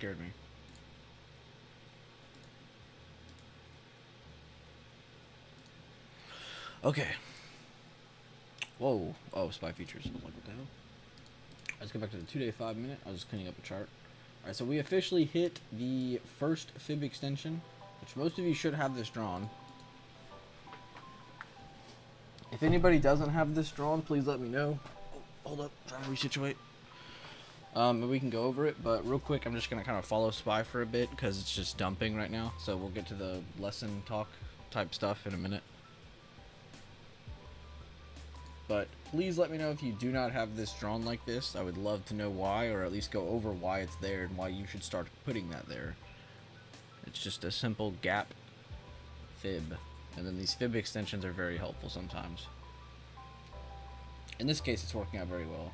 scared me. Okay. Whoa. Oh, SPY features. I'm like, what the hell? Let's go back to the 2-day 5-minute. I was just cleaning up a chart. Alright, so we officially hit the first fib extension, which most of you should have this drawn. If anybody doesn't have this drawn, please let me know. Oh, hold up, trying to resituate. We can go over it, but real quick, I'm just gonna kind of follow SPY for a bit because it's just dumping right now. So we'll get to the lesson talk type stuff in a minute. But please let me know if you do not have this drawn like this. I would love to know why, or at least go over why it's there and why you should start putting that there. It's just a simple gap fib. And then these fib extensions are very helpful sometimes. In this case, it's working out very well.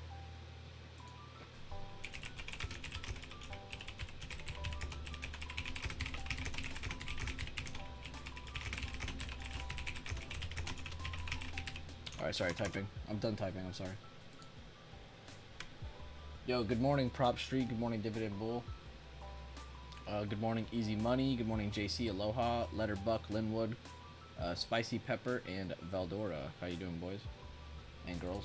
Alright, sorry, typing. I'm done typing, I'm sorry. Yo, good morning, Prop Street. Good morning, Dividend Bull. Good morning, Easy Money. Good morning, JC. Aloha. Letterbuck, Linwood. Spicy Pepper, and Valdora. How you doing, boys and girls?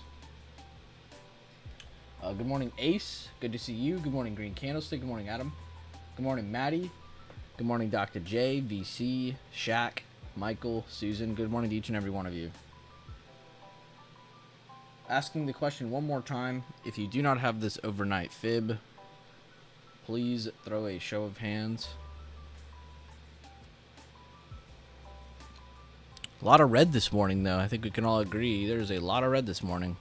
Good morning, Ace. Good to see you. Good morning, Green Candlestick. Good morning, Adam. Good morning, Maddie. Good morning, Dr. J, VC, Shaq, Michael, Susan. Good morning to each and every one of you. Asking the question one more time. If you do not have this overnight fib, please throw a show of hands. A lot of red this morning, though. I think we can all agree there's a lot of red this morning.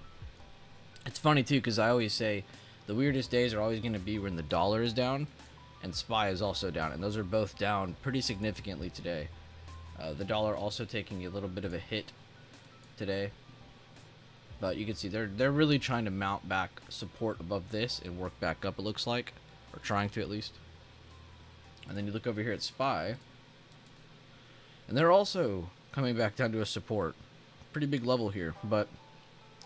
It's funny, too, because I always say the weirdest days are always going to be when the dollar is down and SPY is also down. And those are both down pretty significantly today. The dollar also taking a little bit of a hit today. But you can see they're really trying to mount back support above this and work back up, it looks like. Or trying to, at least. And then you look over here at SPY. And they're also coming back down to a support. Pretty big level here. But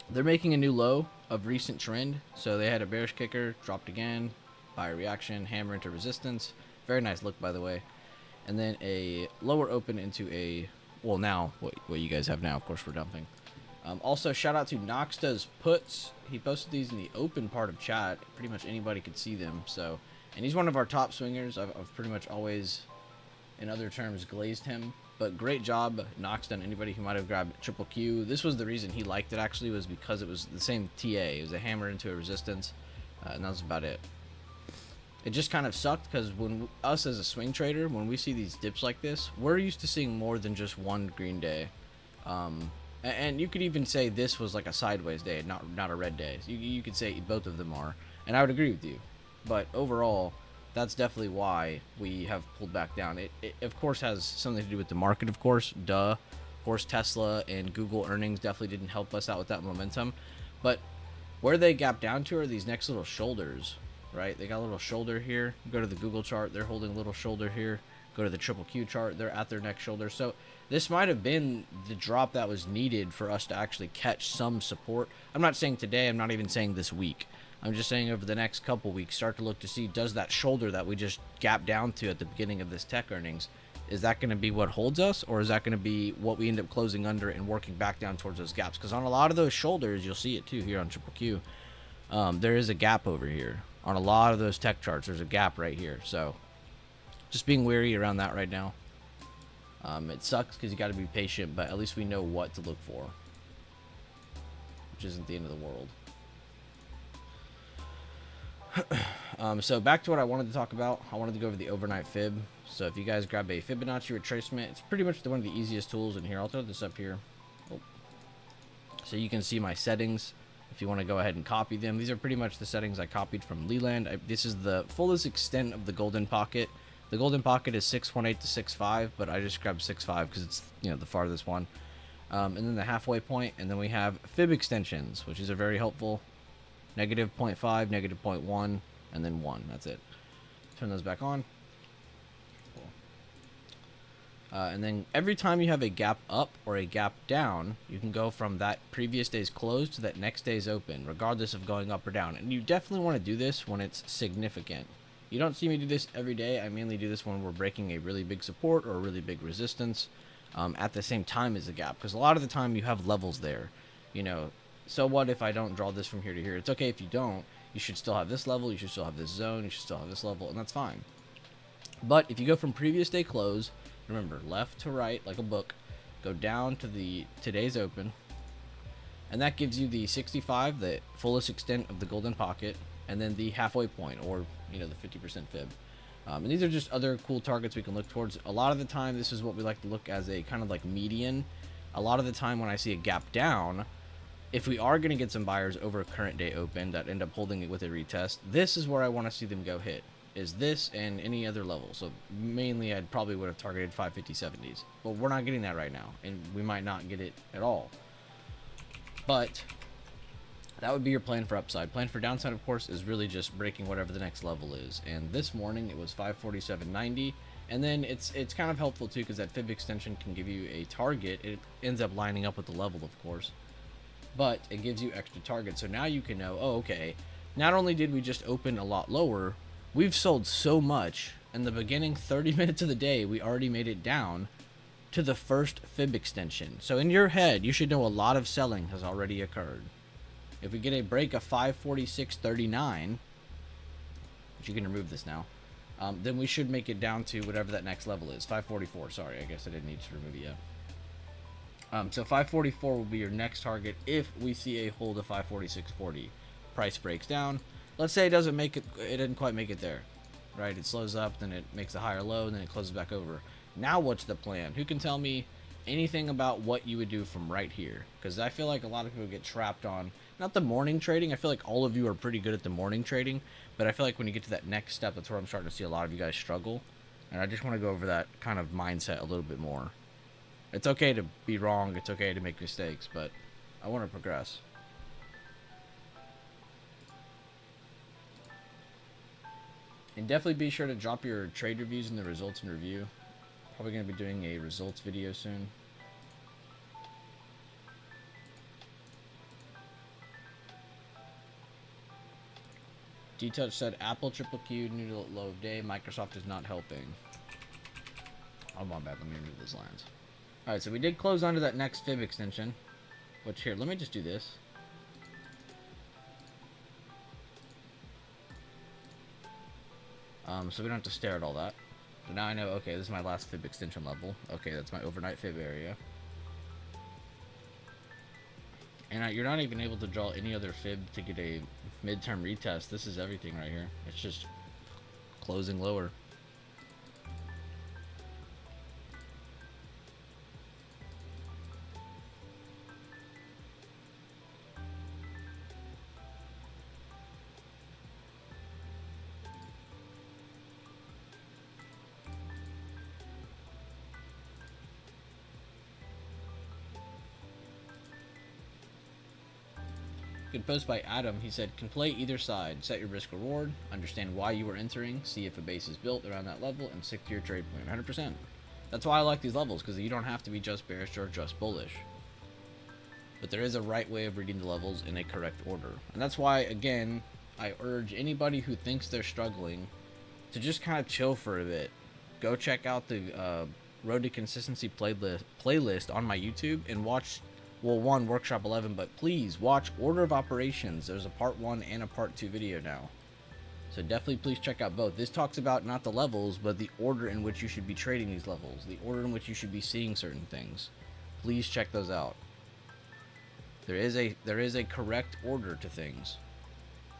they're making a new low of recent trend. So they had a bearish kicker, dropped again. Buyer reaction, hammer into resistance. Very nice look, by the way. And then a lower open into a... Well, now, what you guys have now, of course, we're dumping. Also, shout out to Knox Does Puts. He posted these in the open part of chat. Pretty much anybody could see them. So, and he's one of our top swingers. I've pretty much always, in other terms, glazed him. But great job, Knox, done anybody who might have grabbed Triple Q. This was the reason he liked it, actually, was because it was the same TA. It was a hammer into a resistance, and that was about it. It just kind of sucked because when us as a swing trader, when we see these dips like this, we're used to seeing more than just one green day. And you could even say this was like a sideways day, not a red day. So you could say both of them are, and I would agree with you. But overall, that's definitely why we have pulled back down. It of course has something to do with the market, of course. Duh. Of course, Tesla and Google earnings definitely didn't help us out with that momentum. But where they gap down to are these next little shoulders, right? They got a little shoulder here. Go to the Google chart, they're holding a little shoulder here. Go to the Triple Q chart, they're at their next shoulder. So this might have been the drop that was needed for us to actually catch some support. I'm not saying today, I'm not even saying this week. I'm just saying over the next couple weeks, start to look to see, does that shoulder that we just gapped down to at the beginning of this tech earnings, is that going to be what holds us, or is that going to be what we end up closing under and working back down towards those gaps? Because on a lot of those shoulders, you'll see it too here on Triple Q, there is a gap over here. On a lot of those tech charts, there's a gap right here. So just being wary around that right now. It sucks because you got to be patient, but at least we know what to look for, which isn't the end of the world. So back to what I wanted to talk about. I wanted to go over the overnight fib. So if you guys grab a Fibonacci retracement, it's pretty much one of the easiest tools in here. I'll throw this up here. Oh. So you can see my settings if you want to go ahead and copy them. These are pretty much the settings I copied from Leland. This is the fullest extent of the golden pocket. The golden pocket is 618 to 65, but I just grabbed 65 because it's, you know, the farthest one. And then the halfway point, and then we have fib extensions, which is a very helpful. Negative 0.5, negative 0.1, and then 1. That's it. Turn those back on. Cool. And then every time you have a gap up or a gap down, you can go from that previous day's close to that next day's open, regardless of going up or down. And you definitely want to do this when it's significant. You don't see me do this every day. I mainly do this when we're breaking a really big support or a really big resistance at the same time as the gap, because a lot of the time you have levels there. You know, so what if I don't draw this from here to here? It's okay if you don't. You should still have this level. You should still have this zone. You should still have this level, and that's fine. But if you go from previous day close, remember, left to right like a book, go down to the today's open, and that gives you the 65, the fullest extent of the golden pocket, and then the halfway point, or you know, the 50% fib. And these are just other cool targets we can look towards. A lot of the time, this is what we like to look as a kind of like median. A lot of the time when I see a gap down, if we are going to get some buyers over a current day open that end up holding it with a retest, this is where I want to see them go hit. Is this and any other level. So mainly I'd probably would have targeted 550-70s. But we're not getting that right now, and we might not get it at all. But that would be your plan for upside. Plan for downside, of course, is really just breaking whatever the next level is. And this morning it was 547.90. And then it's kind of helpful too, because that fib extension can give you a target. It ends up lining up with the level, of course, but it gives you extra targets. So now you can know, oh, okay, not only did we just open a lot lower, we've sold so much in the beginning 30 minutes of the day, we already made it down to the first fib extension. So in your head, you should know a lot of selling has already occurred. If we get a break of 546.39, which you can remove this now, then we should make it down to whatever that next level is. 544, sorry, I guess I didn't need to remove it yet. So 544 will be your next target if we see a hold of 546.40. Price breaks down. Let's say it doesn't make it, it didn't quite make it there, right? It slows up, then it makes a higher low, and then it closes back over. Now what's the plan? Who can tell me anything about what you would do from right here? Because I feel like a lot of people get trapped on, not the morning trading. I feel like all of you are pretty good at the morning trading, but I feel like when you get to that next step, that's where I'm starting to see a lot of you guys struggle. And I just want to go over that kind of mindset a little bit more. It's okay to be wrong. It's okay to make mistakes, but I want to progress. And definitely be sure to drop your trade reviews in the results and review. Probably going to be doing a results video soon. D-Touch said Apple triple Q new low of day. Microsoft is not helping. Oh my bad. Let me remove those lines. Alright, so we did close onto that next fib extension. Which here, let me just do this. So we don't have to stare at all that. So now I know, okay, this is my last fib extension level. Okay, that's my overnight fib area. And you're not even able to draw any other fib to get a midterm retest. This is everything right here. It's just closing lower. Good post by Adam. He said, can play either side. Set your risk reward. Understand why you are entering. See if a base is built around that level. And stick to your trade plan. 100%. That's why I like these levels. Because you don't have to be just bearish or just bullish. But there is a right way of reading the levels in a correct order. And that's why, again, I urge anybody who thinks they're struggling to just kind of chill for a bit. Go check out the Road to Consistency playlist on my YouTube and watch... Well, one, Workshop 11, but please watch Order of Operations. There's a part 1 and a part 2 video now. So definitely please check out both. This talks about not the levels, but the order in which you should be trading these levels. The order in which you should be seeing certain things. Please check those out. There is a correct order to things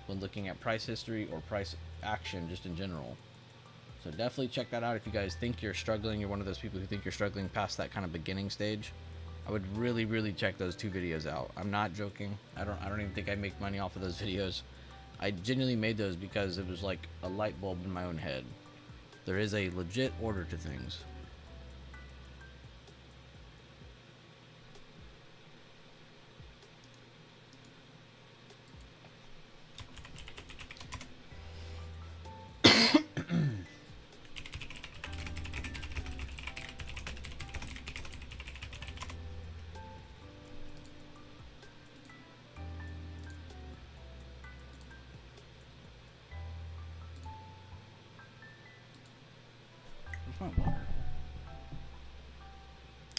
when looking at price history or price action just in general. So definitely check that out if you guys think you're struggling. You're one of those people who think you're struggling past that kind of beginning stage. I would really check those 2 videos out. I'm not joking. I don't even think I make money off of those videos. I genuinely made those because it was like a light bulb in my own head. There is a legit order to things. my water?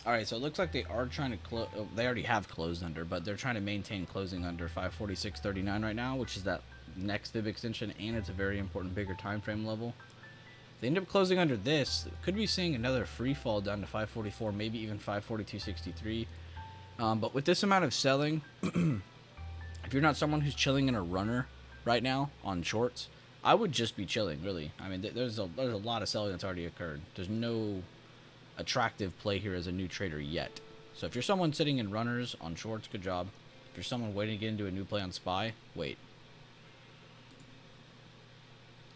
Alright, so it looks like they are trying to close. They already have closed under, but they're trying to maintain closing under 546.39 right now, which is that next fib extension, and it's a very important bigger time frame level. If they end up closing under this, could be seeing another free fall down to 544, maybe even 542.63. But with this amount of selling, if you're not someone who's chilling in a runner right now on shorts, I would just be chilling, really. I mean, there's a lot of selling that's already occurred. There's no attractive play here as a new trader yet. So if you're someone sitting in runners on shorts, good job. If you're someone waiting to get into a new play on SPY, wait.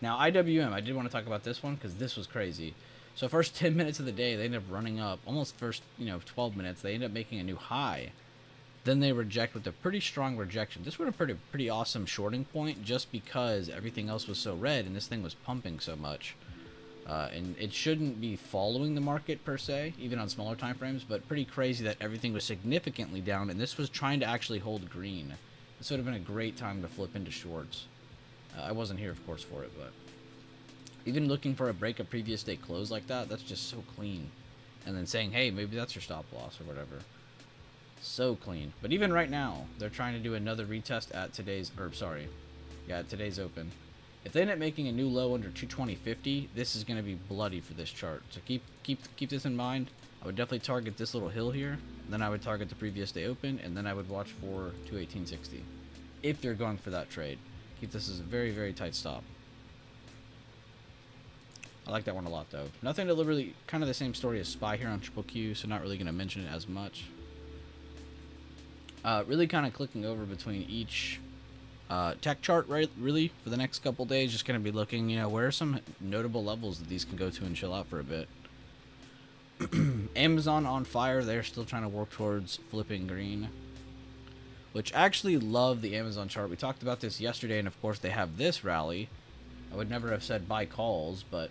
Now IWM, I did want to talk about this one because this was crazy. So first 10 minutes of the day, they end up running up. Almost first 12 minutes, they end up making a new high. Then they reject with a pretty strong rejection. This was a pretty awesome shorting point just because everything else was so red and this thing was pumping so much. And it shouldn't be following the market per se, even on smaller time frames, but pretty crazy that everything was significantly down and this was trying to actually hold green. This would have been a great time to flip into shorts. I wasn't here, of course, for it, but even looking for a break of previous day close like that, that's just so clean. And then saying, hey, maybe that's your stop loss or whatever. So clean. But even right now, they're trying to do another retest at today's, today's open. If they end up making a new low under 220.50, this is going to be bloody for this chart. So keep this in mind. I would definitely target this little hill here. Then I would target the previous day open, and then I would watch for 218.60. If you're going for that trade, keep this as a very, very tight stop. I like that one a lot, though. Nothing to really, kind of the same story as SPY here on Triple Q, so not really going to mention it as much. Really kind of clicking over between each tech chart, right? Really, for the next couple days, just going to be looking, where are some notable levels that these can go to and chill out for a bit. Amazon on fire. They're still trying to work towards flipping green, which I actually love the Amazon chart. We talked about this yesterday, and of course they have this rally. I would never have said buy calls, but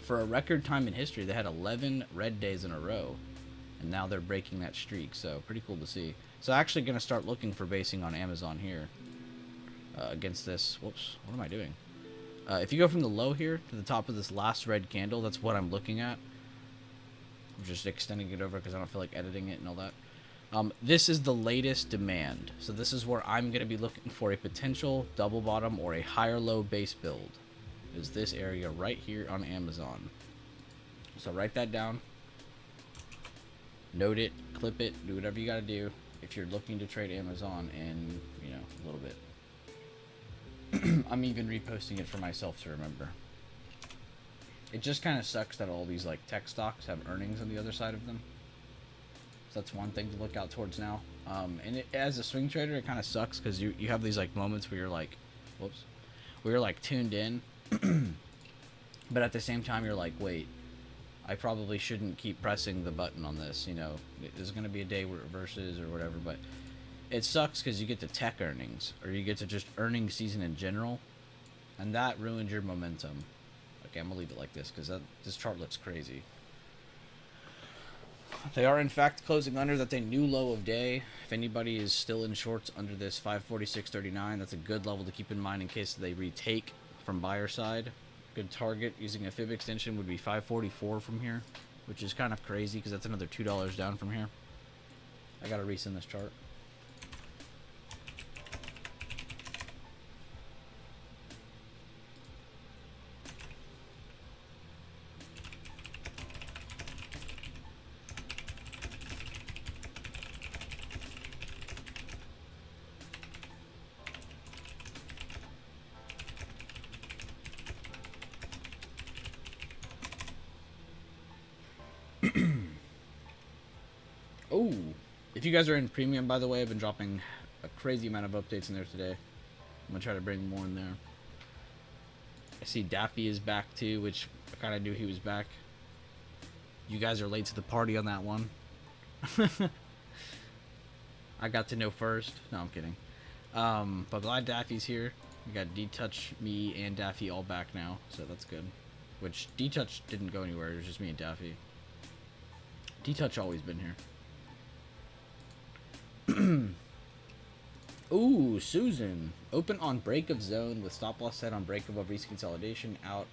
for a record time in history, they had 11 red days in a row, and now they're breaking that streak, so pretty cool to see. So actually going to start looking for basing on Amazon here against this. Whoops, what am I doing? If you go from the low here to the top of this last red candle, that's what I'm looking at. I'm just extending it over because I don't feel like editing it and all that. This is the latest demand. So this is where I'm going to be looking for a potential double bottom or a higher low base build. Is this area right here on Amazon. So write that down. Note it, clip it, do whatever you got to do if you're looking to trade Amazon in, a little bit. I'm even reposting it for myself to remember. It just kind of sucks that all these tech stocks have earnings on the other side of them. So that's one thing to look out towards now. And as a swing trader, it kind of sucks because you have these moments where you're where you're tuned in, but at the same time you're like, wait, I probably shouldn't keep pressing the button on this. There's going to be a day where it reverses or whatever, but it sucks because you get to tech earnings or you get to just earnings season in general, and that ruins your momentum. Okay, I'm gonna leave it like this because this chart looks crazy. They are in fact closing under that new low of day. If anybody is still in shorts under this 546.39, that's a good level to keep in mind in case they retake from buyer side. Good target using a fib extension would be 544 from here, which is kind of crazy because that's another $2 down from here. I gotta resend this chart. Oh, if you guys are in premium, by the way, I've been dropping a crazy amount of updates in there today. I'm gonna try to bring more in there. I see Daffy is back too, which I kind of knew he was back. You guys are late to the party on that one. I got to know first. No, I'm kidding. But glad Daffy's here. We got D-Touch, me, and Daffy all back now, so that's good. Which D-Touch didn't go anywhere. It was just me and Daffy. D-Touch always been here. Ooh, Susan. Open on break of zone with stop loss set on break above recent consolidation out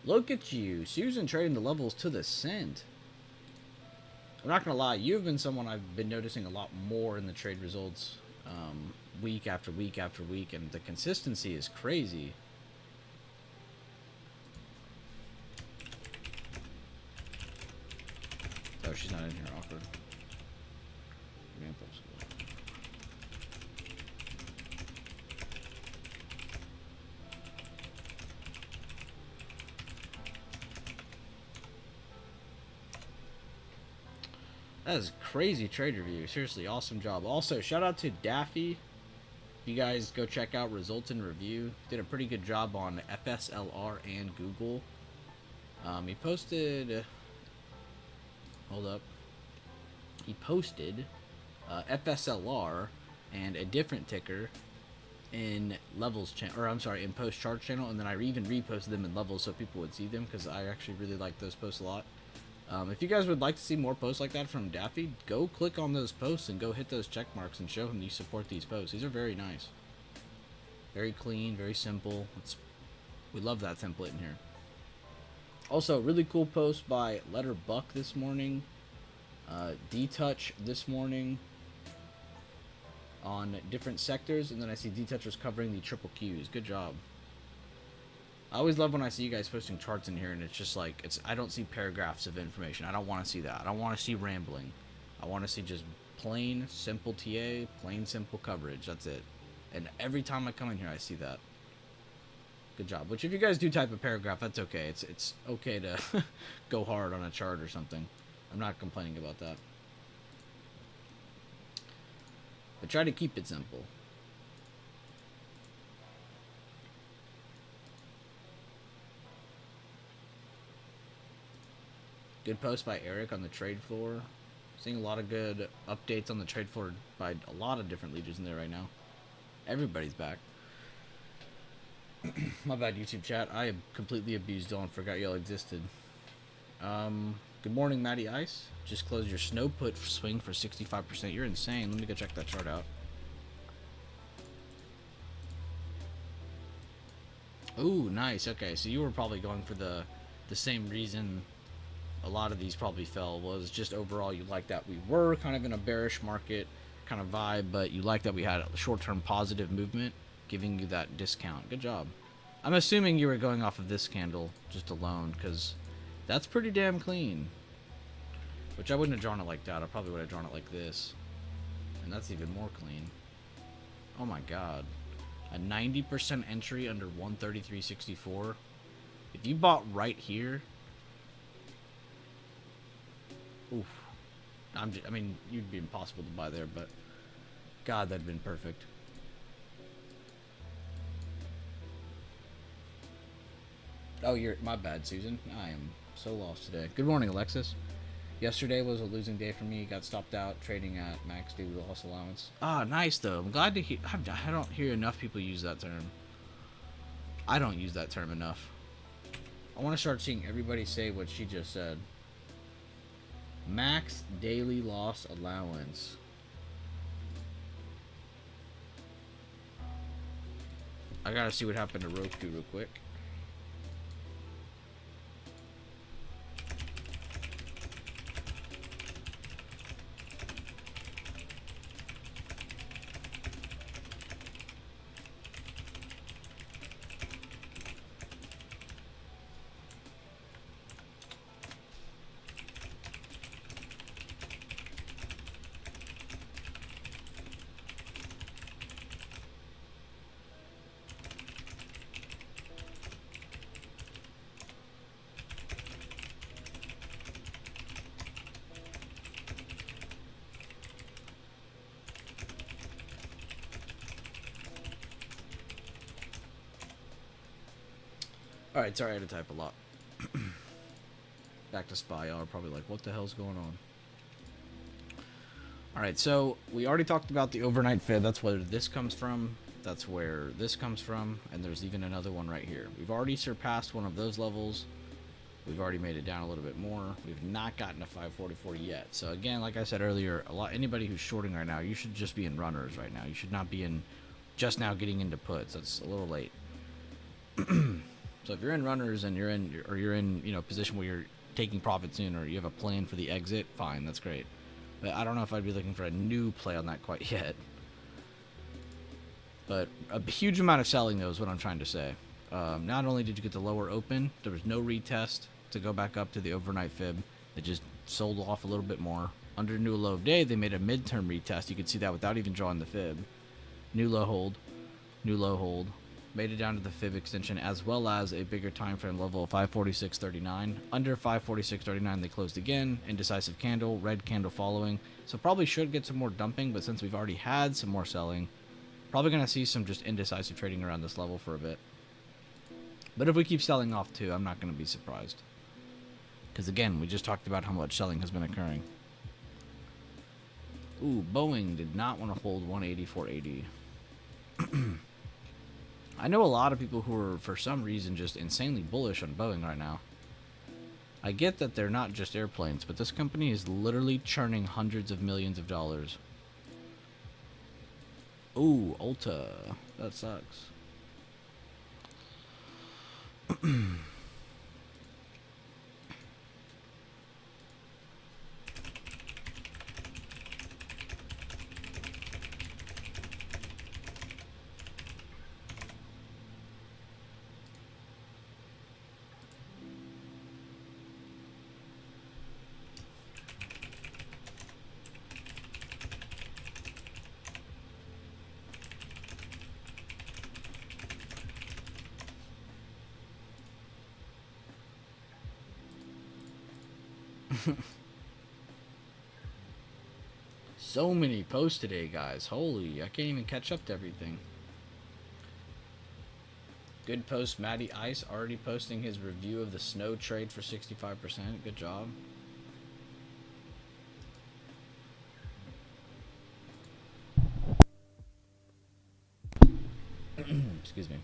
Look at you, Susan, trading the levels to the cent. I'm not gonna lie, you've been someone I've been noticing a lot more in the trade results, week after week after week, and the consistency is crazy. Oh, she's not in here. Awkward. That is crazy trade review. Seriously, awesome job. Also, shout out to Daffy. You guys go check out Results and Review. Did a pretty good job on FSLR and Google. He posted. Hold up. He posted FSLR and a different ticker in Levels channel, or I'm sorry, in Post Charts channel, and then I even reposted them in Levels so people would see them because I actually really like those posts a lot. If you guys would like to see more posts like that from Daffy, go click on those posts and go hit those check marks and show him you support these posts. These are very nice. Very clean, very simple. We love that template in here. Also, really cool post by Letter Buck this morning. D-Touch this morning on different sectors. And then I see D-Touch was covering the triple Qs. Good job. I always love when I see you guys posting charts in here and it's just like, I don't see paragraphs of information. I don't want to see that. I don't want to see rambling. I want to see just plain, simple TA, plain, simple coverage. That's it. And every time I come in here, I see that. Good job. Which if you guys do type a paragraph, that's okay. It's okay to go hard on a chart or something. I'm not complaining about that. But try to keep it simple. Good post by Eric on the trade floor. Seeing a lot of good updates on the trade floor by a lot of different leaders in there right now. Everybody's back. My bad, YouTube chat. I completely abused y'all and forgot y'all existed. Good morning, Matty Ice. Just closed your snow put swing for 65%. You're insane. Let me go check that chart out. Ooh, nice. Okay, so you were probably going for the same reason a lot of these probably fell, was just overall you like that we were kind of in a bearish market kind of vibe, but you like that we had a short-term positive movement giving you that discount. Good job. I'm assuming you were going off of this candle just alone because that's pretty damn clean. Which I wouldn't have drawn it like that. I probably would have drawn it like this. And that's even more clean. Oh my god. A 90% entry under 133.64. If you bought right here, oof. I mean, you'd be impossible to buy there, but god, that'd been perfect. Oh, my bad, Susan. I am so lost today. Good morning, Alexis. Yesterday was a losing day for me. Got stopped out trading at max due to the loss allowance. Ah, nice though. I'm glad to hear. I don't hear enough people use that term. I don't use that term enough. I want to start seeing everybody say what she just said. Max daily loss allowance. I gotta see what happened to Roku real quick. Alright, sorry I had to type a lot. Back to SPY, y'all are probably like, what the hell's going on? Alright, so we already talked about the overnight fib. That's where this comes from. That's where this comes from. And there's even another one right here. We've already surpassed one of those levels. We've already made it down a little bit more. We've not gotten to 544 yet. So again, like I said earlier, anybody who's shorting right now, you should just be in runners right now. You should not be in just now getting into puts. That's a little late. So if you're in runners and you're in you know position where you're taking profit soon, or you have a plan for the exit, fine, that's great. But I don't know if I'd be looking for a new play on that quite yet. But a huge amount of selling, though, is what I'm trying to say. Not only did you get the lower open, there was no retest to go back up to the overnight fib. It just sold off a little bit more. Under new low of day, they made a midterm retest. You could see that without even drawing the fib. New low hold, new low hold. Made it down to the fib extension, as well as a bigger time frame level of 546.39. Under 546.39, they closed again. Indecisive candle, red candle following. So probably should get some more dumping, but since we've already had some more selling, probably going to see some just indecisive trading around this level for a bit. But if we keep selling off too, I'm not going to be surprised. Because again, we just talked about how much selling has been occurring. Ooh, Boeing did not want to hold 184.80. I know a lot of people who are, for some reason, just insanely bullish on Boeing right now. I get that they're not just airplanes, but this company is literally churning hundreds of millions of dollars. Ooh, Ulta. That sucks. So many posts today, guys. Holy, I can't even catch up to everything. Good post, Matty Ice already posting his review of the snow trade for 65%. Good job. Excuse me.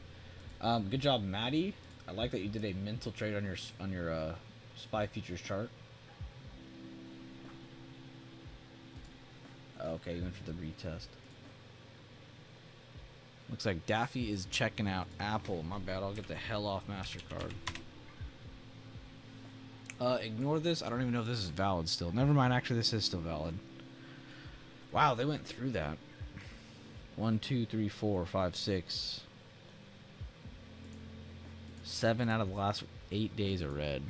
Good job, Matty. I like that you did a mental trade on your SPY futures chart. Okay, you went for the retest. Looks like Daffy is checking out Apple. My bad, I'll get the hell off MasterCard. Ignore this. I don't even know if this is valid still. Never mind, actually this is still valid. Wow, they went through that. 1, 2, 3, 4, 5, 6. 7 out of the last 8 days are red.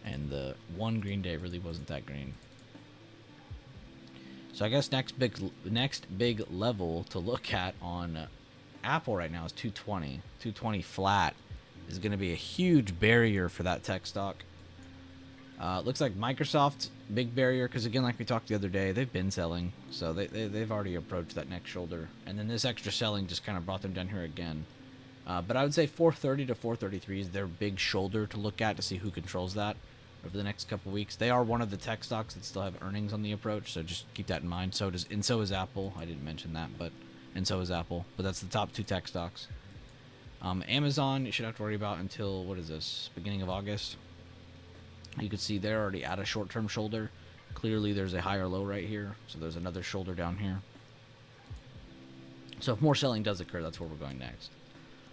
And the one green day really wasn't that green. So I guess next big level to look at on Apple right now is 220. 220 flat is going to be a huge barrier for that tech stock. Looks like Microsoft, big barrier, because again, like we talked the other day, they've been selling. So they've already approached that next shoulder. And then this extra selling just kind of brought them down here again. But I would say 430 to 433 is their big shoulder to look at to see who controls that over the next couple weeks. They are one of the tech stocks that still have earnings on the approach, so just keep that in mind. So is Apple. I didn't mention that, and so is Apple. But that's the top 2 tech stocks. Amazon, you should have to worry about until, what is this, beginning of August. You can see they're already at a short-term shoulder. Clearly there's a higher low right here, so there's another shoulder down here. So if more selling does occur, that's where we're going next.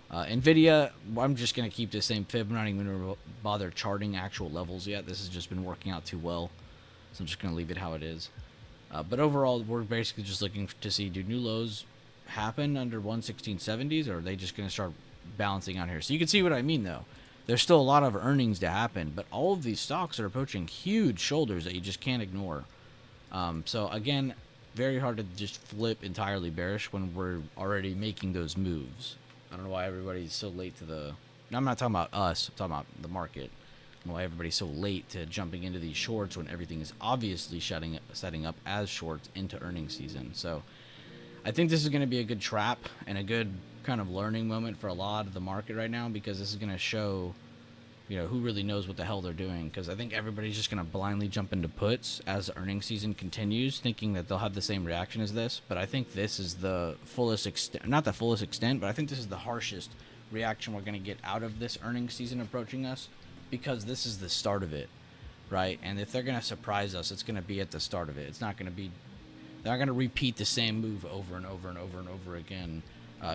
Nvidia, I'm just going to keep the same fib. I'm not even going to bother charting actual levels yet. This has just been working out too well, so I'm just going to leave it how it is. But overall, we're basically just looking to see, do new lows happen under 116.70s, or are they just going to start balancing out here? So you can see what I mean, though. There's still a lot of earnings to happen, but all of these stocks are approaching huge shoulders that you just can't ignore. So again, very hard to just flip entirely bearish when we're already making those moves. I don't know why everybody's so late to the... I'm not talking about us, I'm talking about the market. I don't know why everybody's so late to jumping into these shorts when everything is obviously setting up as shorts into earnings season. So I think this is going to be a good trap and a good kind of learning moment for a lot of the market right now, because this is going to show, you know, who really knows what the hell they're doing. Because I think everybody's just going to blindly jump into puts as the earnings season continues, thinking that they'll have the same reaction as this. But I think this is the fullest extent, not the fullest extent, but I think this is the harshest reaction we're going to get out of this earnings season approaching us, because this is the start of it, right? And if they're going to surprise us, it's going to be at the start of it. It's not going to be, they're not going to repeat the same move over and over and over and over again,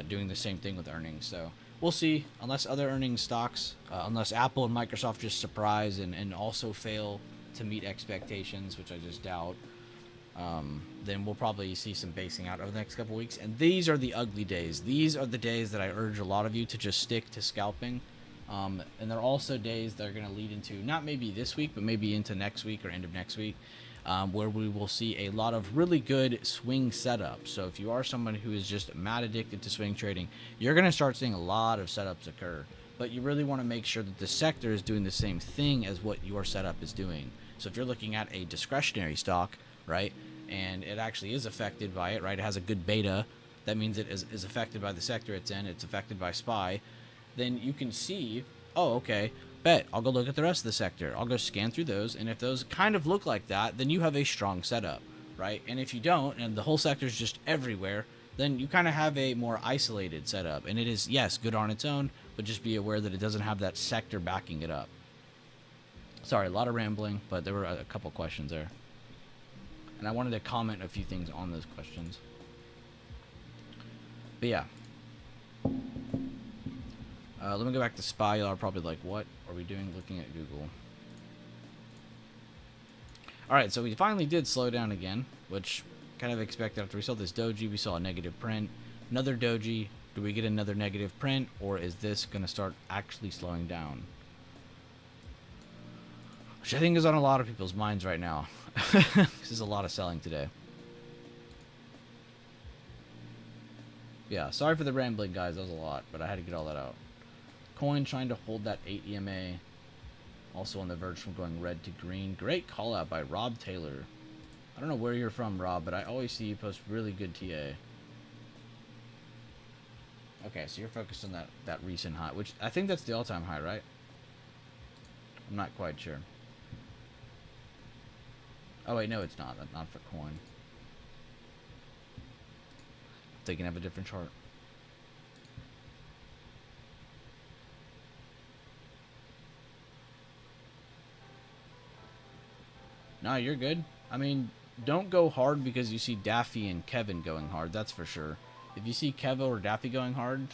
doing the same thing with earnings. So we'll see. Unless other earnings stocks, unless Apple and Microsoft just surprise and also fail to meet expectations, which I just doubt, then we'll probably see some basing out over the next couple weeks. And these are the ugly days. These are the days that I urge a lot of you to just stick to scalping. And they're also days that are going to lead into, not maybe this week, but maybe into next week or end of next week, where we will see a lot of really good swing setups. So if you are someone who is just mad addicted to swing trading, you're going to start seeing a lot of setups occur. But you really want to make sure that the sector is doing the same thing as what your setup is doing. So if you're looking at a discretionary stock, right, and it actually is affected by it, right, it has a good beta, that means it is affected by the sector it's in, it's affected by SPY, then you can see, oh, okay, bet, I'll go look at the rest of the sector. I'll go scan through those, and if those kind of look like that, then you have a strong setup, right? And if you don't, and the whole sector is just everywhere, then you kind of have a more isolated setup. And it is, yes, good on its own, but just be aware that it doesn't have that sector backing it up. Sorry, a lot of rambling, but there were a couple questions there. And I wanted to comment a few things on those questions. But yeah. Let me go back to SPY. Y'all are probably like, what are we doing looking at Google? Alright, so we finally did slow down again, which kind of expected after we saw this doji. We saw a negative print. Another doji. Do we get another negative print, or is this going to start actually slowing down? Which I think is on a lot of people's minds right now. There's a lot of selling today. Yeah, sorry for the rambling, guys. That was a lot, but I had to get all that out. Coin trying to hold that 8 EMA. Also on the verge from going red to green. Great call out by Rob Taylor. I don't know where you're from, Rob, but I always see you post really good TA. Okay, so you're focused on that recent high, which I think that's the all-time high, right? I'm not quite sure. Oh wait, no, it's not. Not for coin. They can have a different chart. No, you're good. I mean, don't go hard because you see Daffy and Kevin going hard. That's for sure. If you see Kevo or Daffy going hard,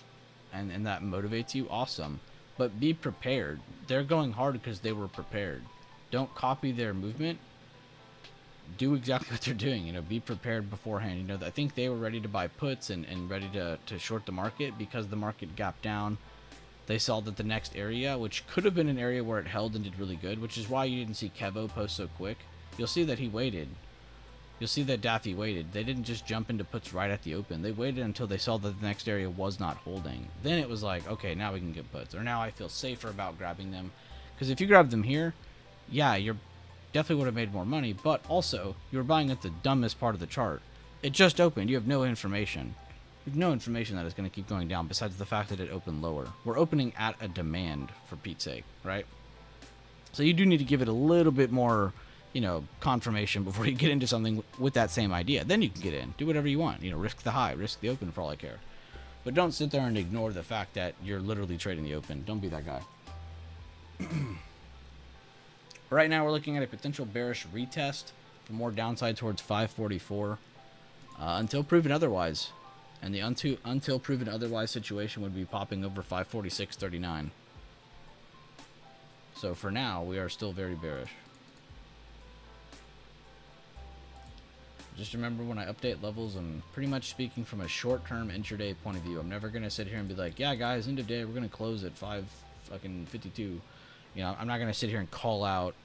and that motivates you, awesome. But be prepared. They're going hard because they were prepared. Don't copy their movement. Do exactly what they're doing. You know, be prepared beforehand. You know, I think they were ready to buy puts and ready to short the market because the market gapped down. They saw that the next area, which could have been an area where it held and did really good, which is why you didn't see Kevo post so quick. You'll see that he waited. You'll see that Daffy waited. They didn't just jump into puts right at the open. They waited until they saw that the next area was not holding. Then it was like, okay, now we can get puts. Or now I feel safer about grabbing them. Because if you grab them here, yeah, you're definitely would have made more money, but also you're buying at the dumbest part of the chart. It just opened. You have no information. You have no information that it's going to keep going down besides the fact that it opened lower. We're opening at a demand, for Pete's sake, right? So you do need to give it a little bit more, you know, confirmation before you get into something with that same idea. Then you can get in. Do whatever you want. You know, risk the high, risk the open for all I care. But don't sit there and ignore the fact that you're literally trading the open. Don't be that guy. Right now we're looking at a potential bearish retest for more downside towards 544 until proven otherwise. And the until proven otherwise situation would be popping over 546.39. So for now, we are still very bearish. Just remember, when I update levels, I'm pretty much speaking from a short-term intraday point of view. I'm never going to sit here and be like, yeah, guys, end of day, we're going to close at 5:52. You know, I'm not going to sit here and call out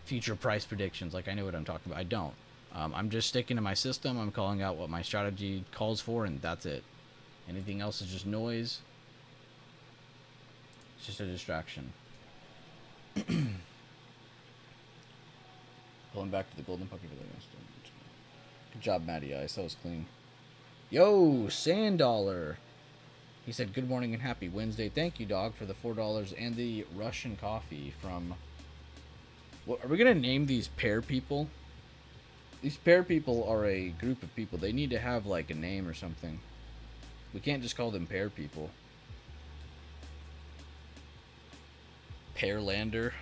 future price predictions like I know what I'm talking about. I don't. I'm just sticking to my system. I'm calling out what my strategy calls for, and that's it. Anything else is just noise. It's just a distraction. Pulling back to the golden puppy. Good job, Matty Ice. That was clean. Yo, Sandollar. He said, good morning and happy Wednesday. Thank you, dog, for the $4 and the Russian coffee from... What, are we going to name these pear people? These pear people are a group of people. They need to have, like, a name or something. We can't just call them pear people. Pearlander.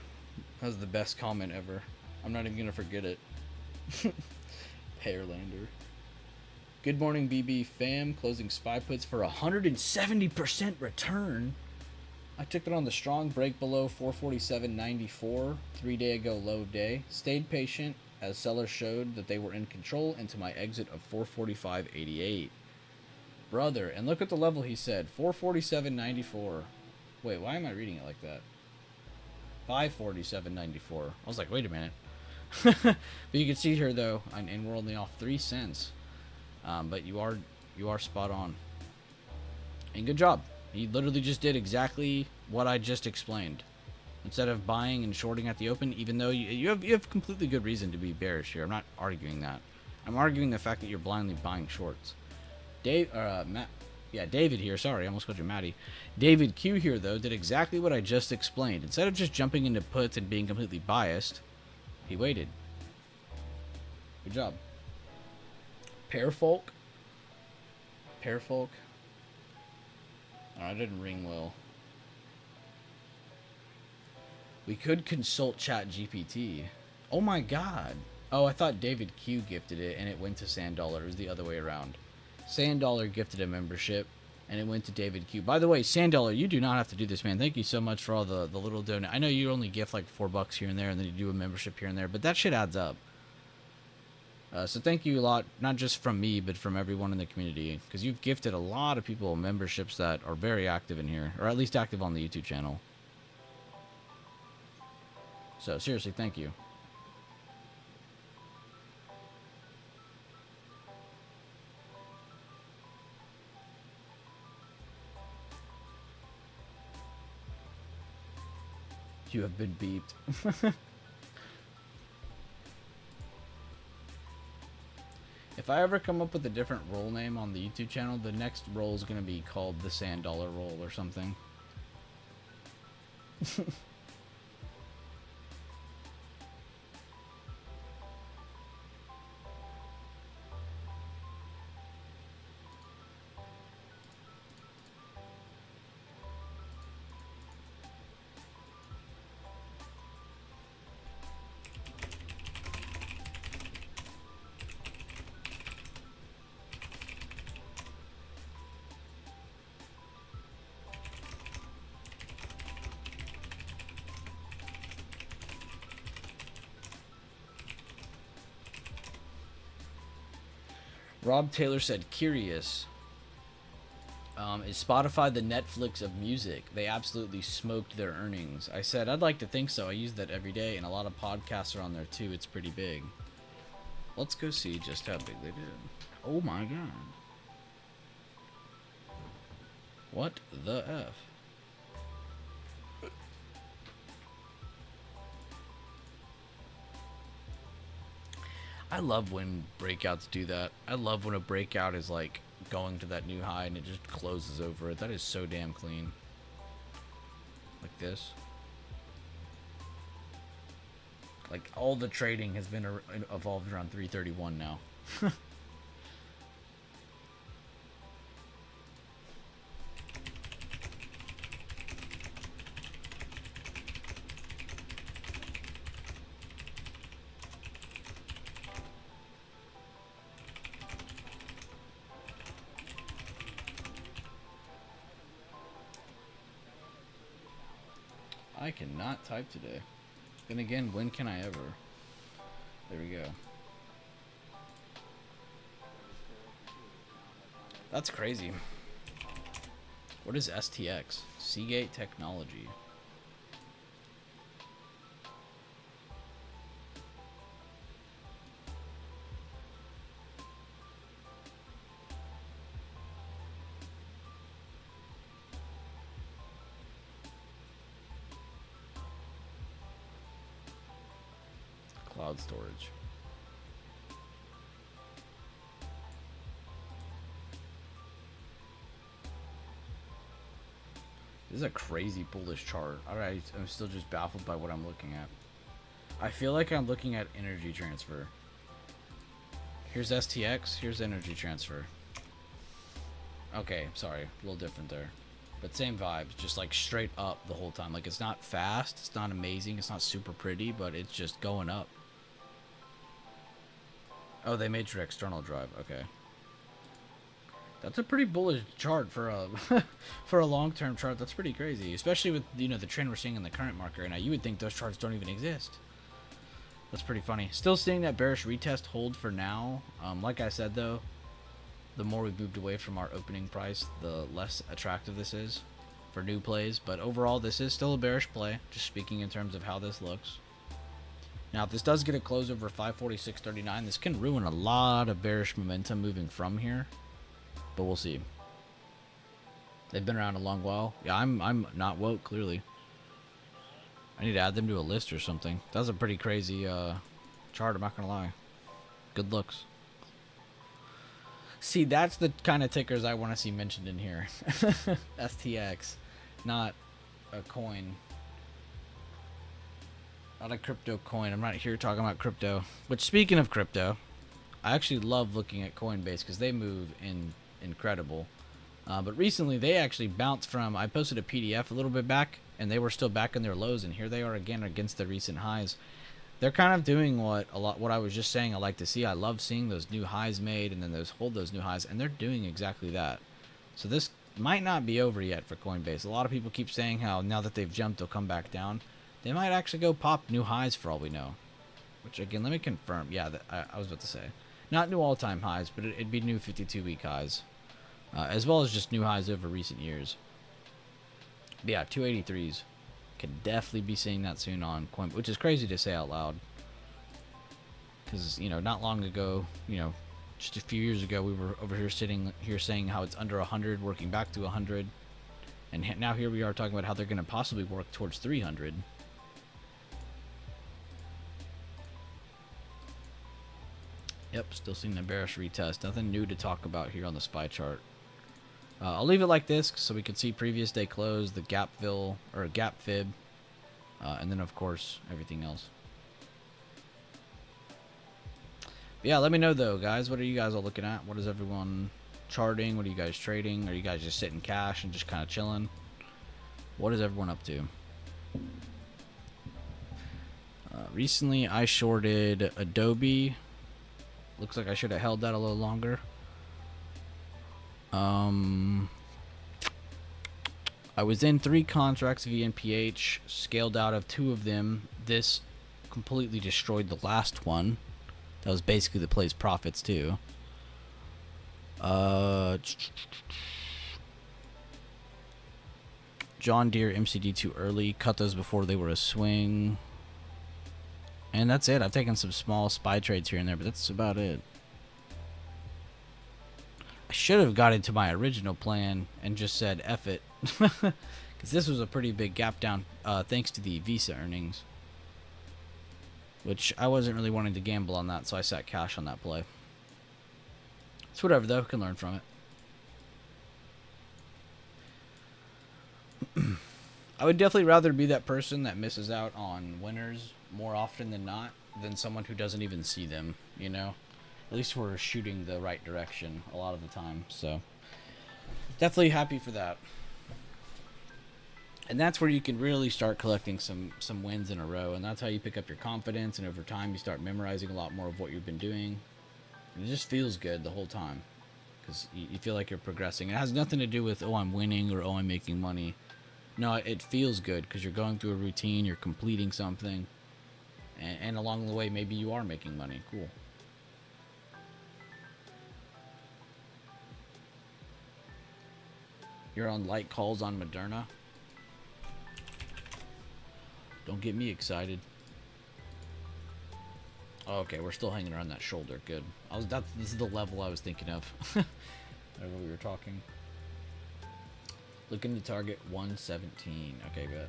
That was the best comment ever. I'm not even going to forget it. Pearlander. Good morning, BB fam. Closing SPY puts for 170% return. I took it on the strong break below 447.94, 3 day ago low day. Stayed patient as sellers showed that they were in control into my exit of 445.88. Brother, and look at the level he said, 447.94. Wait, why am I reading it like that? 547.94. I was like, wait a minute. But you can see here though, and we're only off 3 cents. But you are spot on. And good job. He literally just did exactly what I just explained. Instead of buying and shorting at the open, even though you have completely good reason to be bearish here. I'm not arguing that. I'm arguing the fact that you're blindly buying shorts. David here. Sorry, I almost called you Matty. David Q here, though, did exactly what I just explained. Instead of just jumping into puts and being completely biased, he waited. Good job. Pearfolk. Oh, I didn't ring well. We could consult ChatGPT. Oh my god. Oh, I thought David Q gifted it and it went to Sandollar. It was the other way around. Sandollar gifted a membership and it went to David Q. By the way, Sandollar, you do not have to do this, man. Thank you so much for all the little donate. I know you only gift like $4 here and there, and then you do a membership here and there, but that shit adds up. So thank you a lot, not just from me, but from everyone in the community, because you've gifted a lot of people memberships that are very active in here, or at least active on the YouTube channel. So seriously, thank you. You have been beeped. If I ever come up with a different role name on the YouTube channel, the next role is going to be called the Sandollar role or something. Rob Taylor said, curious. Is Spotify the Netflix of music? They absolutely smoked their earnings. I said, I'd like to think so. I use that every day, and a lot of podcasts are on there too. It's pretty big. Let's go see just how big they did. Oh my god. What the F? I love when breakouts do that. I love when a breakout is like going to that new high and it just closes over it. That is so damn clean. Like this. Like all the trading has been evolved around 331 now. I cannot type today. Then again, when can I ever? There we go. That's crazy. What is STX? Seagate Technology. Cloud storage. This is a crazy bullish chart. Alright, I'm still just baffled by what I'm looking at. I feel like I'm looking at energy transfer. Here's STX, here's energy transfer. Okay, sorry, a little different there. But same vibes, just like straight up the whole time. Like it's not fast, it's not amazing, it's not super pretty, but it's just going up. Oh, they made your external drive. Okay. That's a pretty bullish chart for a for a long-term chart. That's pretty crazy, especially with the trend we're seeing in the current market right now. You would think those charts don't even exist. That's pretty funny. Still seeing that bearish retest hold for now. Like I said though, the more we've moved away from our opening price, the less attractive this is for new plays. But overall, this is still a bearish play. Just speaking in terms of how this looks. Now, if this does get a close over 546.39, this can ruin a lot of bearish momentum moving from here. But we'll see. They've been around a long while. Yeah, I'm not woke, clearly. I need to add them to a list or something. That's a pretty crazy chart, I'm not going to lie. Good looks. See, that's the kind of tickers I want to see mentioned in here. STX, not a coin. Not a crypto coin. I'm not here talking about crypto. Which, speaking of crypto, I actually love looking at Coinbase because they move incredible. But recently, they actually bounced from... I posted a PDF a little bit back, and they were still back in their lows, and here they are again against the recent highs. They're kind of doing what I was just saying I like to see. I love seeing those new highs made, and then hold those new highs, and they're doing exactly that. So this might not be over yet for Coinbase. A lot of people keep saying how now that they've jumped, they'll come back down. They might actually go pop new highs for all we know. Which, again, let me confirm. Yeah, I was about to say. Not new all-time highs, but it'd be new 52-week highs. As well as just new highs over recent years. But yeah, 283s. Could definitely be seeing that soon on Coinbase, which is crazy to say out loud. Because, not long ago, just a few years ago, we were over here sitting here saying how it's under 100, working back to 100. And now here we are talking about how they're going to possibly work towards 300. Yep, still seeing the bearish retest. Nothing new to talk about here on the SPY chart. I'll leave it like this so we can see previous day close, the gap fill or gap fib, and then of course everything else. But yeah, let me know though, guys. What are you guys all looking at? What is everyone charting? What are you guys trading? Are you guys just sitting cash and just kind of chilling? What is everyone up to? Recently, I shorted Adobe. Looks like I should have held that a little longer. I was in 3 contracts of ENPH, scaled out of 2 of them. This completely destroyed the last one. That was basically the play's profits too. John Deere MCD too early. Cut those before they were a swing. And that's it. I've taken some small SPY trades here and there, but that's about it. I should have got into my original plan and just said F it. Because this was a pretty big gap down thanks to the Visa earnings. Which I wasn't really wanting to gamble on that, so I sat cash on that play. It's whatever though, can learn from it. I would definitely rather be that person that misses out on winners more often than not than someone who doesn't even see them, At least we're shooting the right direction a lot of the time, so definitely happy for that. And that's where you can really start collecting some wins in a row, and that's how you pick up your confidence, and over time you start memorizing a lot more of what you've been doing. And it just feels good the whole time because you feel like you're progressing. It has nothing to do with, oh, I'm winning or, oh, I'm making money. No, it feels good because you're going through a routine, you're completing something, and along the way maybe you are making money. Cool. You're on light calls on Moderna. Don't get me excited. Oh, okay, we're still hanging around that shoulder. Good. This is the level I was thinking of. Whenever we were talking. Looking to target 117. Okay, good.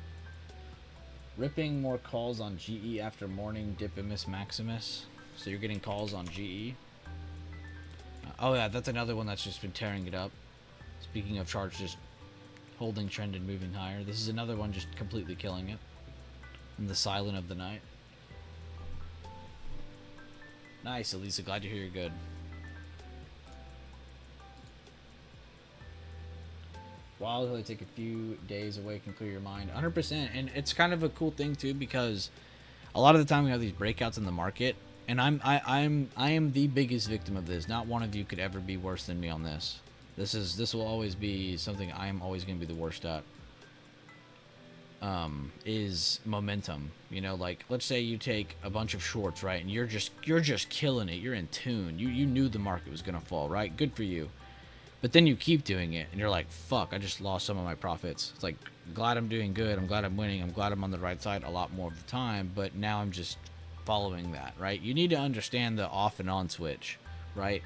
Ripping more calls on GE after morning Dipimus Maximus. So you're getting calls on GE. Oh yeah, that's another one that's just been tearing it up. Speaking of charts just holding trend and moving higher, this is another one just completely killing it. In the silent of the night. Nice, Elisa. Glad to hear you're good. While it'll take a few days away, can clear your mind. 100%. And it's kind of a cool thing too, because a lot of the time we have these breakouts in the market, and I am the biggest victim of this. Not one of you could ever be worse than me on this. This will always be something I'm always going to be the worst at. Is momentum. You know, like let's say you take a bunch of shorts, right, and you're just killing it. You're in tune. You knew the market was gonna fall, right? Good for you. But then you keep doing it, and you're like, fuck, I just lost some of my profits. It's like, glad I'm doing good. I'm glad I'm winning. I'm glad I'm on the right side a lot more of the time. But now I'm just following that, right? You need to understand the off and on switch, right?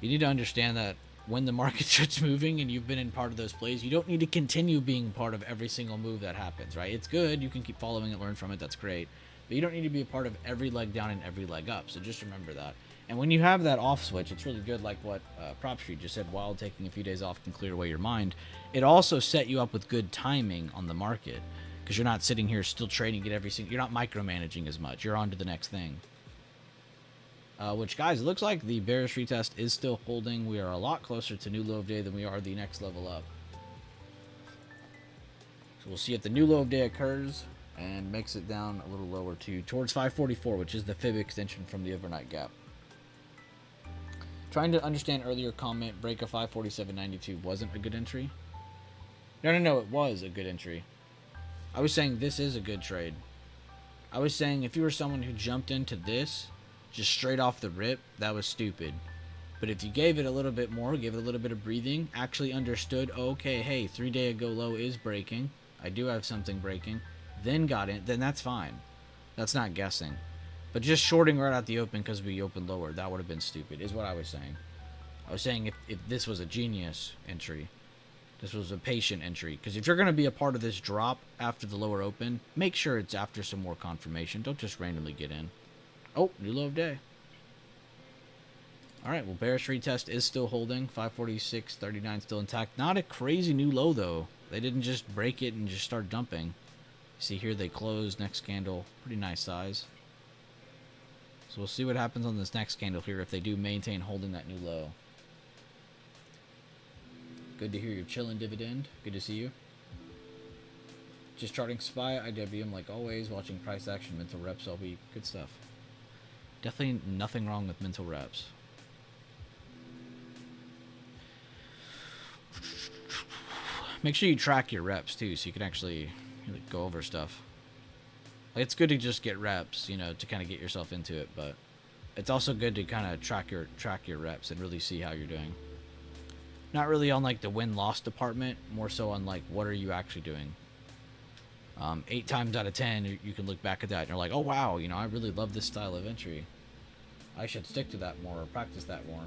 You need to understand that when the market starts moving and you've been in part of those plays, you don't need to continue being part of every single move that happens, right? It's good. You can keep following it, learn from it. That's great. But you don't need to be a part of every leg down and every leg up. So just remember that. And when you have that off switch, it's really good, like what Prop Street just said, while taking a few days off can clear away your mind. It also set you up with good timing on the market because you're not sitting here still trading it every single... You're not micromanaging as much. You're on to the next thing. Which, guys, it looks like the bearish retest is still holding. We are a lot closer to new low of day than we are the next level up. So we'll see if the new low of day occurs and makes it down a little lower towards 544, which is the fib extension from the overnight gap. Trying to understand earlier comment, break of 547.92 wasn't a good entry. No, it was a good entry. I was saying this is a good trade. I was saying if you were someone who jumped into this just straight off the rip, that was stupid. But if you gave it a little bit more, gave it a little bit of breathing, actually understood, okay, hey, 3 day ago low is breaking. I do have something breaking. Then got it, then that's fine. That's not guessing. But just shorting right out the open because we opened lower, that would have been stupid, is what I was saying. I was saying if this was a genius entry, this was a patient entry. Because if you're going to be a part of this drop after the lower open, make sure it's after some more confirmation. Don't just randomly get in. Oh, new low of day. All right, well, bearish retest is still holding. 546.39 still intact. Not a crazy new low, though. They didn't just break it and just start dumping. See here, they closed. Next candle, pretty nice size. So we'll see what happens on this next candle here if they do maintain holding that new low. Good to hear you're chilling, Dividend. Good to see you. Just charting SPY, IWM like always. Watching price action, mental reps all week. Good stuff. Definitely nothing wrong with mental reps. Make sure you track your reps too, so you can actually go over stuff. Like, it's good to just get reps, you know, to kind of get yourself into it, but it's also good to kind of track your reps and really see how you're doing. Not really on like the win-loss department, more so on like what are you actually doing. 8 times out of 10, you can look back at that and you're like, oh wow, you know, I really love this style of entry. I should stick to that more or practice that more.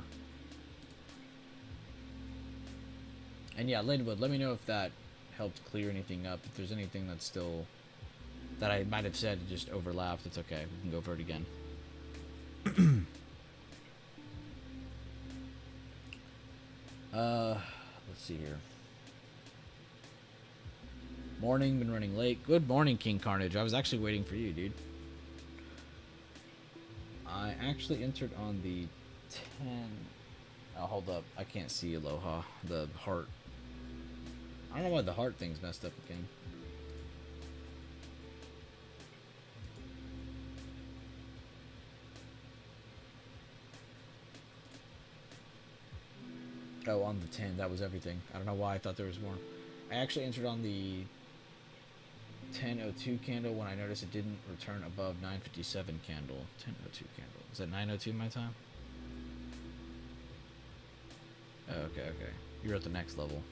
And yeah, Ladywood, let me know if that helped clear anything up. If there's anything that's still that I might have said just overlapped, it's okay. We can go over it again. Let's see here. Morning, been running late. Good morning, King Carnage. I was actually waiting for you, dude. I actually entered on the 10. Oh, hold up. I can't see Aloha. The heart. I don't know why the heart thing's messed up again. Oh, on the 10. That was everything. I don't know why I thought there was more. I actually entered on the 10:02 candle when I noticed it didn't return above 9:57 candle. 10:02 candle. Is that 9:02 my time? Oh, okay. You're at the next level.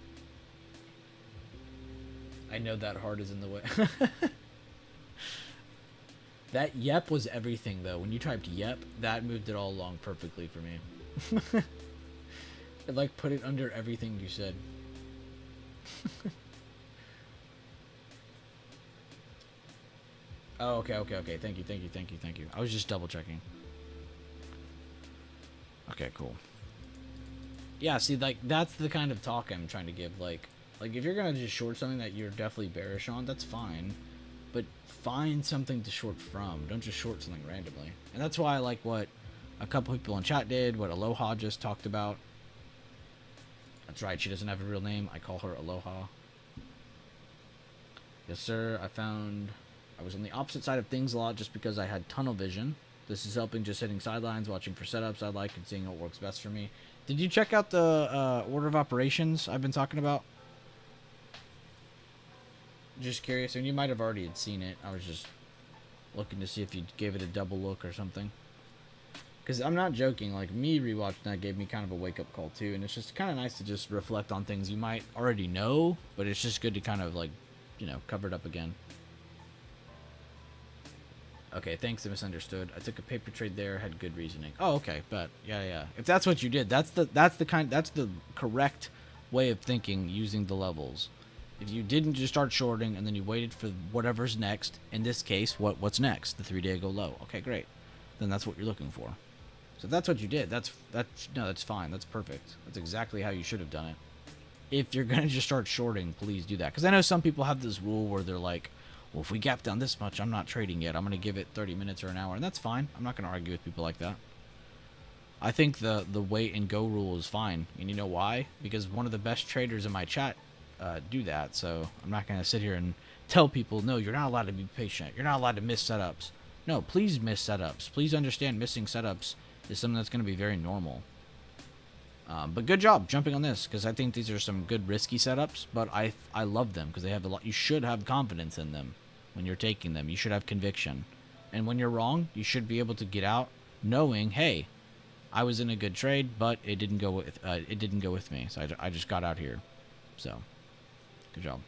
I know that heart is in the way. That yep was everything, though. When you typed yep, that moved it all along perfectly for me. It like put it under everything you said. Oh, okay. Thank you. I was just double checking. Okay, cool. Yeah, see, like, that's the kind of talk I'm trying to give. Like if you're gonna just short something that you're definitely bearish on, that's fine. But find something to short from. Don't just short something randomly. And that's why I like what a couple people in chat did, what Aloha just talked about. That's right, she doesn't have a real name. I call her Aloha. Yes, sir. I was on the opposite side of things a lot just because I had tunnel vision. This is helping just hitting sidelines, watching for setups I like, and seeing what works best for me. Did you check out the order of operations I've been talking about? Just curious, and you might have already had seen it. I was just looking to see if you gave it a double look or something. Because I'm not joking, like, me rewatching that gave me kind of a wake-up call, too. And it's just kind of nice to just reflect on things you might already know, but it's just good to kind of, like, you know, cover it up again. Okay, thanks, I misunderstood. I took a paper trade there, had good reasoning. Oh, okay, but yeah. If that's what you did, that's the correct way of thinking using the levels. If you didn't just start shorting and then you waited for whatever's next, in this case, what's next? The 3-day go low. Okay, great. Then that's what you're looking for. So if that's what you did, that's fine. That's perfect. That's exactly how you should have done it. If you're going to just start shorting, please do that. Because I know some people have this rule where they're like, well, if we gap down this much, I'm not trading yet. I'm going to give it 30 minutes or an hour. And that's fine. I'm not going to argue with people like that. I think the wait and go rule is fine. And you know why? Because one of the best traders in my chat do that. So I'm not going to sit here and tell people, no, you're not allowed to be patient. You're not allowed to miss setups. No, please miss setups. Please understand missing setups is something that's going to be very normal. But good job jumping on this, because I think these are some good risky setups, but I love them because they have a lot. You should have confidence in them when you're taking them. You should have conviction. And when you're wrong, you should be able to get out knowing, hey, I was in a good trade, but it didn't go with me. So I just got out here. So good job.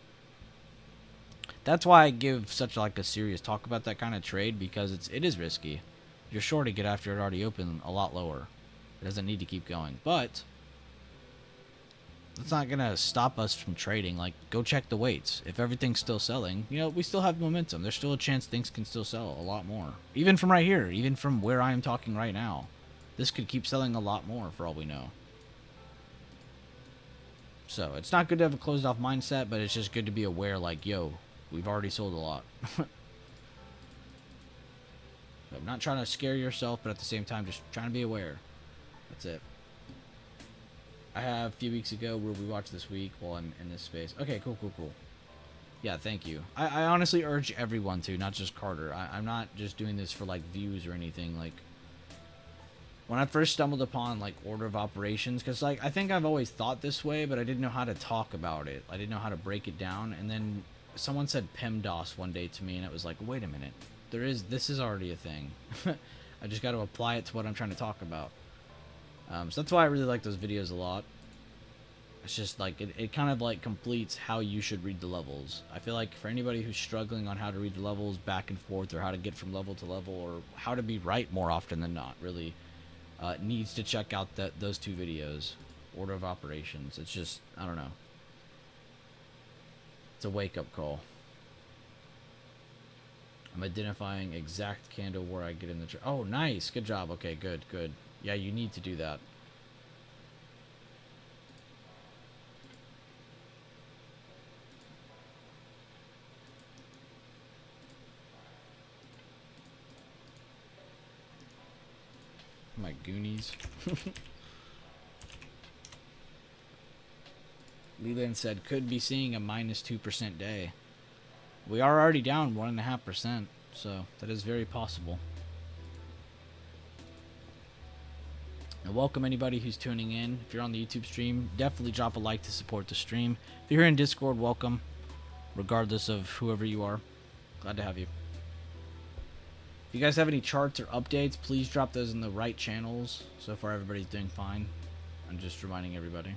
That's why I give such like a serious talk about that kind of trade, because it is risky. You're shorting it after it already opened a lot lower. It doesn't need to keep going, but that's not gonna stop us from trading. Like, go check the weights. If everything's still selling, you know, we still have momentum. There's still a chance things can still sell a lot more. Even from right here, even from where I am talking right now, this could keep selling a lot more for all we know. So it's not good to have a closed off mindset, but it's just good to be aware, like, yo, we've already sold a lot. So I'm not trying to scare yourself, but at the same time, just trying to be aware. That's it. I have a few weeks ago where we watched this week while I'm in this space. Okay, cool. Yeah, thank you. I honestly urge everyone to, not just Carter. I'm not just doing this for, like, views or anything. Like, when I first stumbled upon, like, order of operations, because, like, I think I've always thought this way, but I didn't know how to talk about it. I didn't know how to break it down. And then someone said PEMDAS one day to me, and it was like, wait a minute. This is already a thing. I just got to apply it to what I'm trying to talk about. So that's why I really like those videos a lot. It's just like it kind of like completes how you should read the levels. I feel like for anybody who's struggling on how to read the levels back and forth, or how to get from level to level, or how to be right more often than not, really needs to check out those two videos, order of operations. It's just, I don't know. It's a wake-up call. I'm identifying exact candle where I get in the... Oh, nice. Good job. Okay, good. Yeah, you need to do that. My Goonies. Leland said, could be seeing a minus 2% day. We are already down 1.5%, so that is very possible. And welcome anybody who's tuning in. If you're on the YouTube stream, definitely drop a like to support the stream. If you're here in Discord, welcome, regardless of whoever you are. Glad to have you. If you guys have any charts or updates, please drop those in the right channels. So far, everybody's doing fine. I'm just reminding everybody.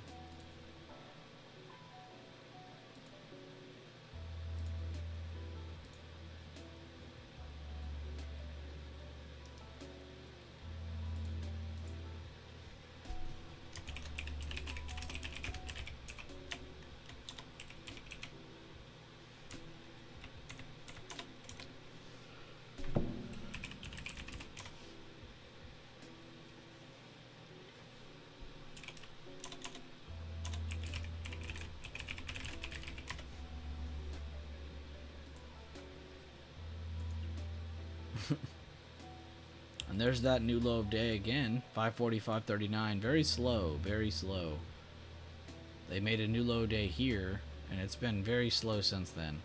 And there's that new low of day again, 545.39. Very slow, very slow. They made a new low day here, and it's been very slow since then.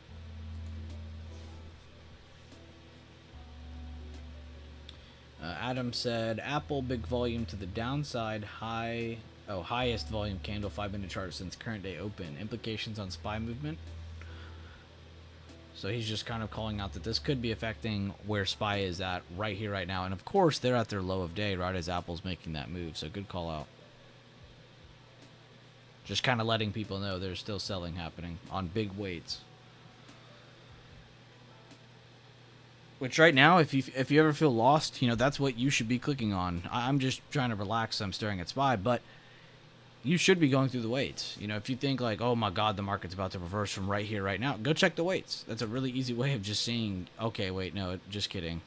Adam said Apple big volume to the downside, highest volume candle 5-minute chart since current day open. Implications on SPY movement. So he's just kind of calling out that this could be affecting where SPY is at right here, right now. And of course, they're at their low of day right as Apple's making that move. So good call out. Just kind of letting people know there's still selling happening on big weights. Which right now, if you ever feel lost, that's what you should be clicking on. I'm just trying to relax. I'm staring at SPY, but you should be going through the weights. If you think like, oh my God, the market's about to reverse from right here, right now, go check the weights. That's a really easy way of just seeing, okay, wait, no, just kidding.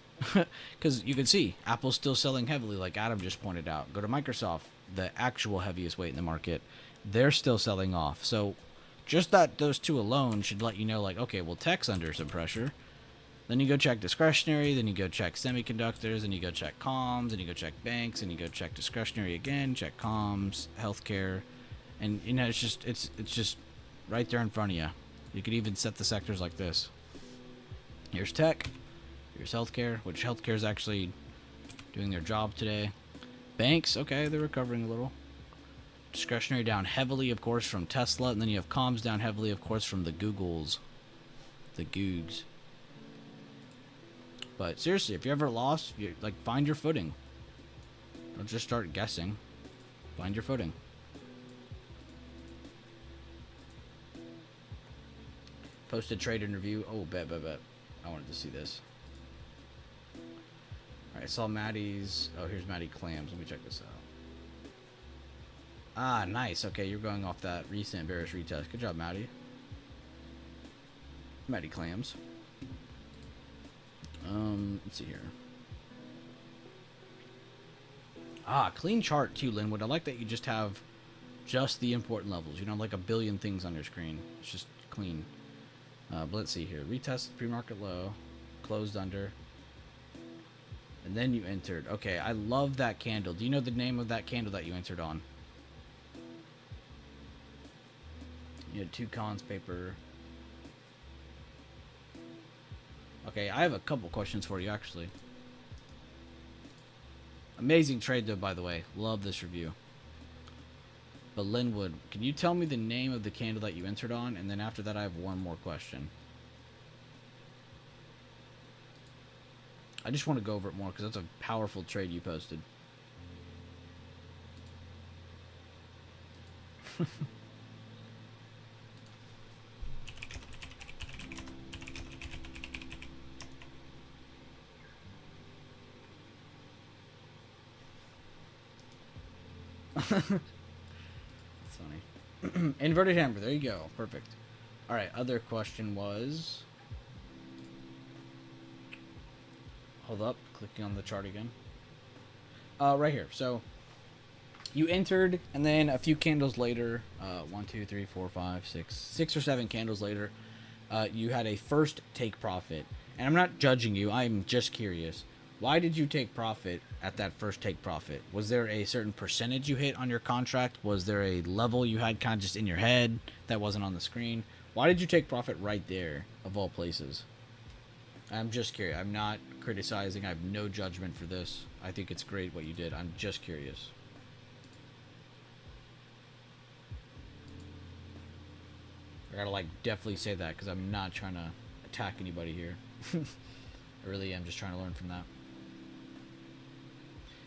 Because you can see Apple's still selling heavily, like Adam just pointed out. Go to Microsoft, the actual heaviest weight in the market. They're still selling off. So just that those two alone should let you know, like, okay, well, tech's under some pressure. Then you go check discretionary, then you go check semiconductors, then you go check comms, then you go check banks, and you go check discretionary again, check comms, healthcare, and it's just right there in front of you. You could even set the sectors like this. Here's tech, here's healthcare, which healthcare is actually doing their job today. Banks, okay, they're recovering a little. Discretionary down heavily, of course, from Tesla, and then you have comms down heavily, of course, from the Googles, the Googs. But seriously, if you're ever lost, find your footing. Don't just start guessing. Find your footing. Posted trade interview. Oh, bet. I wanted to see this. Alright, I saw Maddie's. Oh, here's Maddie Clams. Let me check this out. Ah, nice. Okay, you're going off that recent bearish retest. Good job, Maddie. Maddie Clams. Let's see here. Ah, clean chart too, Linwood. I like that you just have just the important levels. Like a billion things on your screen. It's just clean. But let's see here. Retest pre-market low. Closed under. And then you entered. Okay, I love that candle. Do you know the name of that candle that you entered on? You had two cons paper. Okay, I have a couple questions for you, actually. Amazing trade, though, by the way. Love this review. But Linwood, can you tell me the name of the candle that you entered on? And then after that, I have one more question. I just want to go over it more because that's a powerful trade you posted. That's funny. Inverted hammer. There you go. Perfect. All right. Other question was. Hold up. Clicking on the chart again. Right here. So you entered, and then a few candles later, 1, 2, 3, 4, 5, 6 or 7 candles later, you had a first take profit. And I'm not judging you. I'm just curious. Why did you take profit at that first take profit? Was there a certain percentage you hit on your contract? Was there a level you had kind of just in your head that wasn't on the screen? Why did you take profit right there, of all places? I'm just curious. I'm not criticizing. I have no judgment for this. I think it's great what you did. I'm just curious. I gotta definitely say that because I'm not trying to attack anybody here. I really am just trying to learn from that.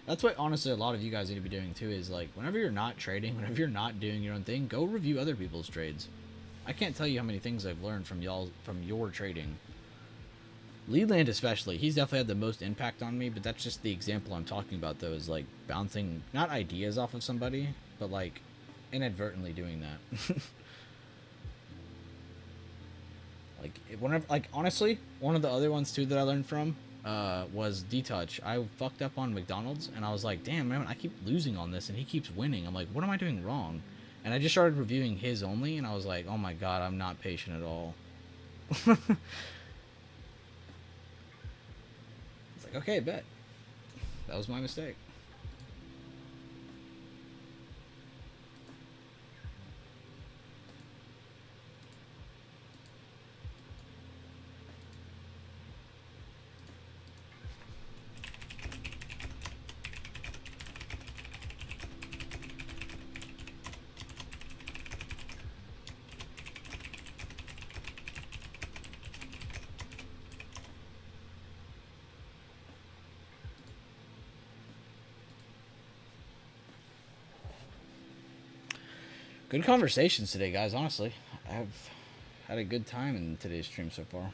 That's what, honestly, a lot of you guys need to be doing, too, is, whenever you're not trading, whenever you're not doing your own thing, go review other people's trades. I can't tell you how many things I've learned from your trading. Leland especially, he's definitely had the most impact on me, but that's just the example I'm talking about, though, is, bouncing, not ideas off of somebody, but, inadvertently doing that. Honestly, one of the other ones, too, that I learned from, was D-Touch. I fucked up on McDonald's, and I was like, damn, man, I keep losing on this, and he keeps winning. I'm like, what am I doing wrong? And I just started reviewing his only, and I was like, oh my god, I'm not patient at all. It's like, okay, bet. That was my mistake. Good conversations today, guys. Honestly, I've had a good time in today's stream so far.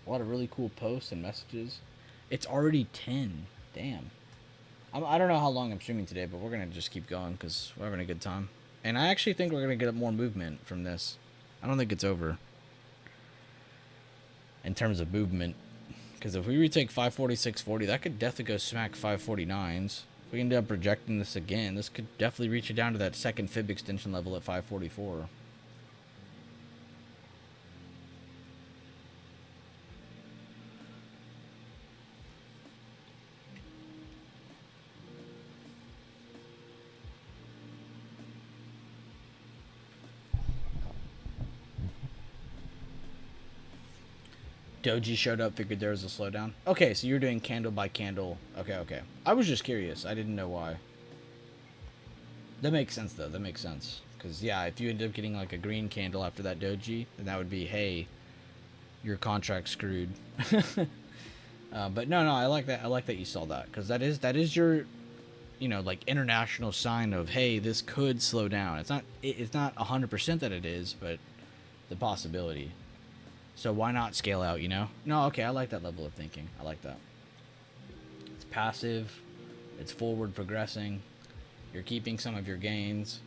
A lot of really cool posts and messages. It's already 10. Damn. I don't know how long I'm streaming today, but we're going to just keep going because we're having a good time. And I actually think we're going to get more movement from this. I don't think it's over in terms of movement. Because if we retake 540, 640, that could definitely go smack 549s. If we end up rejecting this again, this could definitely reach it down to that second fib extension level at 544. Doji showed up, figured there was a slowdown. Okay, so you're doing candle by candle. Okay. I was just curious. I didn't know why. That makes sense, though. That makes sense. Because, yeah, if you end up getting, like, a green candle after that doji, then that would be, hey, your contract's screwed. But no, I like that. I like that you saw that. Because that is your, you know, like, international sign of, hey, this could slow down. It's not 100% that it is, but the possibility. So why not scale out, you know? No, okay, I like that level of thinking. I like that. It's passive. It's forward progressing. You're keeping some of your gains.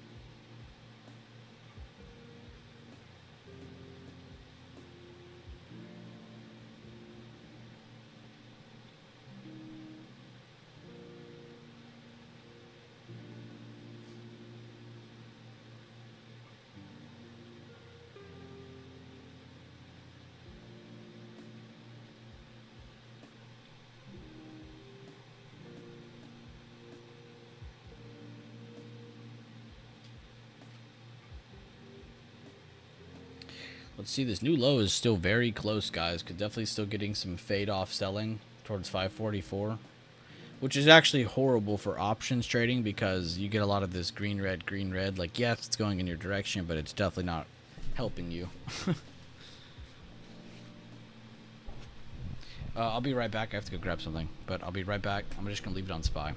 Let's see, this new low is still very close, guys. Could definitely still getting some fade off selling towards 544, which is actually horrible for options trading because you get a lot of this green, red. Like, yes, it's going in your direction, but it's definitely not helping you. I'll be right back. I have to go grab something, but I'll be right back. I'm just going to leave it on SPY.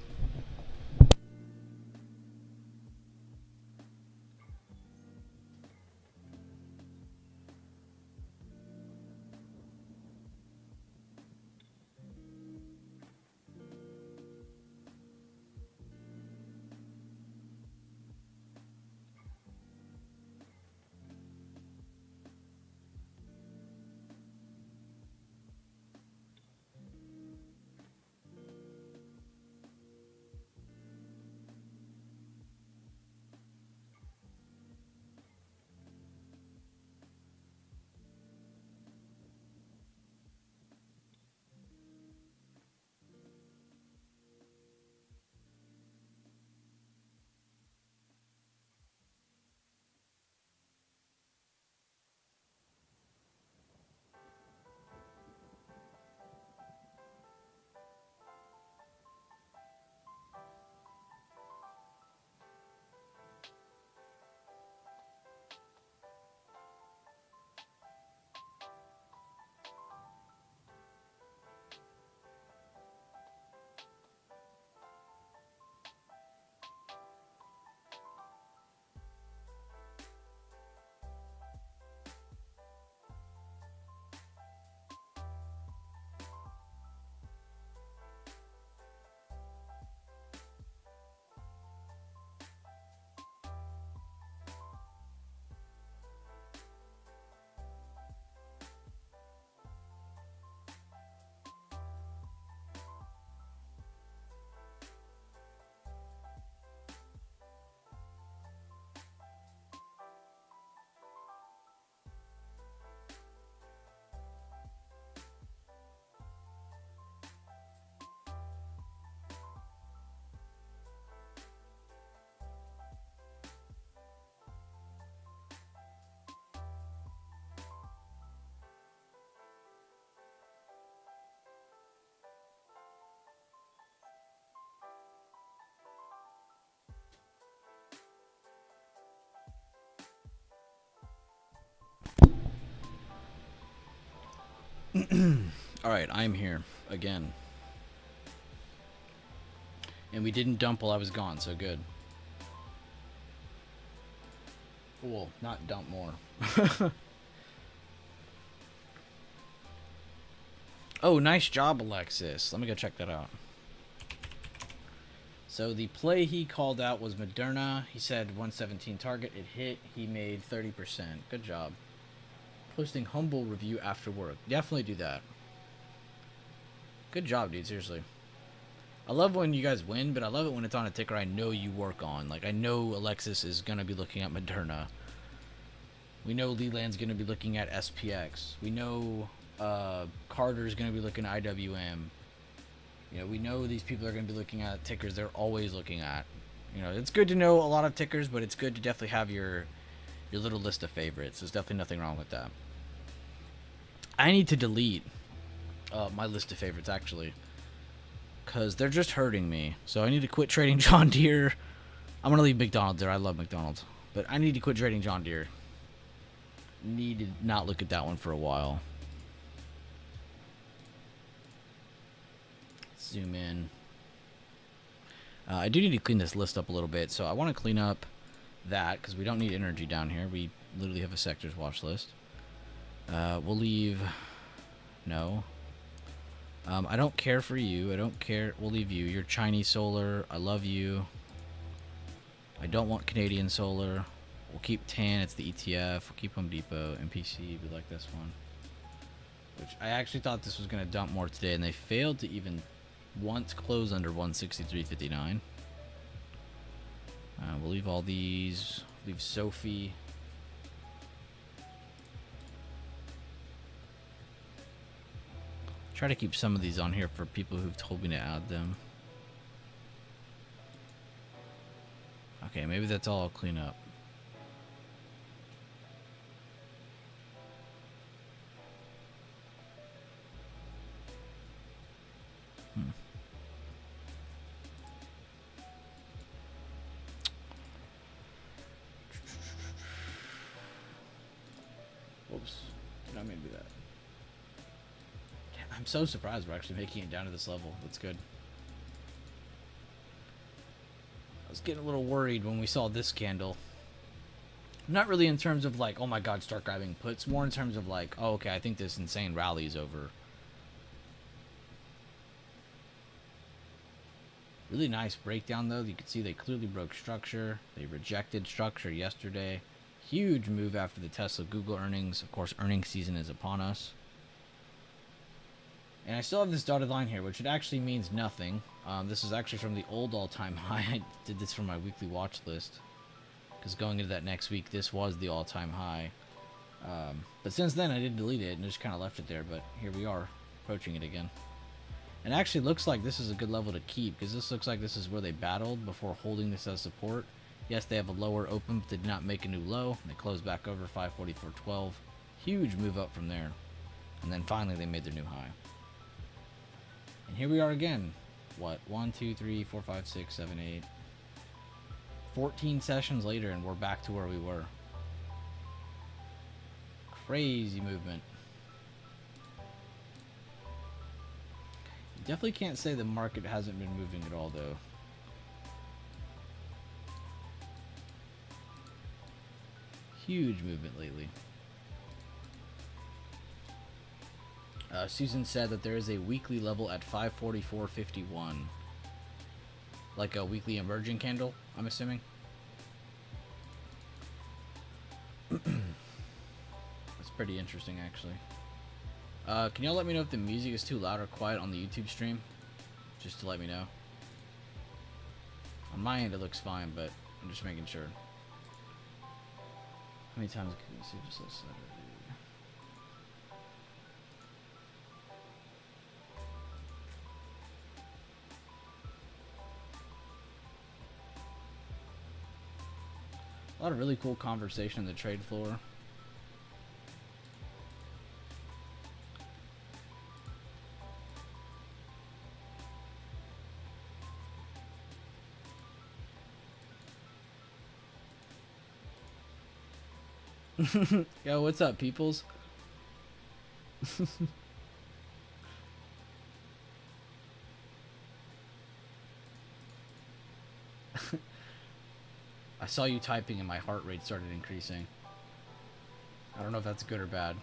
All right, I'm here again. And we didn't dump while I was gone, so good. Well, not dump more. Oh, nice job, Alexis. Let me go check that out. So the play he called out was Moderna. He said 117 target. It hit. He made 30%. Good job. Posting humble review after work. Definitely do that. Good job, dude. Seriously. I love when you guys win, but I love it when it's on a ticker I know you work on. Like, I know Alexis is going to be looking at Moderna. We know Leland's going to be looking at SPX. We know Carter's going to be looking at IWM. You know, we know these people are going to be looking at tickers they're always looking at. You know, it's good to know a lot of tickers, but it's good to definitely have your little list of favorites. There's definitely nothing wrong with that. I need to delete my list of favorites, actually, because they're just hurting me. So I need to quit trading John Deere. I'm going to leave McDonald's there. I love McDonald's. But I need to quit trading John Deere. Need to not look at that one for a while. Zoom in. I do need to clean this list up a little bit. So I want to clean up that because we don't need energy down here. We literally have a sectors watch list. We'll leave... No. I don't care for you. I don't care. We'll leave you. You're Chinese solar. I love you. I don't want Canadian solar. We'll keep TAN. It's the ETF. We'll keep Home Depot. MPC. We like this one. Which I actually thought this was going to dump more today, and they failed to even once close under 163.59. We'll leave all these. Leave Sophie. Try to keep some of these on here for people who've told me to add them. Okay, maybe that's all I'll clean up. Whoops. Did I mean to do that? I'm so surprised we're actually making it down to this level. That's good. I was getting a little worried when we saw this candle. Not really in terms of like, oh my god, start grabbing puts. More in terms of like, oh, okay, I think this insane rally is over. Really nice breakdown, though. You can see they clearly broke structure. They rejected structure yesterday. Huge move after the Tesla Google earnings. Of course, earnings season is upon us. And I still have this dotted line here, which it actually means nothing. This is actually from the old all-time high. I did this for my weekly watch list. Because going into that next week, this was the all-time high. But since then, I did delete it and just kind of left it there. But here we are, approaching it again. And it actually looks like this is a good level to keep, because this looks like this is where they battled before holding this as support. Yes, they have a lower open, but they did not make a new low. They closed back over 544.12. Huge move up from there. And then finally, they made their new high. And here we are again. What? 1, 2, 3, 4, 5, 6, 7, 8. 14 sessions later, and we're back to where we were. Crazy movement. You definitely can't say the market hasn't been moving at all, though. Huge movement lately. Susan said that there is a weekly level at 544.51. Like a weekly emerging candle, I'm assuming. That's pretty interesting, actually. Can y'all let me know if the music is too loud or quiet on the YouTube stream? Just to let me know. On my end, it looks fine, but I'm just making sure. How many times can you see just this? A lot of really cool conversation on the trade floor. Yo, what's up, peoples? I saw you typing and my heart rate started increasing. I don't know if that's good or bad.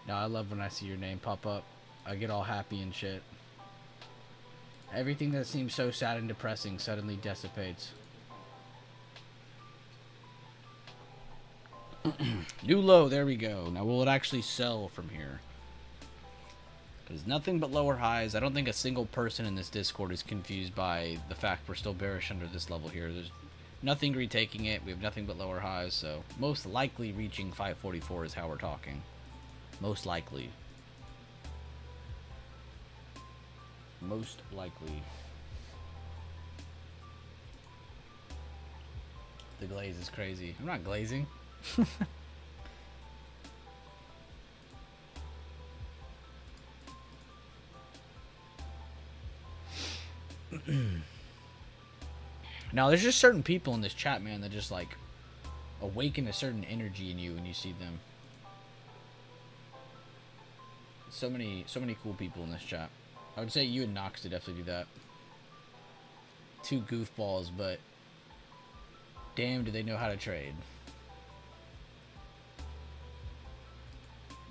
No, I love when I see your name pop up. I get all happy and shit. Everything that seems so sad and depressing suddenly dissipates. New low, there we go. Now will it actually sell from here? Because nothing but lower highs. I don't think a single person in this Discord is confused by the fact we're still bearish under this level here. There's nothing retaking it. We have nothing but lower highs. So most likely reaching 544 is how we're talking. Most likely. Most likely. The glaze is crazy. I'm not glazing. Now, there's just certain people in this chat, man, that just like awaken a certain energy in you when you see them. So many cool people in this chat. I would say you and Nox to definitely do that. Two goofballs, but damn, do they know how to trade.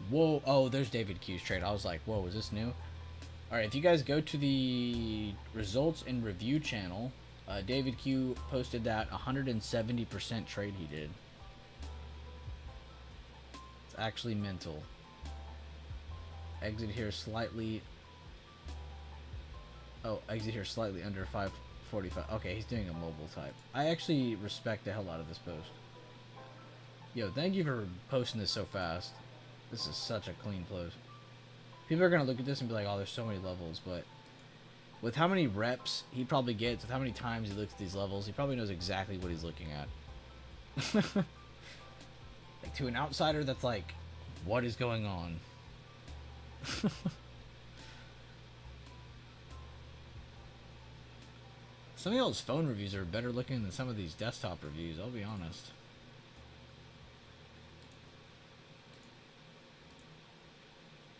Whoa, oh, there's David Q's trade. I was like, whoa, is this new? Alright, if you guys go to the results and review channel, David Q posted that 170% trade he did. It's actually mental. Exit here slightly. Oh, exit here slightly under 545. Okay, he's doing a mobile type. I actually respect the hell out of this post. Yo, thank you for posting this so fast. This is such a clean post. People are going to look at this and be like, oh, there's so many levels, but with how many reps he probably gets, with how many times he looks at these levels, he probably knows exactly what he's looking at. Like, to an outsider, that's like, what is going on? Some of y'all's phone reviews are better looking than some of these desktop reviews, I'll be honest.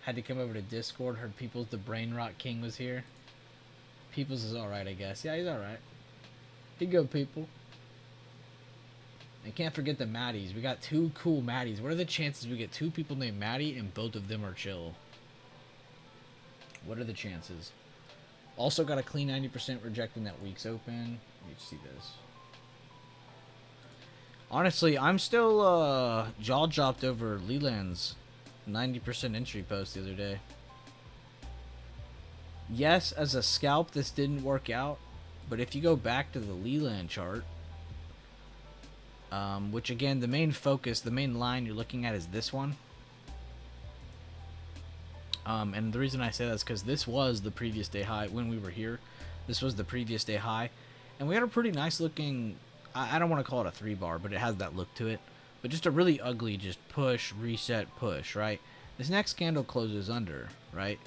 Had to come over to Discord, heard Peoples the Brain Rot King was here. Peoples is alright, I guess. Yeah, he's alright. He good people. And can't forget the Maddies. We got two cool Maddies. What are the chances we get two people named Maddie and both of them are chill? What are the chances? Also got a clean 90% rejecting that week's open. Let me see this. Honestly, I'm still jaw dropped over Leland's 90% entry post the other day. Yes, as a scalp, this didn't work out. But if you go back to the Leland chart, which again, the main focus, the main line you're looking at is this one. And the reason I say that is because this was the previous day high when we were here. This was the previous day high. And we had a pretty nice looking, I don't want to call it a 3-bar, but it has that look to it. But just a really ugly, just push, reset, push, right? This next candle closes under, right?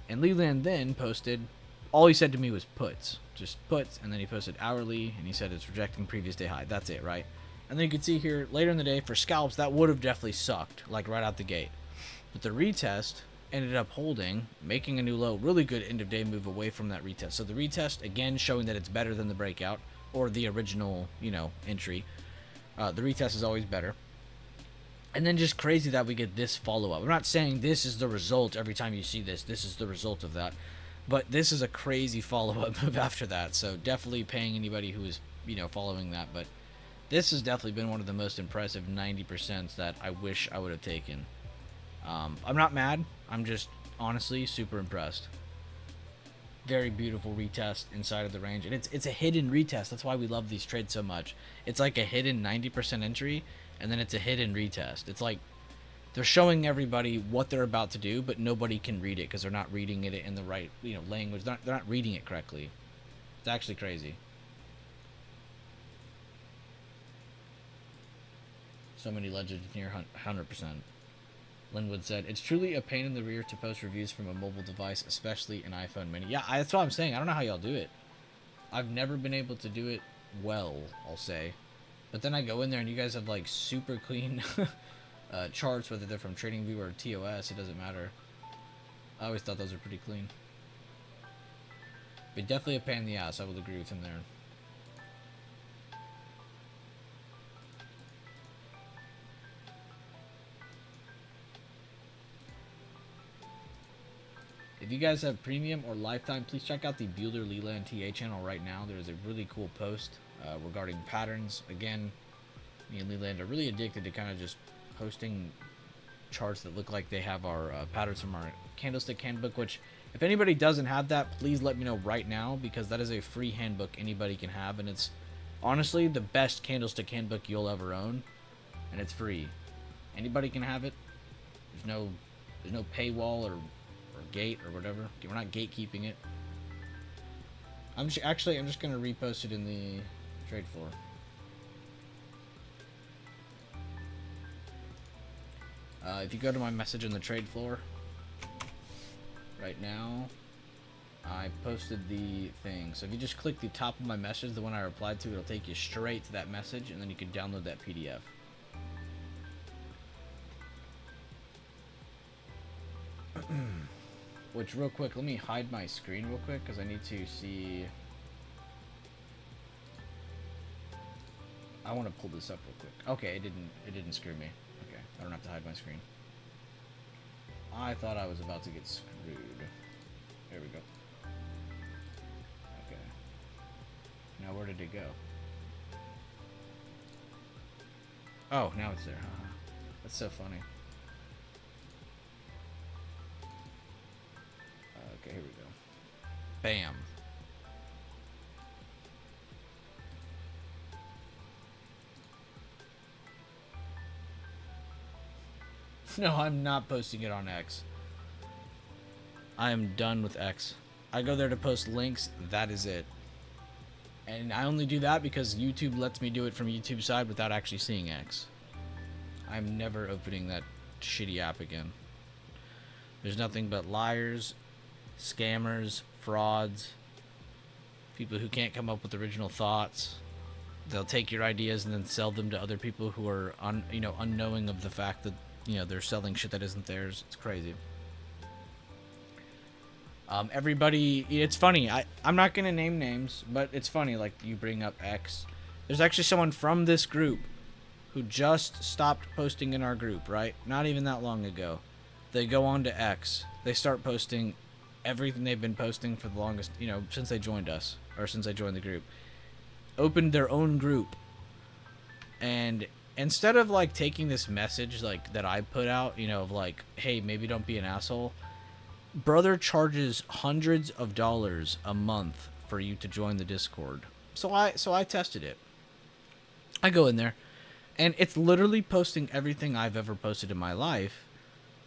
And Leland then posted, all he said to me was puts. Just puts, and then he posted hourly, and he said it's rejecting previous day high. That's it, right? And then you could see here, later in the day, for scalps, that would have definitely sucked, like right out the gate. But the retest ended up holding, making a new low. Really good end of day move away from that retest. So the retest, again, showing that it's better than the breakout, or the original, you know, entry. The retest is always better. And then just crazy that we get this follow-up. I'm not saying this is the result every time you see this. This is the result of that. But this is a crazy follow-up move after that. So definitely paying anybody who is, you know, following that. But this has definitely been one of the most impressive 90% that I wish I would have taken. I'm not mad. I'm just honestly super impressed. Very beautiful retest inside of the range, and it's a hidden retest. That's why we love these trades so much. It's like a hidden 90% entry, and then it's a hidden retest. It's like they're showing everybody what they're about to do, but nobody can read it because they're not reading it in the right, you know, language. They're not reading it correctly. It's actually crazy. So many legends near 100%. Linwood said, it's truly a pain in the rear to post reviews from a mobile device, especially an iPhone mini. Yeah, that's what I'm saying. I don't know how y'all do it. I've never been able to do it well, I'll say. But then I go in there and you guys have like super clean charts, whether they're from TradingView or TOS, it doesn't matter. I always thought those were pretty clean. But definitely a pain in the ass. I will agree with him there. If you guys have premium or lifetime, please check out the Bueller Leland TA channel right now. There is a really cool post regarding patterns. Again, me and Leland are really addicted to kind of just posting charts that look like they have our patterns from our candlestick handbook, which if anybody doesn't have that, please let me know right now, because that is a free handbook anybody can have, and it's honestly the best candlestick handbook you'll ever own, and it's free. Anybody can have it. There's no paywall or gate or whatever. We're not gatekeeping it. I'm just gonna repost it in the trade floor. If you go to my message in the trade floor right now, I posted the thing. So if you just click the top of my message, the one I replied to, it'll take you straight to that message, and then you can download that PDF. Which, real quick, let me hide my screen real quick, because I need to see... I want to pull this up real quick. Okay, it didn't screw me. Okay, I don't have to hide my screen. I thought I was about to get screwed. There we go. Okay. Now where did it go? Oh, now it's there. That's so funny. Okay, here we go. Bam. No, I'm not posting it on X. I am done with X. I go there to post links. That is it. And I only do that because YouTube lets me do it from YouTube's side without actually seeing X. I'm never opening that shitty app again. There's nothing but liars, scammers, frauds, people who can't come up with original thoughts. They'll take your ideas and then sell them to other people who are unknowing of the fact that they're selling shit that isn't theirs. It's crazy. Everybody, it's funny. I'm not gonna name names, but it's funny. Like, you bring up X. There's actually someone from this group who just stopped posting in our group. Right? Not even that long ago. They go on to X. They start posting everything they've been posting for the longest, since they joined us, or since I joined the group. Opened their own group, and instead of like taking this message like that I put out, of like, hey, maybe don't be an asshole, brother charges hundreds of dollars a month for you to join the Discord. So I tested it. I go in there, and it's literally posting everything I've ever posted in my life,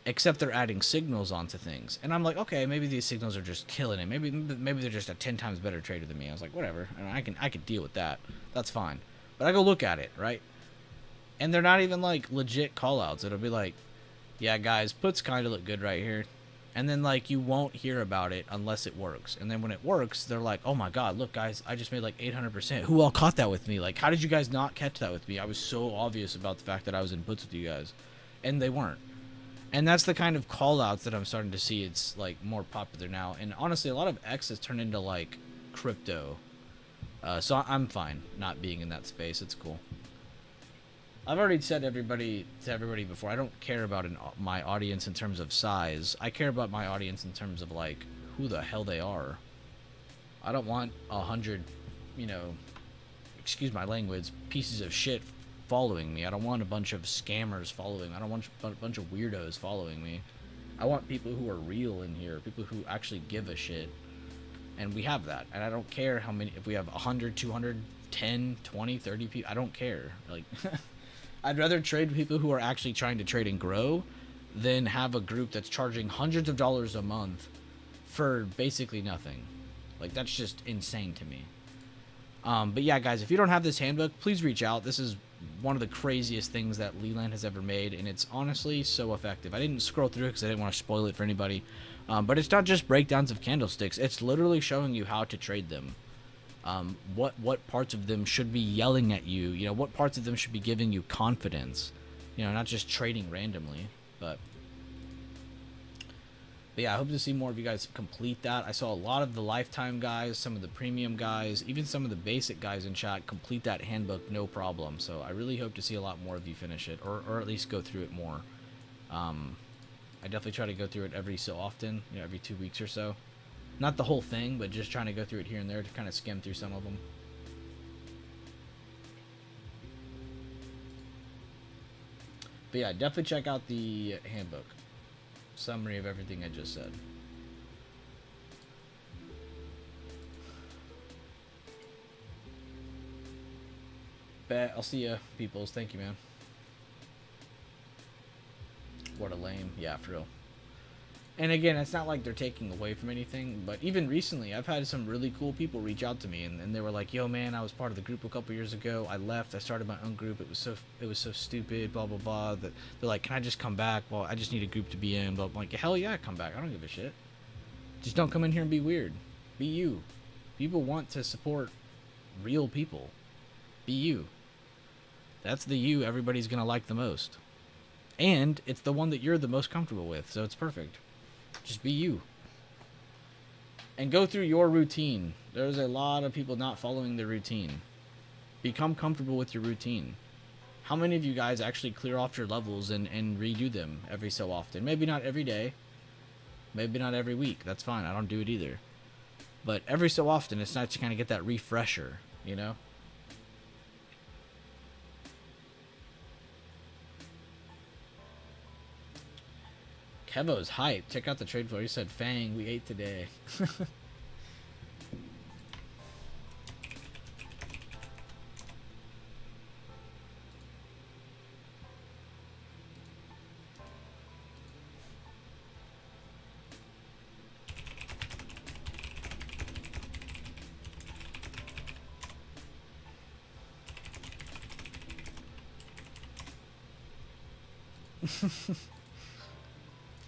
except they're adding signals onto things. And I'm like, okay, maybe these signals are just killing it. Maybe they're just a 10 times better trader than me. I was like, whatever. And I can deal with that. That's fine. But I go look at it, right? And they're not even like legit callouts. It'll be like, yeah, guys, puts kind of look good right here. And then like you won't hear about it unless it works. And then when it works, they're like, oh my god, look guys, I just made like 800%. Who all caught that with me? Like, how did you guys not catch that with me? I was so obvious about the fact that I was in puts with you guys. And they weren't. And that's the kind of call-outs that I'm starting to see. It's like more popular now. And honestly, a lot of X has turned into like crypto. So I'm fine not being in that space. It's cool. I've already said to everybody before, I don't care about my audience in terms of size. I care about my audience in terms of like who the hell they are. I don't want 100, excuse my language, pieces of shit following me. I don't want a bunch of scammers following me. I don't want a bunch of weirdos following me. I want people who are real in here, people who actually give a shit. And we have that. And I don't care how many, if we have 100, 200, 10, 20, 30 people, I don't care. Like, I'd rather trade with people who are actually trying to trade and grow than have a group that's charging hundreds of dollars a month for basically nothing. Like, that's just insane to me. But yeah, guys, if you don't have this handbook, please reach out. This is one of the craziest things that Leland has ever made, and it's honestly so effective. I didn't scroll through it because I didn't want to spoil it for anybody. But it's not just breakdowns of candlesticks. It's literally showing you how to trade them. What parts of them should be yelling at you. What parts of them should be giving you confidence. Not just trading randomly. But But yeah, I hope to see more of you guys complete that. I saw a lot of the lifetime guys, some of the premium guys, even some of the basic guys in chat complete that handbook no problem. So I really hope to see a lot more of you finish it, or at least go through it more. I definitely try to go through it every so often, you know, every 2 weeks or so. Not the whole thing, but just trying to go through it here and there to kind of skim through some of them. But yeah, definitely check out the handbook. Summary of everything I just said. Bet. I'll see ya, peoples. Thank you, man. What a lame. Yeah, for real. And again, it's not like they're taking away from anything, but even recently, I've had some really cool people reach out to me, and they were like, "Yo, man, I was part of the group a couple years ago. I left. I started my own group. It was so stupid. Blah blah blah." That they're like, "Can I just come back? Well, I just need a group to be in." But I'm like, "Hell yeah, come back. I don't give a shit. Just don't come in here and be weird. Be you. People want to support real people. Be you. That's the you everybody's gonna like the most, and it's the one that you're the most comfortable with. So it's perfect." Just be you. And go through your routine. There's a lot of people not following their routine. Become comfortable with your routine. How many of you guys actually clear off your levels and redo them every so often? Maybe not every day. Maybe not every week. That's fine. I don't do it either. But every so often, it's nice to kind of get that refresher, you know? Kevo's hype. Check out the trade floor. He said, "Fang, we ate today."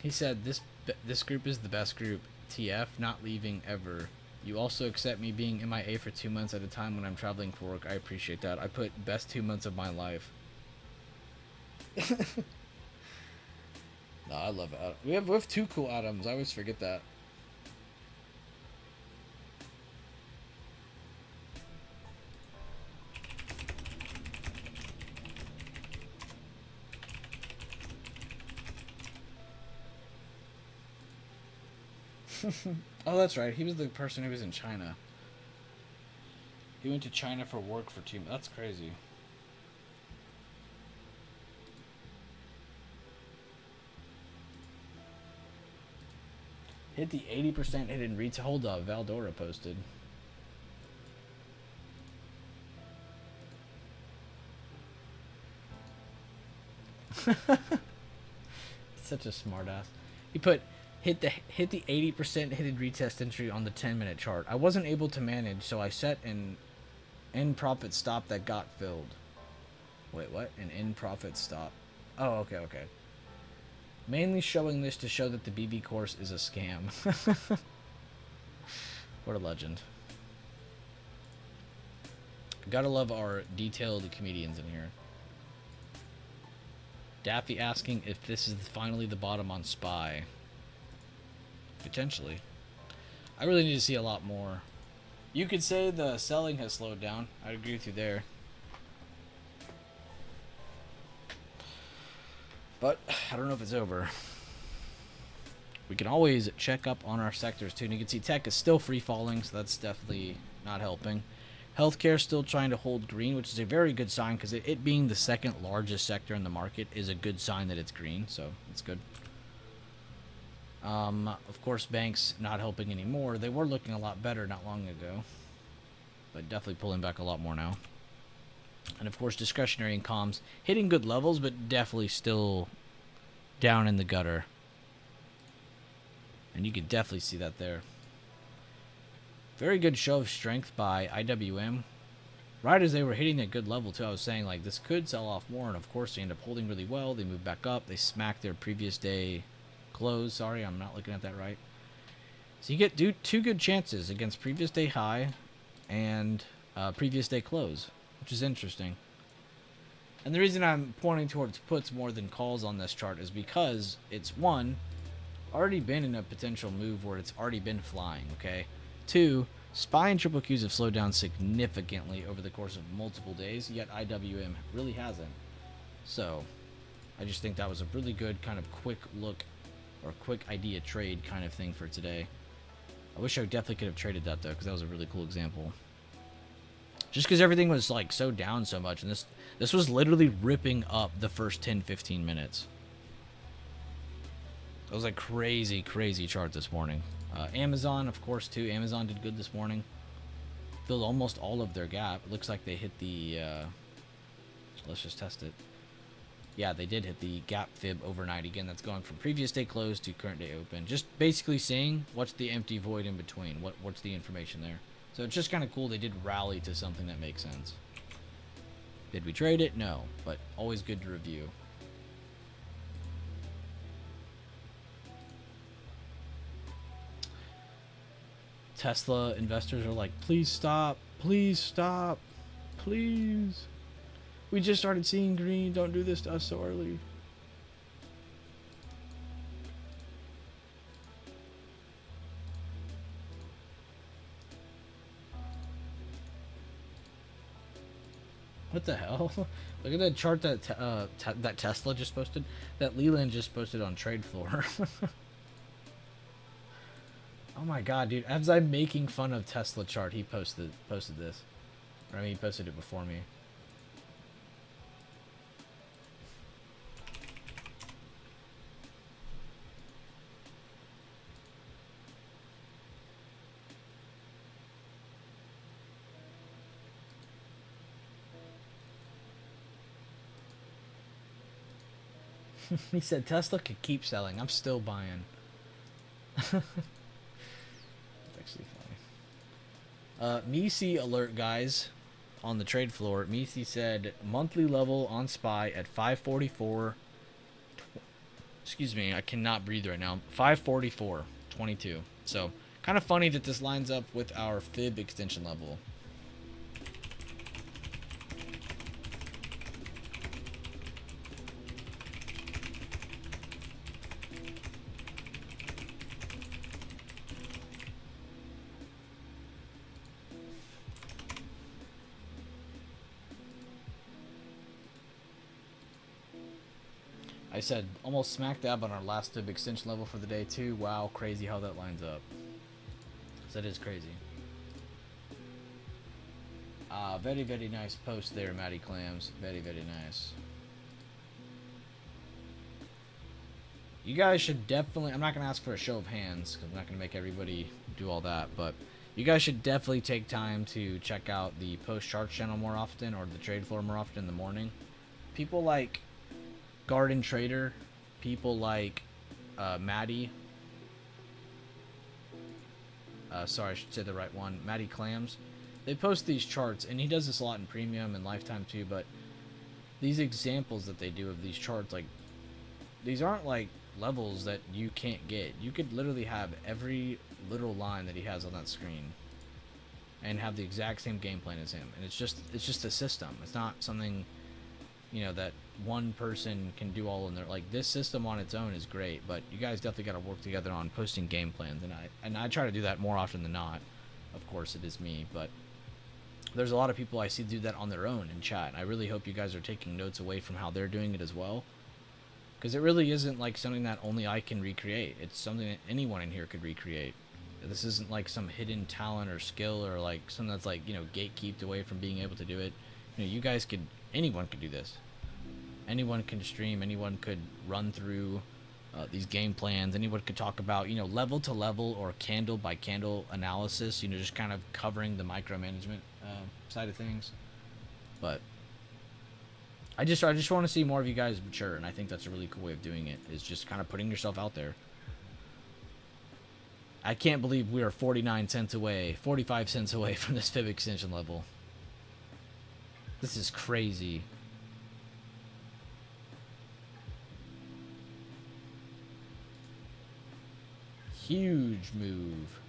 He said, this group is the best group. TF, not leaving ever. You also accept me being MIA for 2 months at a time when I'm traveling for work. I appreciate that. I put best 2 months of my life. No, I love Adam. We have two cool Adams. I always forget that. Oh, that's right. He was the person who was in China. He went to China for work for 2 months. That's crazy. Hit the 80% hidden retail. Hold up. Valdora posted. Such a smartass. He put hit the 80% hidden retest entry on the 10-minute chart. I wasn't able to manage, so I set an end profit stop that got filled. Wait, what? An end profit stop. Oh, okay. Mainly showing this to show that the BB course is a scam. What a legend. Gotta love our detailed comedians in here. Daffy asking if this is finally the bottom on SPY. Potentially. I really need to see a lot more. You could say the selling has slowed down. I'd agree with you there. But I don't know if it's over. We can always check up on our sectors too. And you can see tech is still free falling, so that's definitely not helping. Healthcare still trying to hold green, which is a very good sign because it being the second largest sector in the market is a good sign that it's green, so it's good. Of course, banks not helping anymore. They were looking a lot better not long ago, but definitely pulling back a lot more now. And of course, discretionary and comms hitting good levels, but definitely still down in the gutter. And you can definitely see that there. Very good show of strength by IWM. Right as they were hitting a good level too, I was saying like this could sell off more, and of course they end up holding really well. They move back up. They smack their previous day close. Sorry, I'm not looking at that right. So you get two good chances against previous day high and previous day close, which is interesting. And the reason I'm pointing towards puts more than calls on this chart is because it's one, already been in a potential move where it's already been flying, okay? Two, SPY and triple Qs have slowed down significantly over the course of multiple days, yet IWM really hasn't. So, I just think that was a really good kind of quick look or quick idea trade kind of thing for today. I wish I definitely could have traded that though, because that was a really cool example. Just because everything was like so down so much, and this was literally ripping up the first 10-15 minutes. It was like crazy chart this morning. Amazon, of course, too. Amazon did good this morning. Filled almost all of their gap. It looks like they hit the... let's just test it. Yeah, they did hit the gap fib overnight. Again, that's going from previous day close to current day open. Just basically saying what's the empty void in between. What's the information there. So it's just kind of cool they did rally to something that makes sense. Did we trade it? No, but always good to review. Tesla investors are like, please stop, please stop, please. We just started seeing green. Don't do this to us so early. What the hell? Look at that chart that that Tesla just posted. That Leland just posted on Trade Floor. Oh my god, dude! As I'm making fun of Tesla chart, he posted this. Or I mean, he posted it before me. He said Tesla could keep selling. I'm still buying. That's actually funny. Misi alert, guys, on the trade floor. Misi said monthly level on SPY at 544. Excuse me, I cannot breathe right now. 544.22. So kind of funny that this lines up with our fib extension level. I said almost smack dab on our last fib extension level for the day too. Wow, crazy how that lines up. So that is crazy. Very, very nice post there, Matty Clams. Very, very nice. You guys should definitely... I'm not going to ask for a show of hands, because I'm not going to make everybody do all that, but you guys should definitely take time to check out the post charts channel more often, or the trade floor more often in the morning. People like Garden Trader, people like Matty... sorry, I should say the right one. Matty Clams. They post these charts, and he does this a lot in Premium and Lifetime too, but these examples that they do of these charts, like, these aren't like levels that you can't get. You could literally have every little line that he has on that screen and have the exact same game plan as him. And it's just a system. It's not something, you know, that one person can do all in there. Like, this system on its own is great, but you guys definitely got to work together on posting game plans, and I try to do that more often than not. Of course, it is me, but there's a lot of people I see do that on their own in chat. I really hope you guys are taking notes away from how they're doing it as well, because it really isn't like something that only I can recreate. It's something that anyone in here could recreate. This isn't like some hidden talent or skill, or like something that's like, you know, gatekeeped away from being able to do it. You know, you guys could, anyone could do this. Anyone can stream, anyone could run through these game plans, anyone could talk about, you know, level to level or candle by candle analysis, you know, just kind of covering the micromanagement side of things. But I just want to see more of you guys mature, and I think that's a really cool way of doing it, is just kind of putting yourself out there. I can't believe we are 49 cents away, 45 cents away from this fib extension level. This is crazy. Huge move.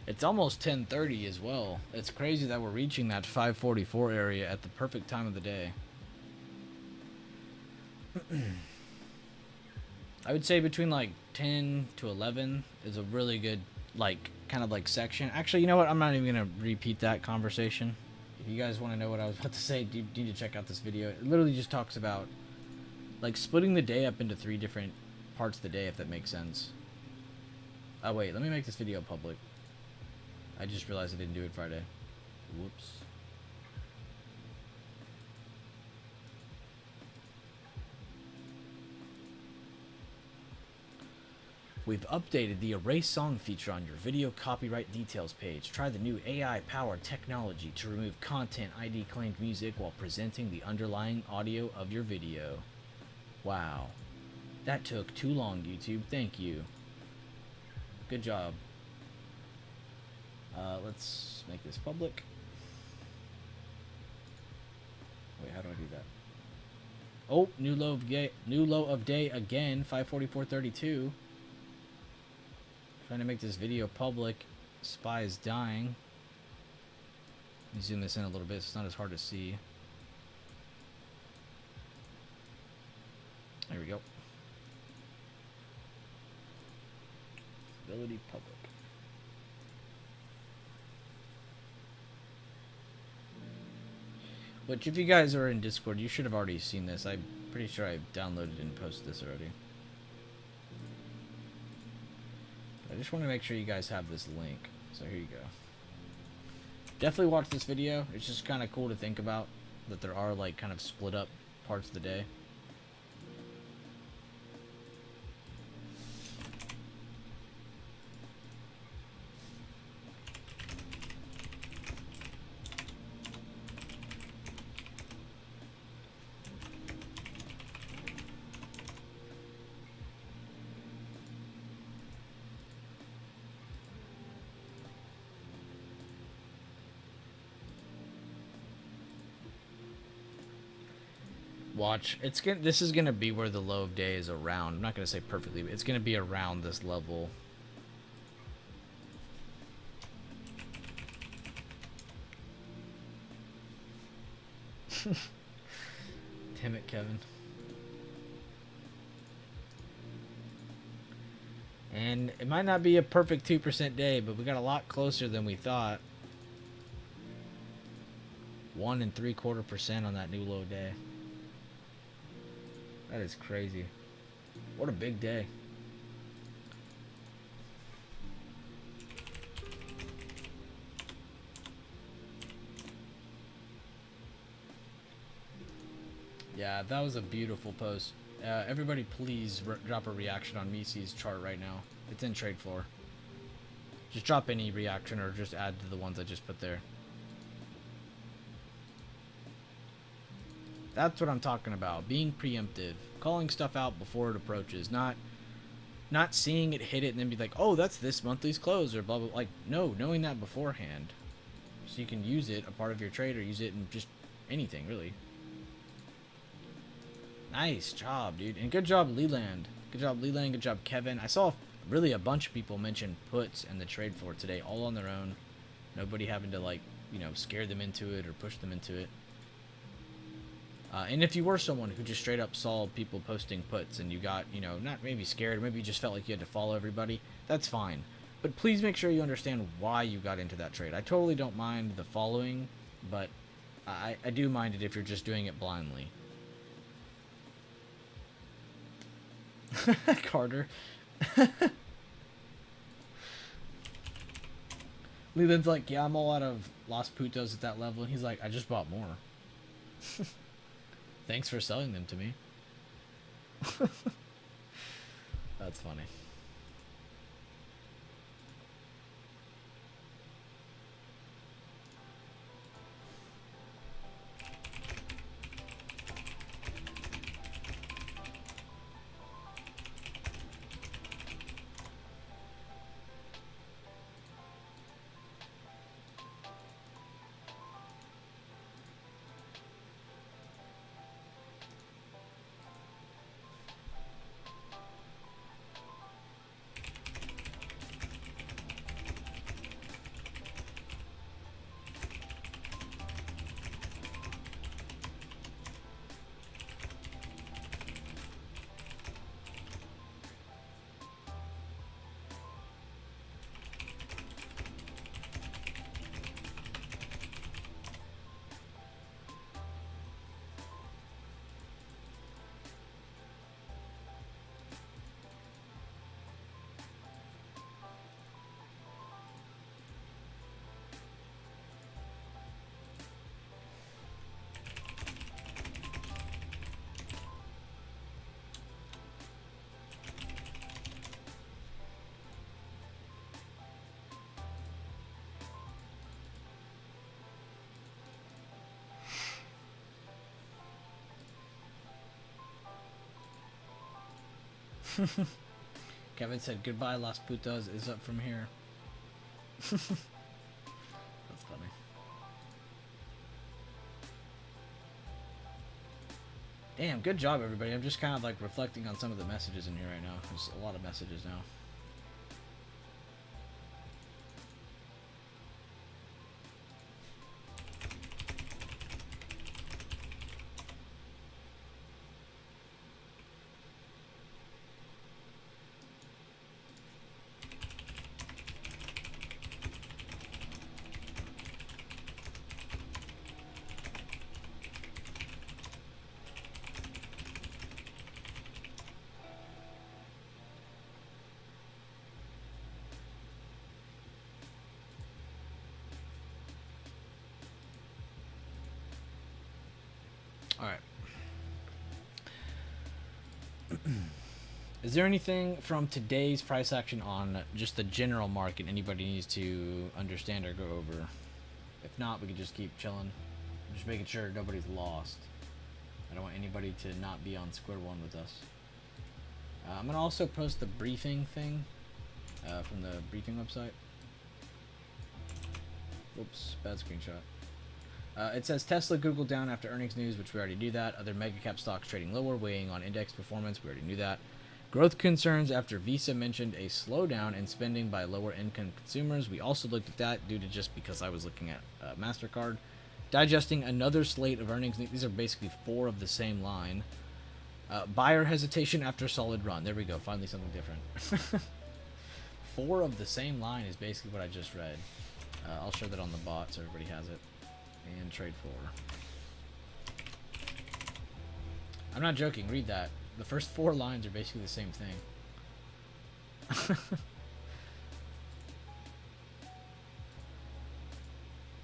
It's almost 10:30 as well. It's crazy that we're reaching that 5:44 area at the perfect time of the day. I would say between like 10 to 11 is a really good, like, kind of like section. Actually, you know what? I'm not even going to repeat that conversation. If you guys want to know what I was about to say, you need to check out this video. It literally just talks about, like, splitting the day up into 3 different parts of the day, if that makes sense. Oh, wait. Let me make this video public. I just realized I didn't do it Friday. Whoops. We've updated the erase song feature on your video copyright details page. Try the new AI-powered technology to remove content ID claimed music while presenting the underlying audio of your video. Wow. That took too long, YouTube. Thank you. Good job. Let's make this public. Wait, how do I do that? Oh, new low of day again, 5:44:32. Trying to make this video public. Spy is dying. Let me zoom this in a little bit so it's not as hard to see. There we go. Ability public. Which, if you guys are in Discord, you should have already seen this. I'm pretty sure I downloaded and posted this already. I just want to make sure you guys have this link. So here you go. Definitely watch this video. It's just kind of cool to think about that there are, like, kind of split up parts of the day. Watch. This is gonna be where the low of day is around. I'm not gonna say perfectly, but it's gonna be around this level. Damn it, Kevin. And it might not be a perfect 2% day, but we got a lot closer than we thought. 1 3/4% on that new low day. That is crazy. What a big day. Yeah, that was a beautiful post. Everybody please drop a reaction on Misi's chart right now. It's in trade floor. Just drop any reaction or just add to the ones I just put there. That's what I'm talking about. Being preemptive. Calling stuff out before it approaches. Not seeing it hit it and then be like, oh, that's this monthly's close or blah, blah. Like, no, knowing that beforehand. So you can use it, a part of your trade, or use it in just anything, really. Nice job, dude. And good job, Leland. Good job, Leland. Good job, Kevin. I saw really a bunch of people mention puts in the trade floor today, all on their own. Nobody having to, like, you know, scare them into it or push them into it. And if you were someone who just straight up saw people posting puts and you got, you know, not maybe scared, maybe you just felt like you had to follow everybody, that's fine. But please make sure you understand why you got into that trade. I totally don't mind the following, but I do mind it if you're just doing it blindly. Carter. Leland's like, yeah, I'm all out of Los Putos at that level. And he's like, I just bought more. Thanks for selling them to me. That's funny. Kevin said, goodbye, Las Putas is up from here. That's funny. Damn, good job, everybody. I'm just kind of like reflecting on some of the messages in here right now. There's a lot of messages now. Alright. Is there anything from today's price action on just the general market anybody needs to understand or go over? If not, we can just keep chilling. Just making sure nobody's lost. I don't want anybody to not be on square one with us. I'm going to also post the briefing thing from the briefing website. Oops, bad screenshot. It says Tesla, Google down after earnings news, which we already knew that. Other mega cap stocks trading lower, weighing on index performance. We already knew that. Growth concerns after Visa mentioned a slowdown in spending by lower income consumers. We also looked at that due to just because I was looking at MasterCard. Digesting another slate of earnings. These are basically 4 of the same line. Buyer hesitation after solid run. There we go. Finally something different. 4 of the same line is basically what I just read. I'll show that on the bot so everybody has it. And trade 4. I'm not joking. Read that. The first 4 lines are basically the same thing.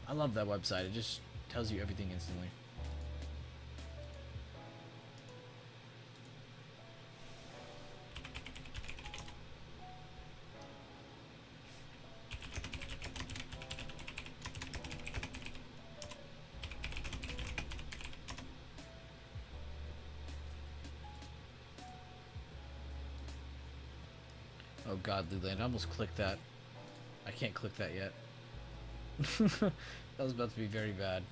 I love that website. It just tells you everything instantly. Oh god, Luland, I almost clicked that. I can't click that yet. That was about to be very bad.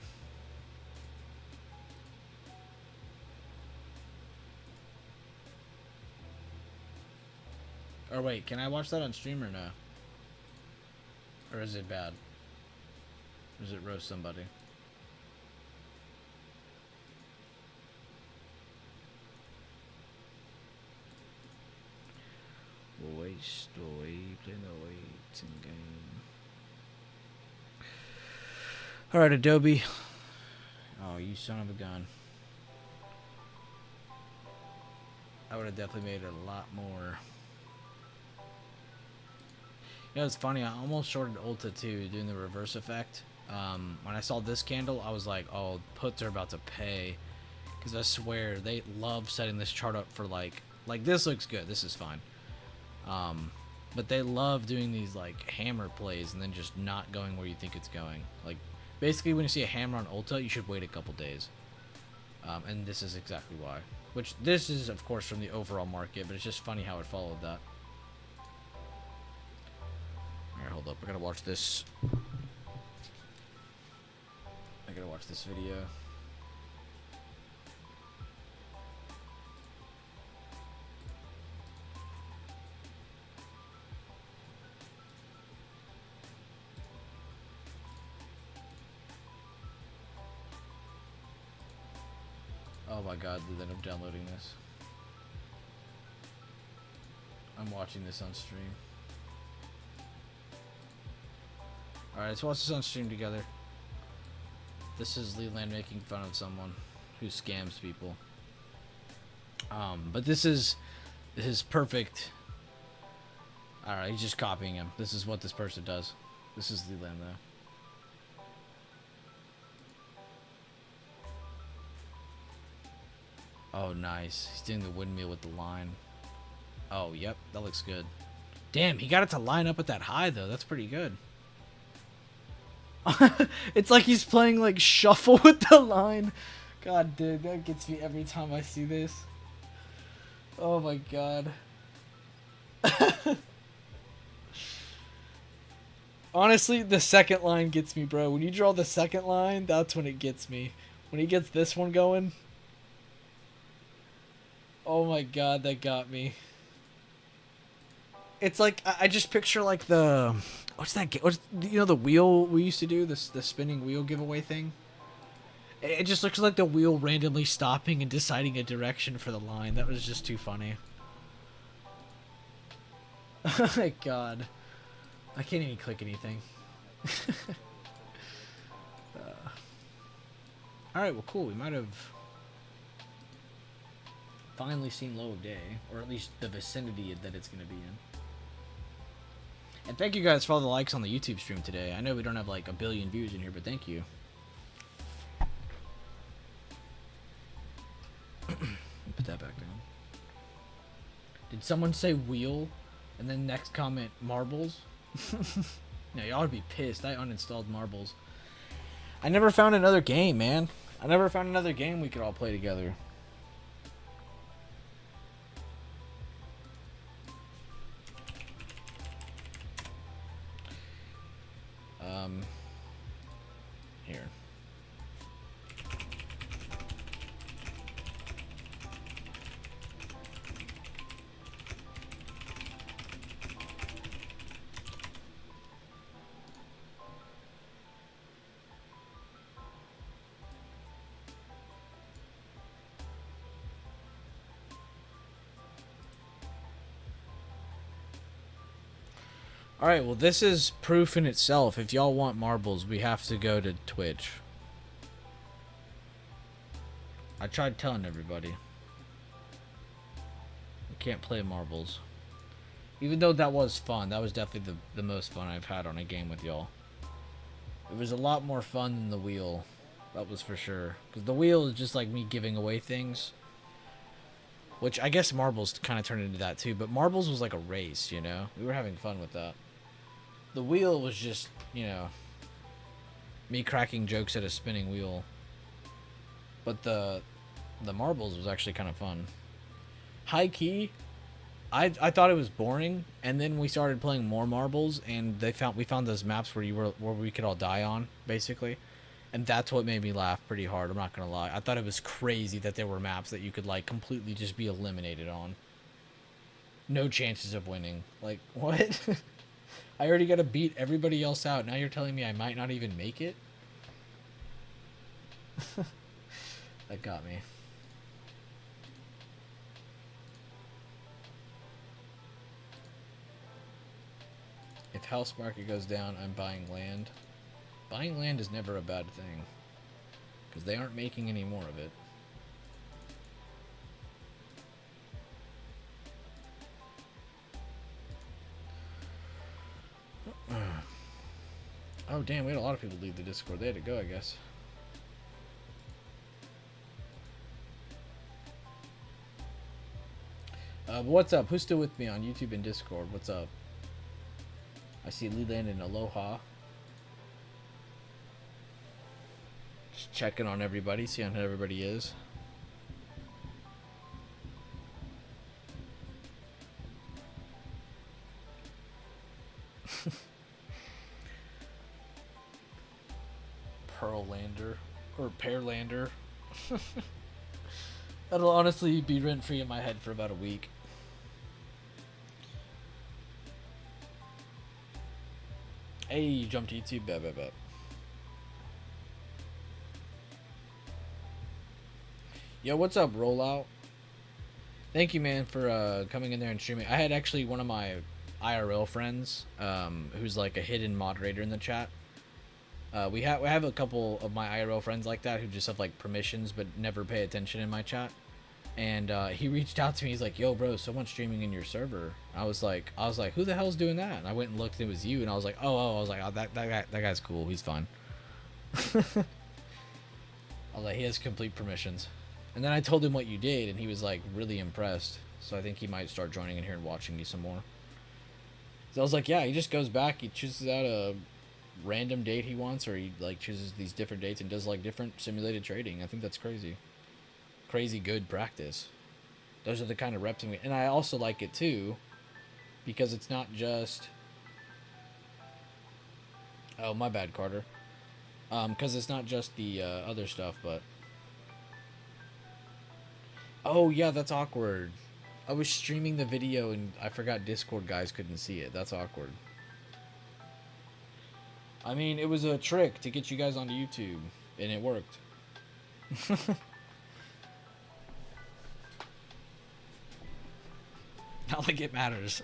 Or wait, can I watch that on stream or no? Or is it bad? Or does it roast somebody? Playing the waiting game. Alright, Adobe. Oh, you son of a gun. I would have definitely made a lot more. You know, it's funny, I almost shorted Ulta too, doing the reverse effect. When I saw this candle, I was like, oh, puts are about to pay. Because I swear, they love setting this chart up for like this looks good, this is fine. But they love doing these like hammer plays and then just not going where you think it's going. Like basically when you see a hammer on Ulta, you should wait a couple days. And this is exactly why. Which this is of course from the overall market, but it's just funny how it followed that. Alright, hold up. I gotta watch this. I gotta watch this video. Oh my god, then I'm downloading this. I'm watching this on stream. Alright, let's watch this on stream together. This is Leland making fun of someone who scams people. But this is perfect. Alright, he's just copying him. This is what this person does. This is Leland though. Oh, nice. He's doing the windmill with the line. Oh, yep. That looks good. Damn, he got it to line up at that high, though. That's pretty good. It's like he's playing, like, shuffle with the line. God, dude, that gets me every time I see this. Oh, my God. Honestly, the second line gets me, bro. When you draw the second line, that's when it gets me. When he gets this one going, oh my god, that got me. It's like I just picture like the what's that? What's, you know, the wheel we used to do, this the spinning wheel giveaway thing. It just looks like the wheel randomly stopping and deciding a direction for the line. That was just too funny. Oh my god, I can't even click anything. All right, well, cool. We might have finally seen Low of Day, or at least the vicinity that it's going to be in. And thank you guys for all the likes on the YouTube stream today. I know we don't have like a billion views in here, but thank you. Put that back down. Did someone say wheel? And then next comment, marbles? No, y'all would be pissed. I uninstalled marbles. I never found another game, man. I never found another game we could all play together. Here. Alright, well, this is proof in itself. If y'all want marbles, we have to go to Twitch. I tried telling everybody. We can't play marbles. Even though that was fun. That was definitely the most fun I've had on a game with y'all. It was a lot more fun than the wheel. That was for sure. Because the wheel is just like me giving away things. Which I guess marbles kind of turned into that too. But marbles was like a race, you know? We were having fun with that. The wheel was just, you know, me cracking jokes at a spinning wheel. But the marbles was actually kind of fun. High key, I thought it was boring, and then we started playing more marbles, and we found those maps where we could all die on, basically. And that's what made me laugh pretty hard, I'm not gonna lie. I thought it was crazy that there were maps that you could like completely just be eliminated on. No chances of winning. Like, what? I already gotta beat everybody else out. Now you're telling me I might not even make it? That got me. If house market goes down, I'm buying land. Buying land is never a bad thing. Because they aren't making any more of it. Oh, damn, we had a lot of people leave the Discord. They had to go, I guess. But what's up? Who's still with me on YouTube and Discord? What's up? I see Leland and Aloha. Just checking on everybody, seeing how everybody is. Pearlander. Or Pearlander. That'll honestly be rent-free in my head for about a week. Hey, you jumped to YouTube. Bet. Yo, what's up, Rollout? Thank you, man, for coming in there and streaming. I had actually one of my IRL friends, who's like a hidden moderator in the chat. We have a couple of my IRL friends like that who just have like permissions but never pay attention in my chat. And he reached out to me. He's like, "Yo, bro, someone's streaming in your server." I was like, "Who the hell's doing that?" And I went and looked, and it was you. And I was like, "Oh, that guy's cool. He's fine." I was like, "He has complete permissions." And then I told him what you did, and he was like really impressed. So I think he might start joining in here and watching you some more. So I was like, "Yeah." He just goes back. He chooses out a random date he wants, or he like chooses these different dates and does like different simulated trading. I think that's crazy. Crazy good practice. Those are the kind of reps, and I also like it too because it's not just. Oh, my bad, Carter. Because it's not just the other stuff, but. Oh yeah, that's awkward. I was streaming the video and I forgot Discord guys couldn't see it. That's awkward. I mean, it was a trick to get you guys onto YouTube, and it worked. Not like it matters.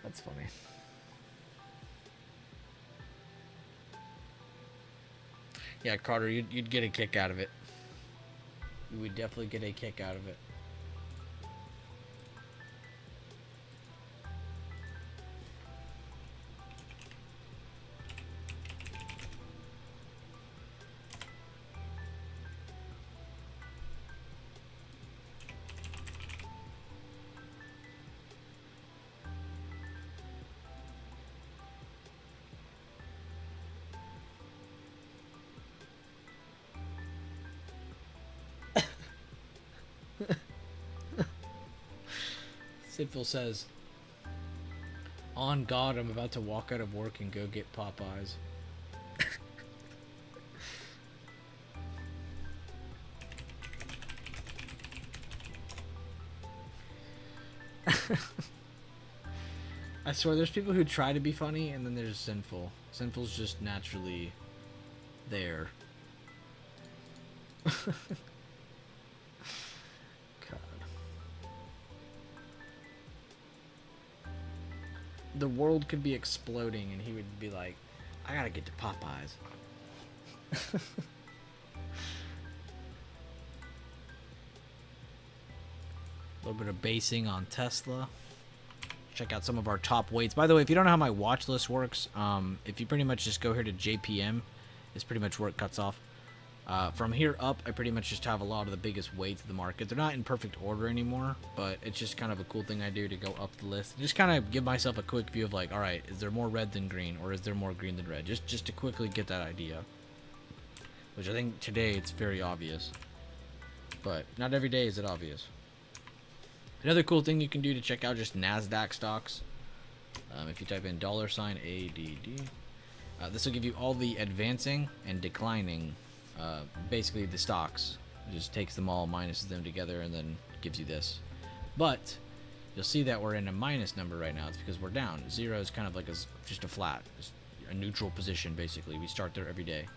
That's funny. Yeah, Carter, you'd get a kick out of it. You would definitely get a kick out of it. Sidful says, "On God, I'm about to walk out of work and go get Popeyes." I swear, there's people who try to be funny, and then there's Sinful. Sinful's just naturally there. God. The world could be exploding, and he would be like, "I gotta get to Popeyes." A little bit of basing on Tesla. Check out some of our top weights. By the way, if you don't know how my watch list works, if you pretty much just go here to JPM, it's pretty much where it cuts off. From here up, I pretty much just have a lot of the biggest weights of the market. They're not in perfect order anymore, but it's just kind of a cool thing I do to go up the list. Just kind of give myself a quick view of like, all right, is there more red than green, or is there more green than red? Just to quickly get that idea. Which I think today it's very obvious. But not every day is it obvious. Another cool thing you can do to check out just NASDAQ stocks. If you type in $ADD, this will give you all the advancing and declining, basically the stocks. It just takes them all, minuses them together, and then gives you this. But you'll see that we're in a minus number right now. It's because we're down. 0 is kind of like just a flat, just a neutral position, basically. We start there every day.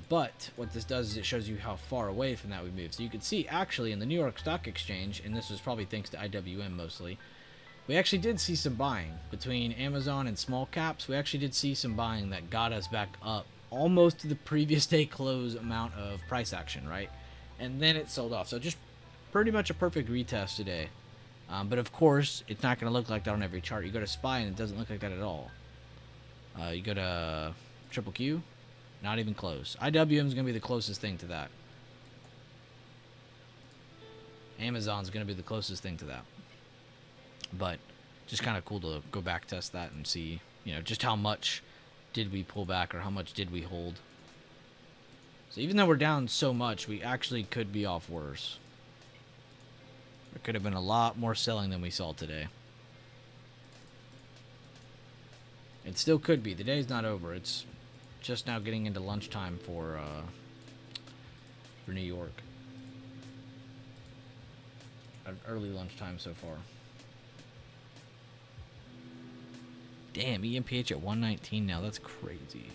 But what this does is it shows you how far away from that we move. So you can see actually in the New York Stock Exchange, and this was probably thanks to IWM mostly, we actually did see some buying between Amazon and small caps. We actually did see some buying that got us back up almost to the previous day close amount of price action, right? And then it sold off. So just pretty much a perfect retest today. But of course, it's not going to look like that on every chart. You go to SPY and it doesn't look like that at all. You go to Triple Q. Not even close. IWM is going to be the closest thing to that. Amazon's going to be the closest thing to that. But just kind of cool to go back test that and see, just how much did we pull back or how much did we hold. So even though we're down so much, we actually could be off worse. There could have been a lot more selling than we saw today. It still could be. The day's not over. It's just now getting into lunchtime for New York. An early lunchtime so far. Damn, EMPH at 119 now. That's crazy.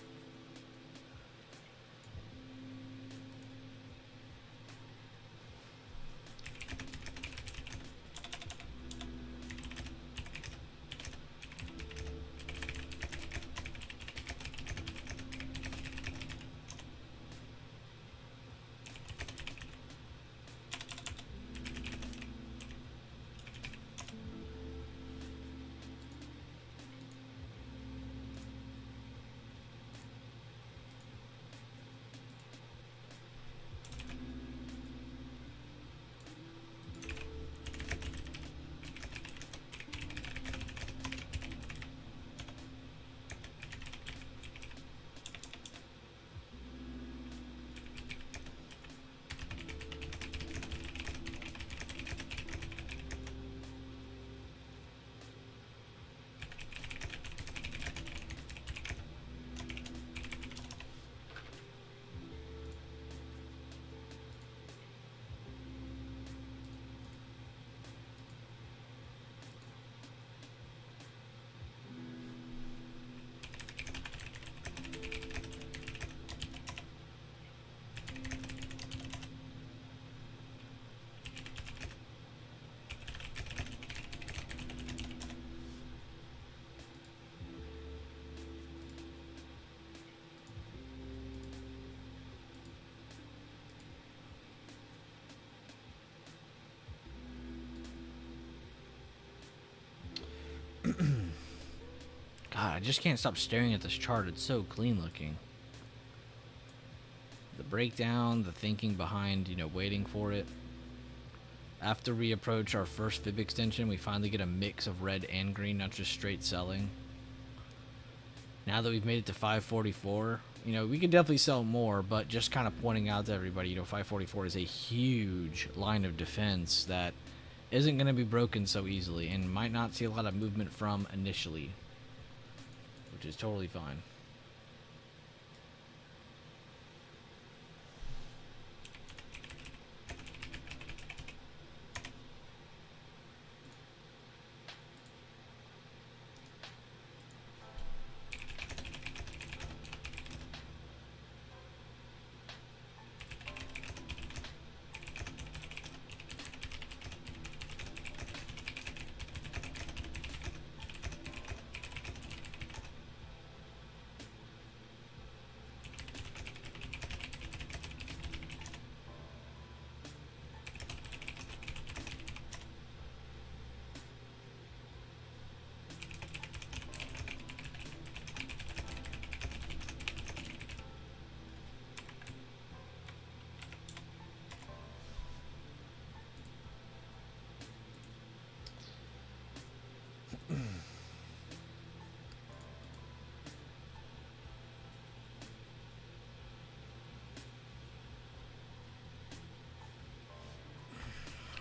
God, I just can't stop staring at this chart. It's so clean looking. The breakdown, the thinking behind, waiting for it. After we approach our first fib extension, we finally get a mix of red and green, not just straight selling. Now that we've made it to 544, we could definitely sell more, but just kind of pointing out to everybody, 544 is a huge line of defense that isn't going to be broken so easily and might not see a lot of movement from initially, which is totally fine.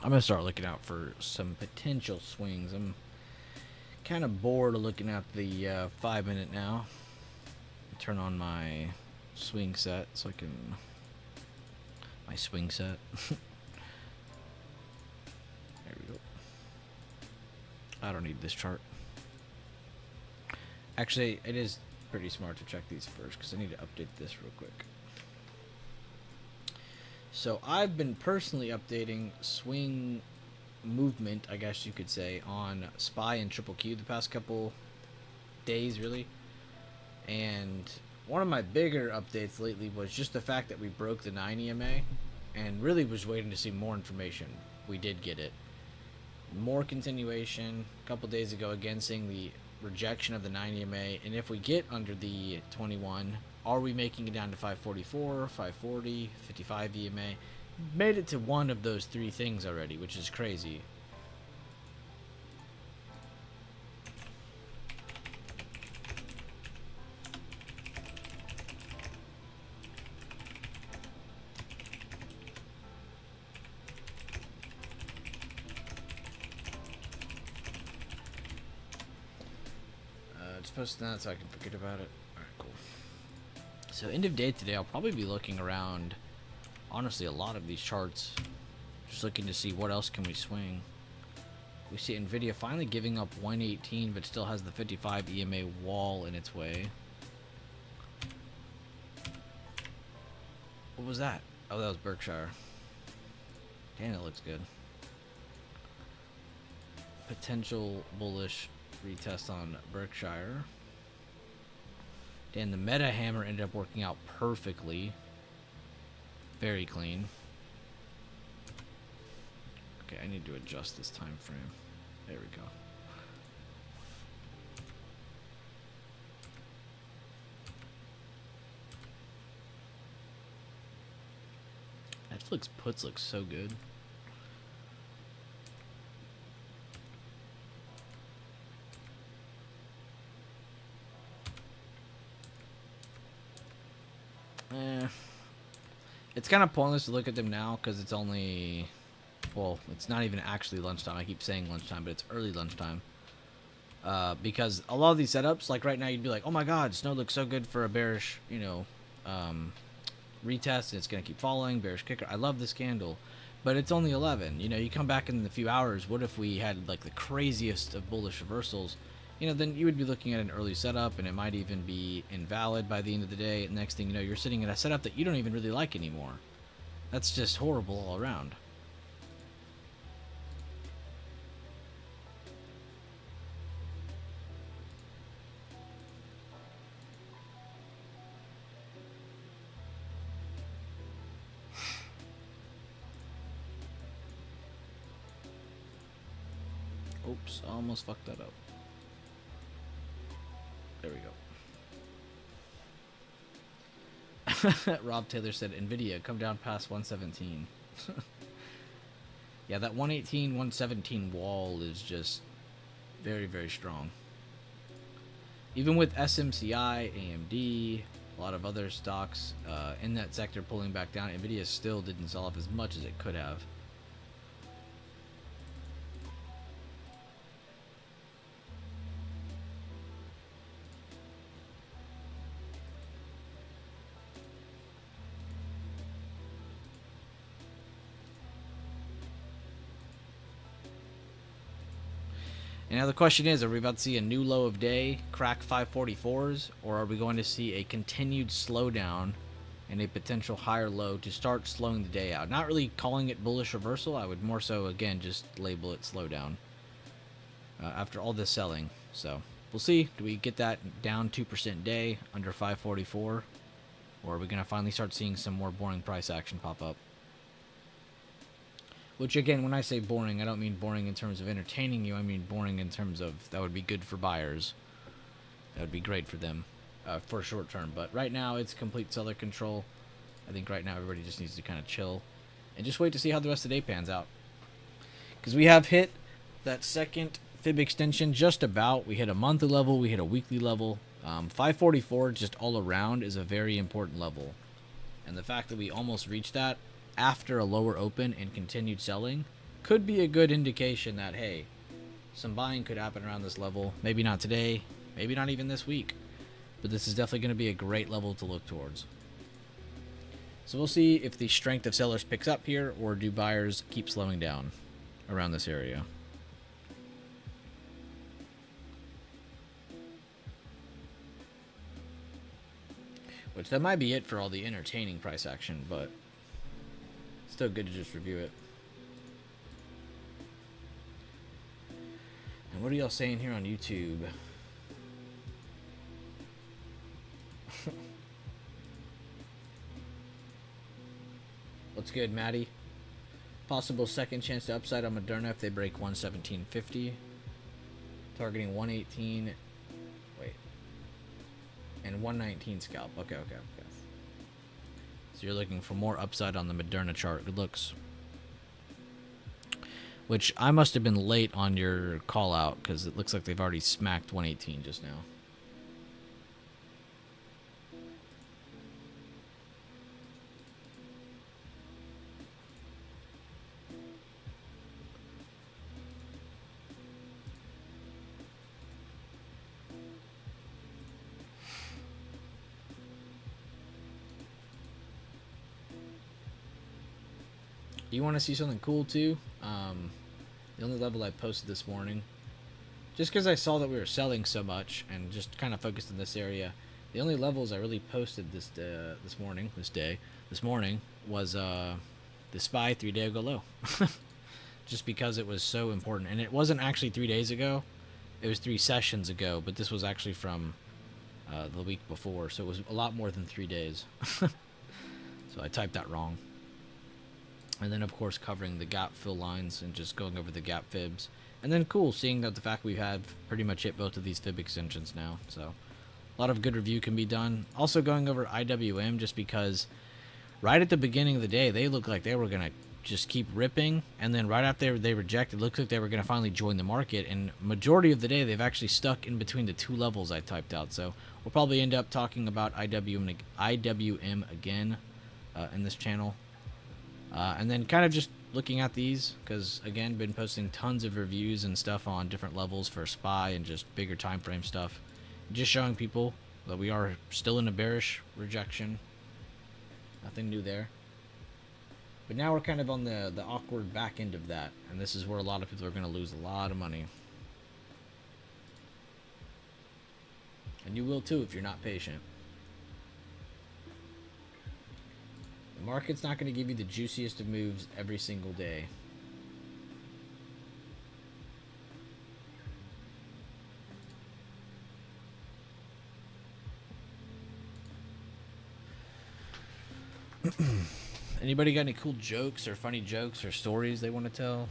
I'm going to start looking out for some potential swings. I'm kind of bored of looking at the 5 minute now. Turn on my swing set so I can... My swing set. There we go. I don't need this chart. Actually, it is pretty smart to check these first because I need to update this real quick. So I've been personally updating swing movement, I guess you could say, on SPY and Triple Q the past couple days, really. And one of my bigger updates lately was just the fact that we broke the 9 EMA and really was waiting to see more information. We did get it. More continuation. A couple days ago, again, seeing the rejection of the 9 EMA. And if we get under the 21, are we making it down to 544, 540, 55 EMA? Made it to one of those three things already, which is crazy. Just post that so I can forget about it. Alright, cool. So end of day today, I'll probably be looking around, honestly, a lot of these charts. Just looking to see what else can we swing. We see Nvidia finally giving up 118, but still has the 55 EMA wall in its way. What was that? Oh, that was Berkshire. Damn, it looks good. Potential bullish retest on Berkshire. Dan, the meta hammer ended up working out perfectly. Very clean. Okay, I need to adjust this time frame. There we go. Netflix puts look so good. It's kind of pointless to look at them now because it's only, well, it's not even actually lunchtime. I keep saying lunchtime, but it's early lunchtime. Because a lot of these setups, like right now, you'd be like, oh my god, Snow looks so good for a bearish, retest, and it's going to keep falling, bearish kicker. I love this candle, but it's only 11. You come back in a few hours, what if we had like the craziest of bullish reversals? Then you would be looking at an early setup, and it might even be invalid by the end of the day. Next thing you know, you're sitting in a setup that you don't even really like anymore. That's just horrible all around. Oops, I almost fucked that up. There we go. Rob Taylor said, NVIDIA, come down past 117. Yeah, that 118, 117 wall is just very, very strong. Even with SMCI, AMD, a lot of other stocks in that sector pulling back down, NVIDIA still didn't sell off as much as it could have. And now the question is, are we about to see a new low of day, crack 544s, or are we going to see a continued slowdown and a potential higher low to start slowing the day out? Not really calling it bullish reversal. I would more so, again, just label it slowdown after all this selling. So we'll see. Do we get that down 2% day under 544, or are we going to finally start seeing some more boring price action pop up? Which, again, when I say boring, I don't mean boring in terms of entertaining you. I mean boring in terms of that would be good for buyers. That would be great for them for short term. But right now, it's complete seller control. I think right now everybody just needs to kind of chill and just wait to see how the rest of the day pans out. Because we have hit that second fib extension just about. We hit a monthly level. We hit a weekly level. 544 just all around is a very important level. And the fact that we almost reached that after a lower open and continued selling could be a good indication that, hey, some buying could happen around this level. Maybe not today, maybe not even this week, but this is definitely going to be a great level to look towards. So we'll see if the strength of sellers picks up here, or do buyers keep slowing down around this area. Which that might be it for all the entertaining price action, but still good to just review it. And what are y'all saying here on YouTube? What's good, Maddie? Possible second chance to upside on Moderna if they break 117.50. Targeting 118. Wait. And 119 scalp. Okay. So you're looking for more upside on the Moderna chart. Good looks. Which I must have been late on your call out, because it looks like they've already smacked 118 just now. You want to see something cool too? The only level I posted this morning, just because I saw that we were selling so much and just kind of focused in this area, the only levels I really posted this morning was the SPY 3-day ago low. Just because it was so important, and it wasn't actually 3 days ago, it was 3 sessions ago, but this was actually from the week before, so it was a lot more than 3 days. So I typed that wrong. And then, of course, covering the gap fill lines and just going over the gap fibs. And then cool, seeing that the fact we had pretty much hit both of these fib extensions now. So a lot of good review can be done. Also going over IWM, just because right at the beginning of the day, they looked like they were going to just keep ripping. And then right after they rejected, it looked like they were going to finally join the market. And majority of the day, they've actually stuck in between the 2 levels I typed out. So we'll probably end up talking about IWM again in this channel. And then kind of just looking at these, because again, been posting tons of reviews and stuff on different levels for SPY and just bigger time frame stuff. Just showing people that we are still in a bearish rejection. Nothing new there. But now we're kind of on the awkward back end of that, and this is where a lot of people are going to lose a lot of money. And you will too if you're not patient. The market's not going to give you the juiciest of moves every single day. Anybody got any cool jokes or funny jokes or stories they want to tell?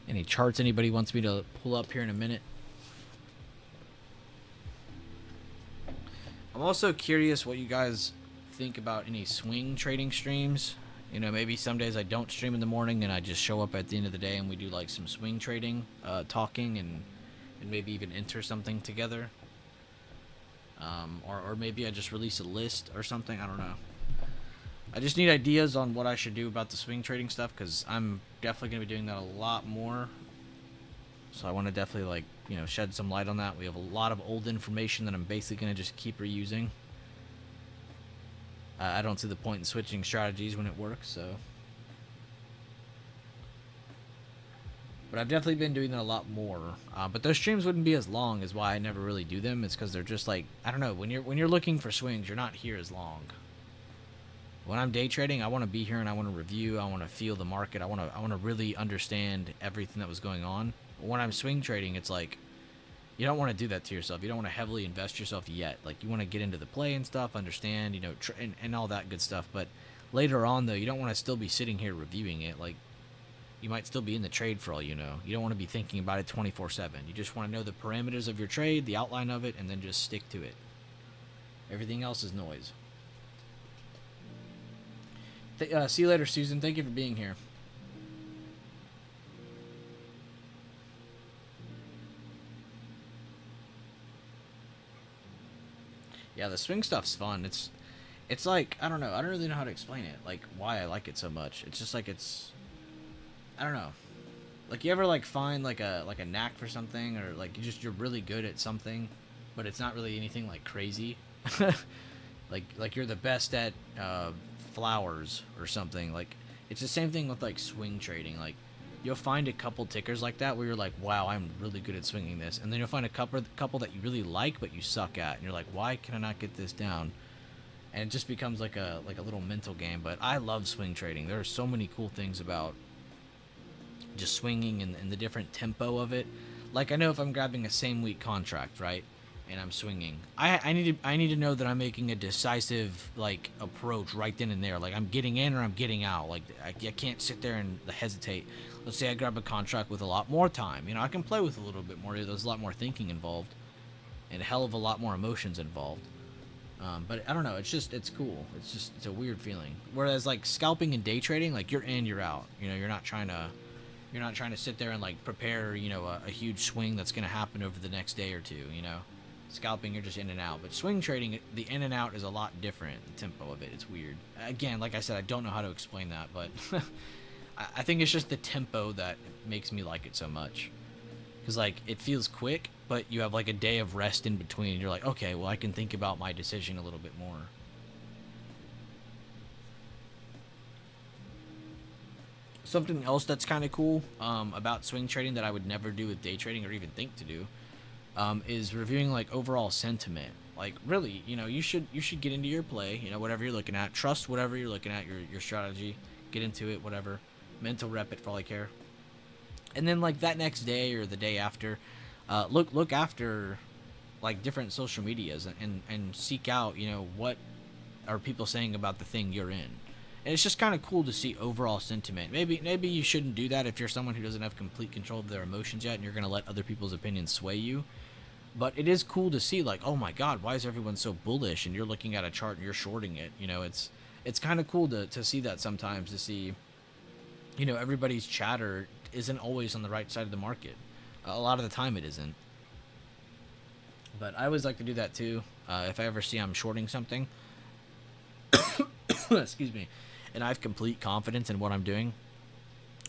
Any charts anybody wants me to pull up here in a minute? I'm also curious what you guys think about any swing trading streams. You know, maybe some days I don't stream in the morning and I just show up at the end of the day and we do like some swing trading, talking, and maybe even enter something together. Or maybe I just release a list or something. I don't know. I just need ideas on what I should do about the swing trading stuff, because I'm definitely going to be doing that a lot more. So I want to definitely, like, you know, shed some light on that. We have a lot of old information that I'm basically going to just keep reusing. I don't see the point in switching strategies when it works, so. But I've definitely been doing that a lot more. But those streams wouldn't be as long, is why I never really do them. It's because they're just like, I don't know, when you're looking for swings, you're not here as long. When I'm day trading, I want to be here and I want to review. I want to feel the market. I want to really understand everything that was going on. When I'm swing trading, it's like, you don't want to do that to yourself. You don't want to heavily invest yourself yet. Like, you want to get into the play and stuff, understand, you know, and all that good stuff. But later on, though, you don't want to still be sitting here reviewing it. Like, you might still be in the trade for all you know. You don't want to be thinking about it 24/7. You just want to know the parameters of your trade, the outline of it, and then just stick to it. Everything else is noise. See you later, Susan. Thank you for being here. Yeah, the swing stuff's fun. It's like, I don't know. I don't really know how to explain it. Like, why I like it so much. It's just like I don't know. Like, you ever like find like a knack for something, or like you're really good at something, but it's not really anything like crazy. like you're the best at flowers or something. Like, it's the same thing with like swing trading. Like, you'll find a couple tickers like that where you're like, wow, I'm really good at swinging this, and then you'll find a couple that you really like but you suck at, and you're like, why can I not get this down? And it just becomes like a little mental game. But I love swing trading. There are so many cool things about just swinging and the different tempo of it. Like, I know if I'm grabbing a same week contract, right, and I'm swinging, I need to know that I'm making a decisive like approach right then and there. Like, I'm getting in or I'm getting out. Like, I can't sit there and hesitate. Let's say I grab a contract with a lot more time. You know, I can play with a little bit more. There's a lot more thinking involved, and a hell of a lot more emotions involved. But I don't know. It's cool. It's a weird feeling. Whereas like scalping and day trading, like, you're in, you're out. You know, you're not trying to sit there and like prepare, you know, a huge swing that's going to happen over the next day or two. You know, scalping, you're just in and out. But swing trading, the in and out is a lot different. The tempo of it, it's weird. Again, like I said, I don't know how to explain that, but I think it's just the tempo that makes me like it so much. Because like, it feels quick, but you have like a day of rest in between. And you're like, okay, well, I can think about my decision a little bit more. Something else that's kind of cool about swing trading that I would never do with day trading or even think to do is reviewing like overall sentiment. Like, really, you know, you should get into your play, you know, whatever you're looking at. Trust whatever you're looking at, your strategy. Get into it, whatever. Mental rep it for all I care. And then like that next day or the day after, look after like different social medias and seek out, you know, what are people saying about the thing you're in. And it's just kind of cool to see overall sentiment. Maybe you shouldn't do that if you're someone who doesn't have complete control of their emotions yet, and you're going to let other people's opinions sway you. But it is cool to see, like, oh my god, why is everyone so bullish? And you're looking at a chart and you're shorting it. You know, it's kind of cool to see that sometimes, to see, you know, everybody's chatter isn't always on the right side of the market. A lot of the time it isn't. But I always like to do that too. If I ever see I'm shorting something, excuse me, and I have complete confidence in what I'm doing,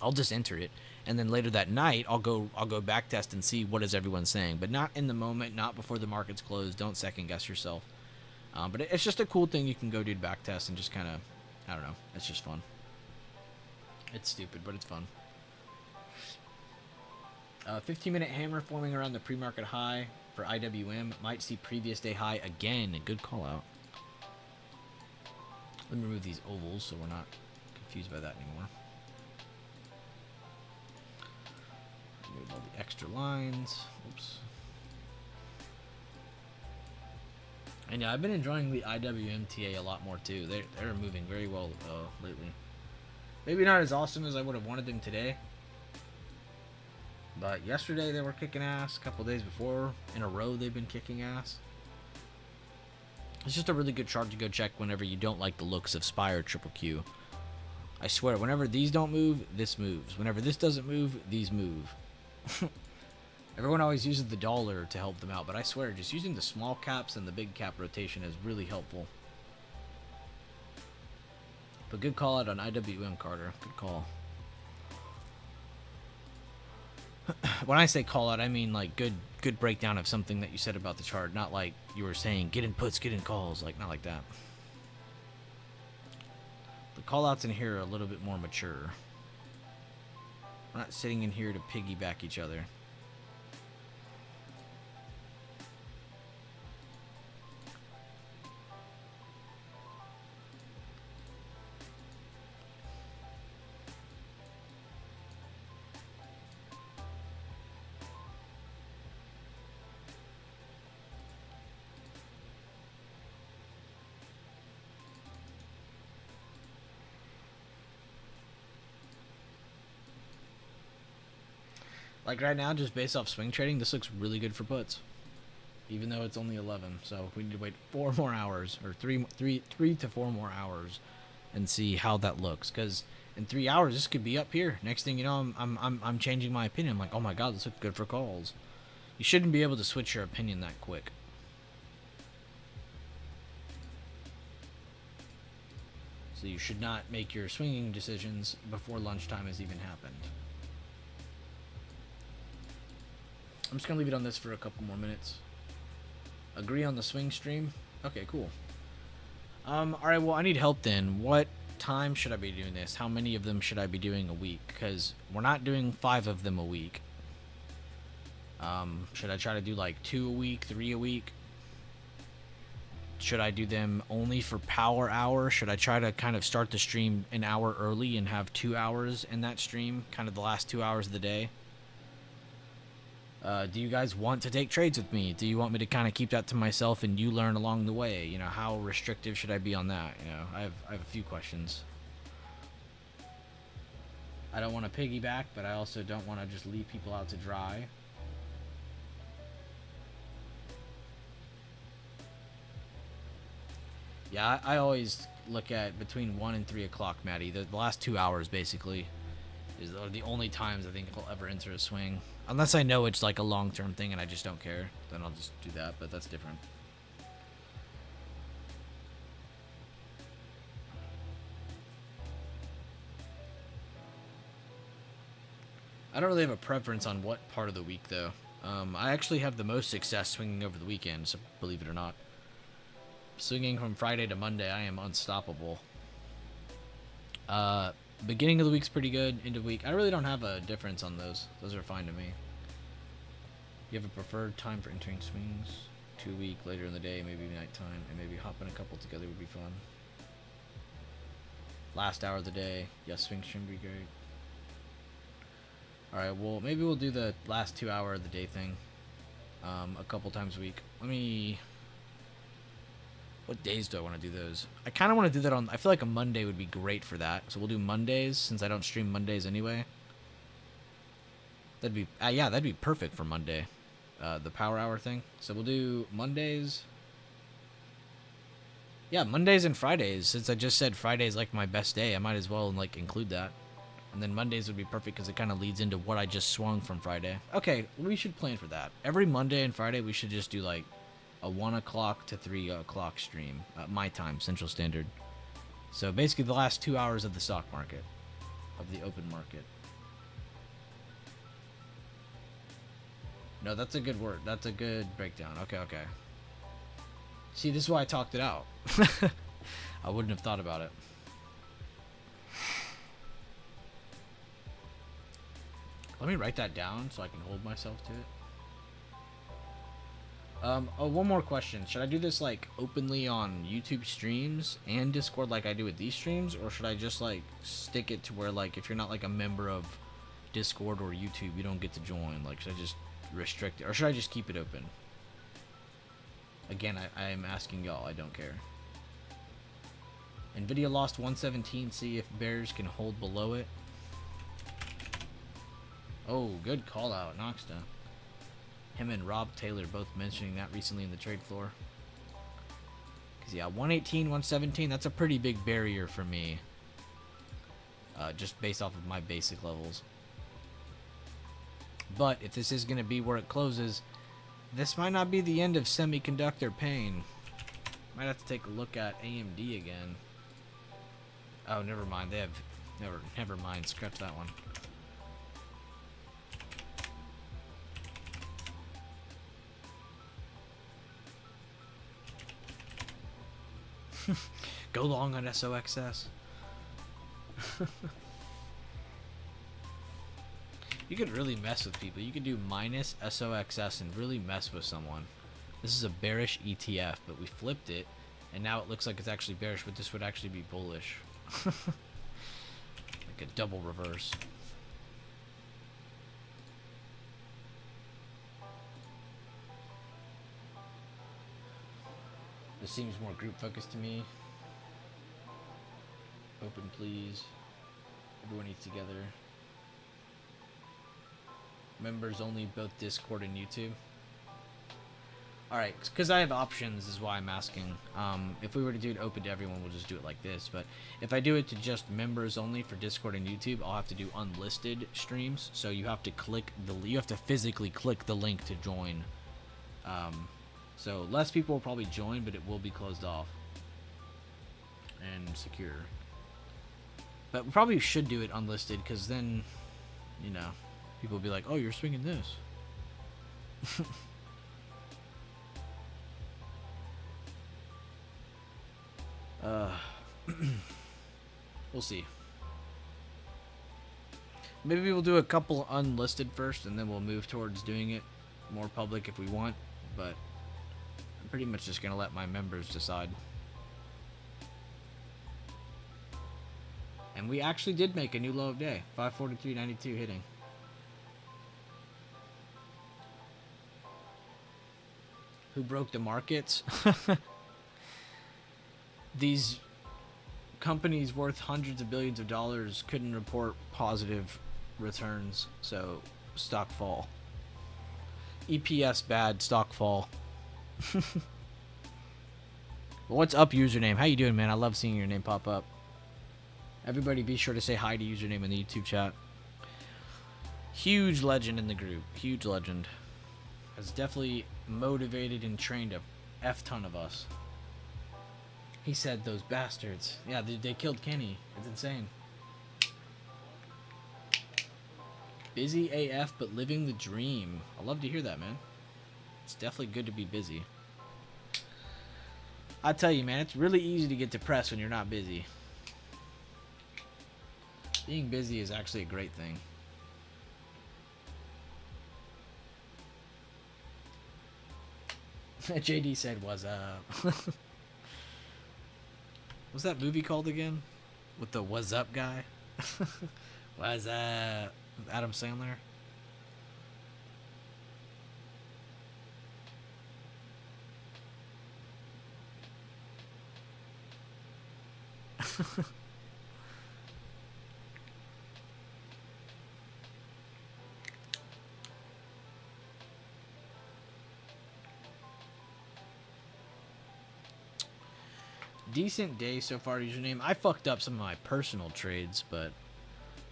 I'll just enter it, and then later that night I'll go back test and see what is everyone saying, but not in the moment, not before the market's closed. Don't second guess yourself. But it's just a cool thing you can go do back test and just kind of, I don't know, it's just fun. It's stupid, but it's fun. 15-minute hammer forming around the pre-market high for IWM. Might see previous day high again. A good call out. Let me remove these ovals so we're not confused by that anymore. Remove all the extra lines. Oops. And yeah, I've been enjoying the IWMTA a lot more too. They're moving very well lately. Maybe not as awesome as I would have wanted them today. But yesterday they were kicking ass. A couple days before in a row they've been kicking ass. It's just a really good chart to go check whenever you don't like the looks of SPY or Triple Q. I swear, whenever these don't move, this moves. Whenever this doesn't move, these move. Everyone always uses the dollar to help them out, but I swear, just using the small caps and the big cap rotation is really helpful. But good call out on IWM, Carter. Good call. When I say call out, I mean like good breakdown of something that you said about the chart, not like you were saying get in puts, get in calls, like not like that. The call outs in here are a little bit more mature. We're not sitting in here to piggyback each other. Like right now, just based off swing trading, this looks really good for puts. Even though it's only 11. So we need to wait 4 more hours, or 3 to 4 more hours, and see how that looks. Because in 3 hours, this could be up here. Next thing you know, I'm changing my opinion. I'm like, oh my god, this looks good for calls. You shouldn't be able to switch your opinion that quick. So you should not make your swinging decisions before lunchtime has even happened. I'm just going to leave it on this for a couple more minutes. Agree on the swing stream? Okay, cool. Alright, well, I need help then. What time should I be doing this? How many of them should I be doing a week? Because we're not doing 5 of them a week. Should I try to do like 2 a week, 3 a week? Should I do them only for power hour? Should I try to kind of start the stream an hour early and have 2 hours in that stream? Kind of the last 2 hours of the day? Do you guys want to take trades with me? Do you want me to kind of keep that to myself and you learn along the way? You know, how restrictive should I be on that? You know, I have a few questions. I don't want to piggyback, but I also don't want to just leave people out to dry. Yeah, I always look at between 1 and 3 o'clock, Maddie. The last 2 hours, basically, are the only times I think I'll ever enter a swing. Unless I know it's like a long-term thing and I just don't care. Then I'll just do that, but that's different. I don't really have a preference on what part of the week, though. I actually have the most success swinging over the weekend, so believe it or not. Swinging from Friday to Monday, I am unstoppable. Beginning of the week's pretty good. End of week, I really don't have a difference on those. Those are fine to me. You have a preferred time for entering swings? 2 week, later in the day, maybe nighttime, and maybe hopping a couple together would be fun. Last hour of the day, yes, swing stream would be great. Alright, well, maybe we'll do the last 2 hour of the day thing a couple times a week. Let me... What days do I want to do those? I kind of want to do that on... I feel like a Monday would be great for that. So we'll do Mondays, since I don't stream Mondays anyway. That'd be... yeah, that'd be perfect for Monday. The power hour thing. So we'll do Mondays. Yeah, Mondays and Fridays. Since I just said Friday's like my best day, I might as well like include that. And then Mondays would be perfect because it kind of leads into what I just swung from Friday. Okay, we should plan for that. Every Monday and Friday, we should just do like a 1 o'clock to 3 o'clock stream. My time, Central Standard. So basically the last 2 hours of the stock market. Of the open market. No, that's a good word. That's a good breakdown. Okay, okay. See, this is why I talked it out. I wouldn't have thought about it. Let me write that down so I can hold myself to it. Oh, one more question. Should I do this like openly on YouTube streams and Discord like I do with these streams? Or should I just like stick it to where like if you're not like a member of Discord or YouTube, you don't get to join? Like should I just restrict it? Or should I just keep it open? Again, I am asking y'all. I don't care. Nvidia lost 117. See if bears can hold below it. Oh, good call out, Noxta. Him and Rob Taylor both mentioning that recently in the trade floor. Yeah, 118, 117, that's a pretty big barrier for me. Just based off of my basic levels. But if this is going to be where it closes, this might not be the end of semiconductor pain. Might have to take a look at AMD again. Oh, never mind. They have... Never mind. Scratch that one. Go long on SOXS. You could really mess with people. You could do minus SOXS and really mess with someone. This is a bearish ETF, but we flipped it, and now it looks like it's actually bearish, but this would actually be bullish. Like a double reverse. This seems more group focused to me. Open, please. Everyone eats together. Members only, both Discord and YouTube. Alright, because I have options is why I'm asking. If we were to do it open to everyone, we'll just do it like this. But if I do it to just members only for Discord and YouTube, I'll have to do unlisted streams. So you have to click you have to physically click the link to join. So less people will probably join, but it will be closed off and secure. But we probably should do it unlisted, because then, you know, people will be like, oh, you're swinging this. We'll see. Maybe we'll do a couple unlisted first, and then we'll move towards doing it more public if we want. But I'm pretty much just going to let my members decide. And we actually did make a new low of day. 543.92 hitting. Who broke the markets? These companies worth hundreds of billions of dollars couldn't report positive returns, so stock fall. EPS bad, stock fall. What's up, username? How you doing, man? I love seeing your name pop up. Everybody be sure to say hi to username in the YouTube chat. Huge legend in the group. Huge legend. Has definitely motivated and trained a F-ton of us. He said those bastards. Yeah, they killed Kenny. It's insane. Busy AF, but living the dream. I love to hear that, man. It's definitely good to be busy. I tell you, man, it's really easy to get depressed when you're not busy. Being busy is actually a great thing. JD said, "Was what's that movie called again? With the "Was up" guy? Was Adam Sandler? Decent day so far, username. I fucked up some of my personal trades, but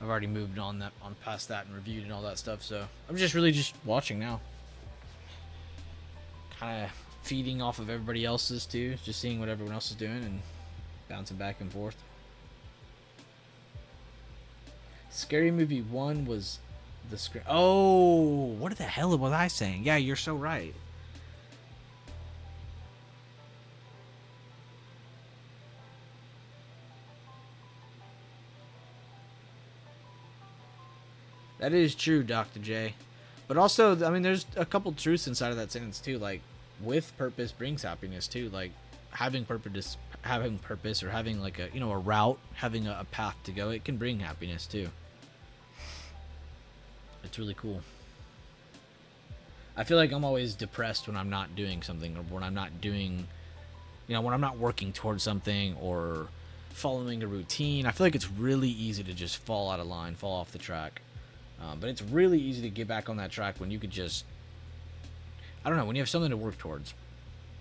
I've already moved on past that and reviewed and all that stuff, so I'm just really just watching now. Kind of feeding off of everybody else's too, just seeing what everyone else is doing and bouncing back and forth. Scary Movie 1 was the script. Oh, what the hell was I saying? Yeah, you're so right. That is true, Dr. J. But also, I mean, there's a couple truths inside of that sentence too. Like, with purpose brings happiness too. Like, having purpose, or having like a, a route, having a path to go, it can bring happiness too. It's really cool. I feel like I'm always depressed when I'm not doing something, or when I'm not doing, when I'm not working towards something or following a routine. I feel like it's really easy to just fall out of line, fall off the track. But it's really easy to get back on that track when you could just, I don't know, when you have something to work towards,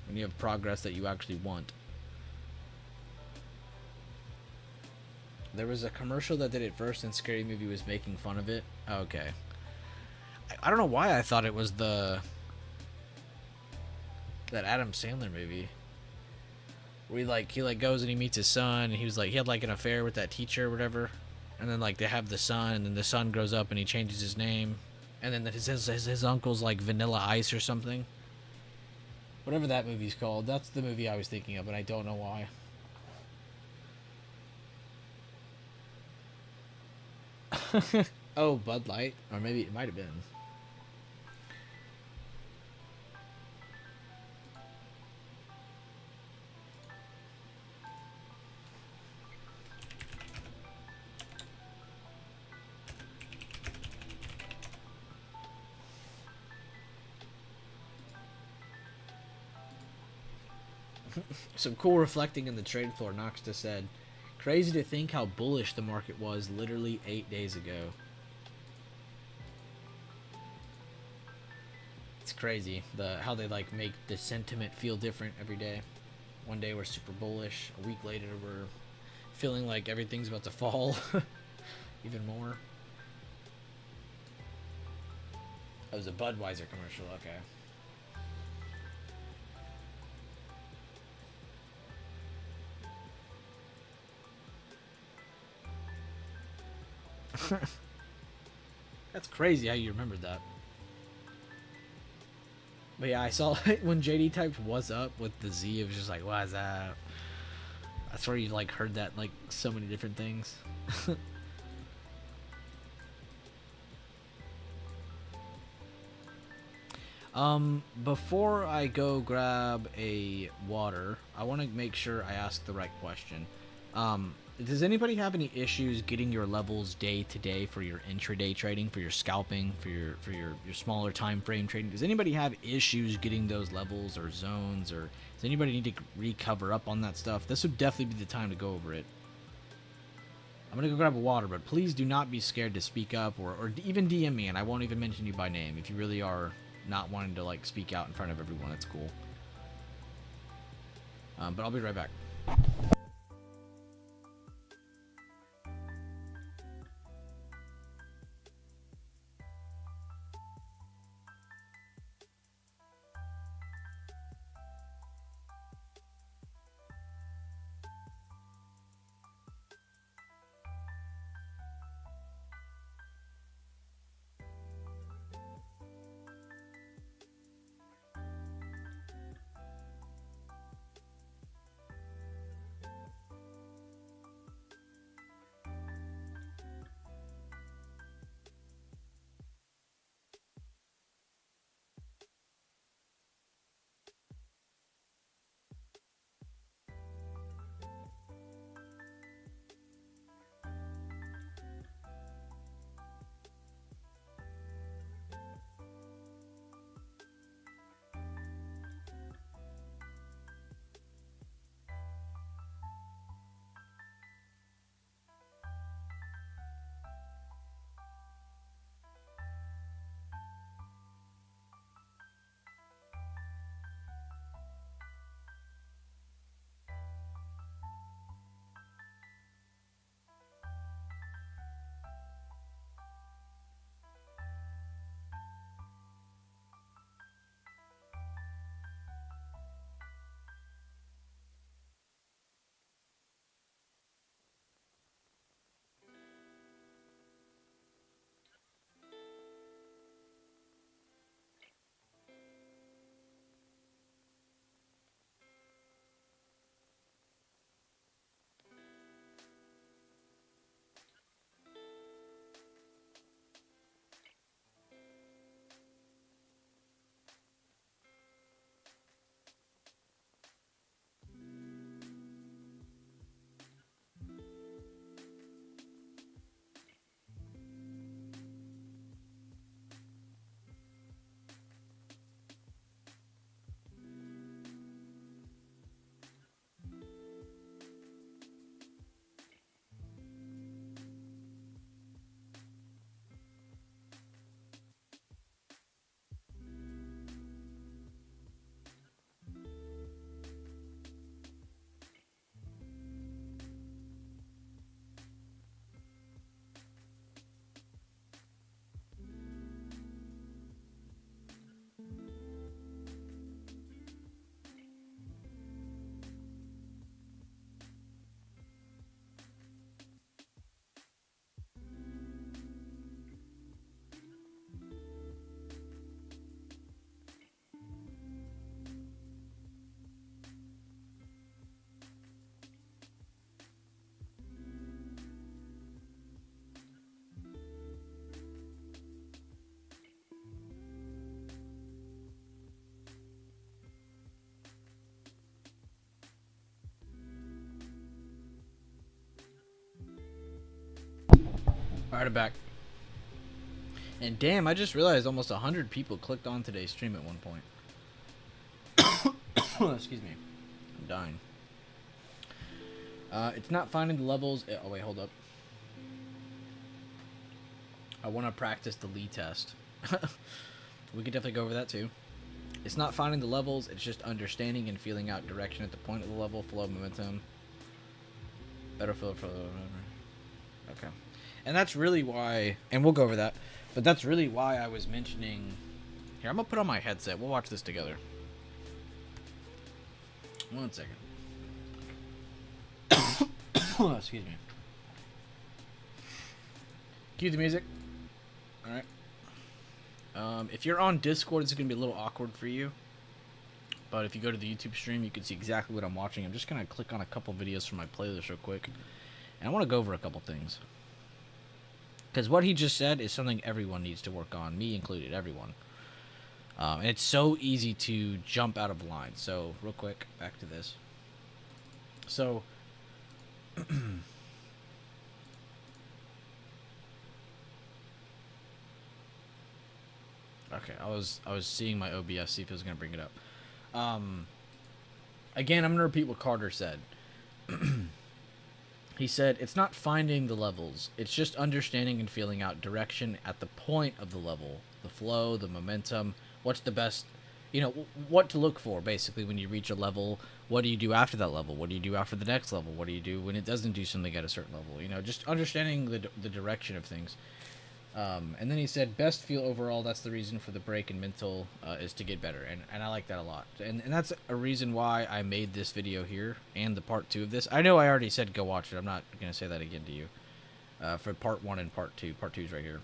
when you have progress that you actually want. There was a commercial that did it first, and Scary Movie was making fun of it. Okay. I don't know why I thought it was that Adam Sandler movie. Where he goes and he meets his son, and he was like he had like an affair with that teacher or whatever, and then like they have the son, and then the son grows up and he changes his name, and then his uncle's like Vanilla Ice or something. Whatever that movie's called, that's the movie I was thinking of, and I don't know why. Oh, Bud Light, or maybe it might have been. Some cool reflecting in the trade floor. Noxta said, "Crazy to think how bullish the market was literally 8 days ago." It's crazy how they like make the sentiment feel different every day. One day we're super bullish. A week later we're feeling like everything's about to fall even more. That was a Budweiser commercial. Okay. That's crazy how you remembered that. But yeah, I saw when JD typed "what's up" with the Z, it was just like "what's up." That's where you like heard that like so many different things. Before I go grab a water, I want to make sure I ask the right question. Does anybody have any issues getting your levels day to day for your intraday trading, for your scalping, for your smaller time frame trading? Does anybody have issues getting those levels or zones, or does anybody need to recover up on that stuff? This would definitely be the time to go over it. I'm gonna go grab a water, but please do not be scared to speak up or even DM me, and I won't even mention you by name. If you really are not wanting to like speak out in front of everyone, that's cool. But I'll be right back. Alright, I'm back. And damn, I just realized almost 100 people clicked on today's stream at one point. Excuse me. I'm dying. It's not finding the levels. Oh, wait, hold up. I want to practice the Lee test. We could definitely go over that too. It's not finding the levels, it's just understanding and feeling out direction at the point of the level, flow, momentum. Better feel for the... Okay. And that's really why... And we'll go over that. But that's really why I was mentioning... Here, I'm going to put on my headset. We'll watch this together. 1 second. Excuse me. Cue the music. Alright. If you're on Discord, it's going to be a little awkward for you. But if you go to the YouTube stream, you can see exactly what I'm watching. I'm just going to click on a couple videos from my playlist real quick. And I want to go over a couple things. Because what he just said is something everyone needs to work on. Me included, everyone. And it's so easy to jump out of line. So, real quick, back to this. So... Okay, I was seeing my OBS, see if it was going to bring it up. Again, I'm going to repeat what Carter said. He said, it's not finding the levels. It's just understanding and feeling out direction at the point of the level. The flow, the momentum, what's the best... You know, what to look for, basically, when you reach a level. What do you do after that level? What do you do after the next level? What do you do when it doesn't do something at a certain level? You know, just understanding the direction of things. And then he said, best feel overall, that's the reason for the break in mental, is to get better. And I like that a lot. And that's a reason why I made this video here, and the part 2 of this. I know I already said go watch it. I'm not going to say that again to you. For part 1 and part 2. Part 2 is right here.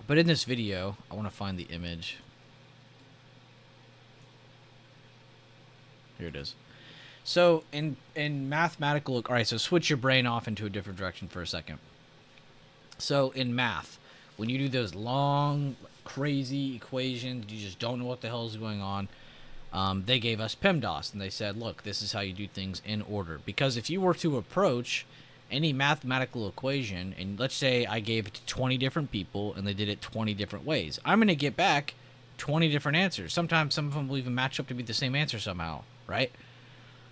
But in this video, I want to find the image. Here it is. So, in mathematical... Alright, so switch your brain off into a different direction for a second. So, in math, when you do those long, crazy equations, you just don't know what the hell is going on, they gave us PEMDAS, and they said, look, this is how you do things in order. Because if you were to approach any mathematical equation, and let's say I gave it to 20 different people, and they did it 20 different ways, I'm going to get back 20 different answers. Sometimes some of them will even match up to be the same answer somehow, right?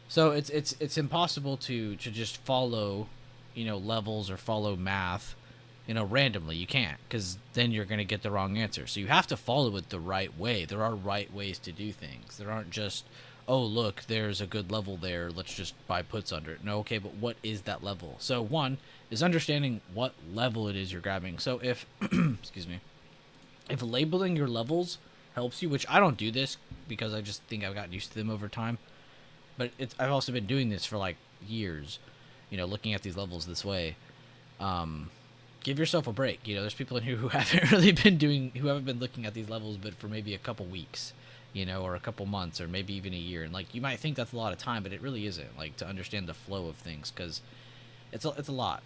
So it's impossible to just follow, you know, levels or follow math, you know, randomly. You can't, because then you're going to get the wrong answer. So you have to follow it the right way. There are right ways to do things. There aren't just, oh, look, there's a good level there, let's just buy puts under it. No, okay, but what is that level? So one is understanding what level it is you're grabbing. So if, excuse me, if labeling your levels helps you, which I don't do this because I just think I've gotten used to them over time, but I've also been doing this for like years, you know, looking at these levels this way. Give yourself a break. You know, there's people in here who haven't really been who haven't been looking at these levels, but for maybe a couple weeks, you know, or a couple months, or maybe even a year. And like, you might think that's a lot of time, but it really isn't. Like, to understand the flow of things, because it's a lot.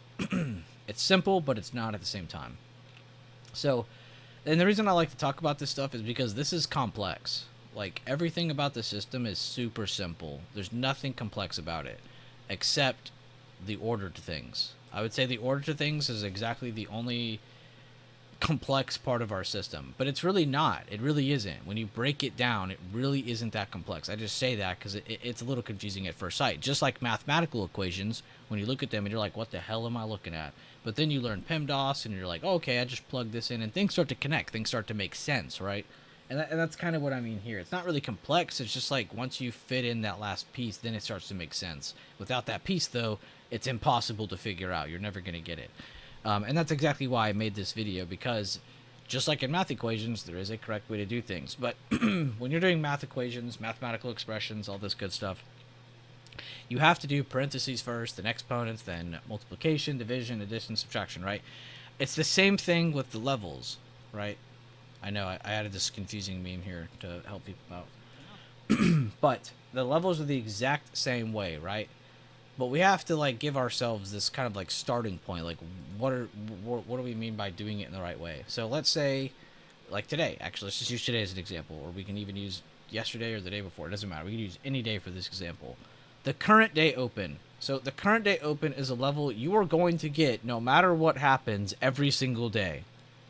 It's simple, but it's not at the same time. So, and the reason I like to talk about this stuff is because this is complex. Like, everything about the system is super simple. There's nothing complex about it, except the order to things. I would say the order to things is exactly the only complex part of our system, but it's really not. It really isn't. When you break it down, it really isn't that complex. I just say that because it's a little confusing at first sight. Just like mathematical equations, when you look at them and you're like, what the hell am I looking at? But then you learn PEMDAS and you're like, oh, okay, I just plug this in, and things start to connect. Things start to make sense, right? And that's kind of what I mean here. It's not really complex. It's just like once you fit in that last piece, then it starts to make sense. Without that piece, though, it's impossible to figure out. You're never going to get it. And that's exactly why I made this video, because just like in math equations, there is a correct way to do things. But when you're doing math equations, mathematical expressions, all this good stuff, you have to do parentheses first, then exponents, then multiplication, division, addition, subtraction, right? It's the same thing with the levels, right? I know I added this confusing meme here to help people out. But the levels are the exact same way, right? But we have to like give ourselves this kind of like starting point. Like, what do we mean by doing it in the right way? So let's say, like today, actually, let's just use today as an example, or we can even use yesterday or the day before. It doesn't matter. We can use any day for this example. The current day open So the current day open is a level you are going to get no matter what happens every single day.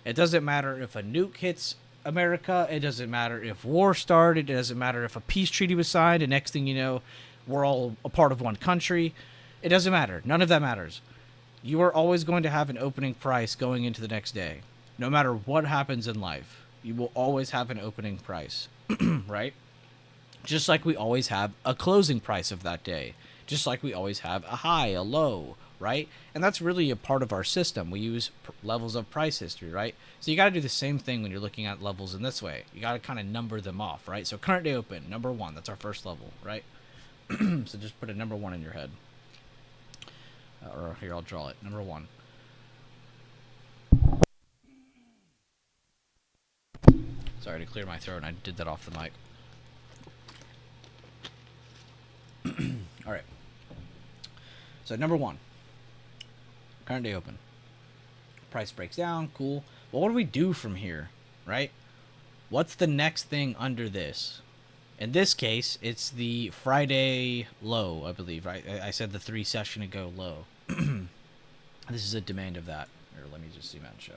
It doesn't matter if a nuke hits America. It doesn't matter if war started. It doesn't matter if a peace treaty was signed and next thing you know, we're all a part of one country. It doesn't matter. None of that matters. You are always going to have an opening price going into the next day. No matter what happens in life, you will always have an opening price, right? Just like we always have a closing price of that day. Just like we always have a high, a low, right? And that's really a part of our system. We use levels of price history, right? So you got to do the same thing when you're looking at levels in this way. You got to kind of number them off, right? So current day open, number 1, that's our first level, right? So just put a number 1 in your head. Or here, I'll draw it. Number 1. Sorry to clear my throat. I did that off the mic. All right. So number 1. Current day open. Price breaks down. Cool. Well, what do we do from here, right? What's the next thing under this? In this case, it's the Friday low, I believe, right? I said the 3 session ago low. This is a demand of that. Here, let me just zoom out and show.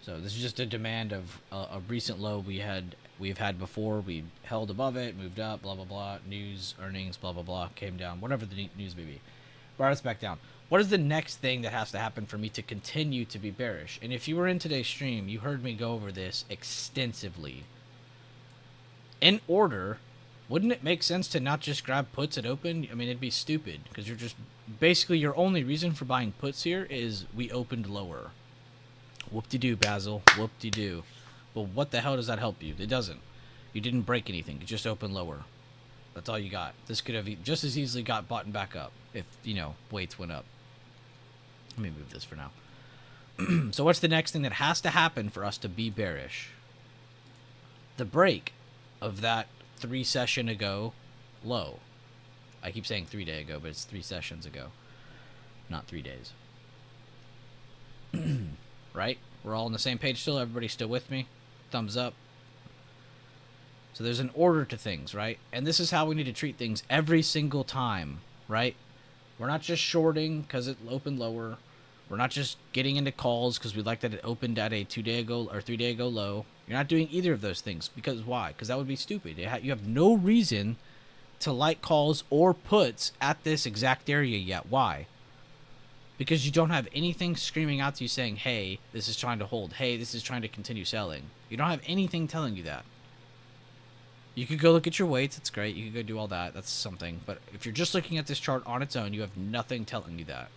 So this is just a demand of a recent low we've had before. We held above it, moved up, blah, blah, blah. News, earnings, blah, blah, blah. Came down, whatever the news may be. Brought us back down. What is the next thing that has to happen for me to continue to be bearish? And if you were in today's stream, you heard me go over this extensively. In order, wouldn't it make sense to not just grab puts at open? I mean, it'd be stupid because you're just basically your only reason for buying puts here is we opened lower. Whoop-de-doo, Basil. Whoop-de-doo. But what the hell does that help you? It doesn't. You didn't break anything. You just opened lower. That's all you got. This could have just as easily got bought and back up if, you know, weights went up. Let me move this for now. So what's the next thing that has to happen for us to be bearish? The break of that 3 session ago low. I keep saying 3 day ago, but it's 3 sessions ago. Not 3 days. Right? We're all on the same page still? Everybody's still with me? Thumbs up. So there's an order to things, right? And this is how we need to treat things every single time, right? We're not just shorting because it opened lower. We're not just getting into calls because we like that it opened at a 2 day ago or 3 day ago low. You're not doing either of those things. Because why? Because that would be stupid. You have no reason to like calls or puts at this exact area yet. Why? Because you don't have anything screaming out to you saying, hey, this is trying to hold. Hey, this is trying to continue selling. You don't have anything telling you that. You could go look at your weights. It's great. You could go do all that. That's something. But if you're just looking at this chart on its own, you have nothing telling you that.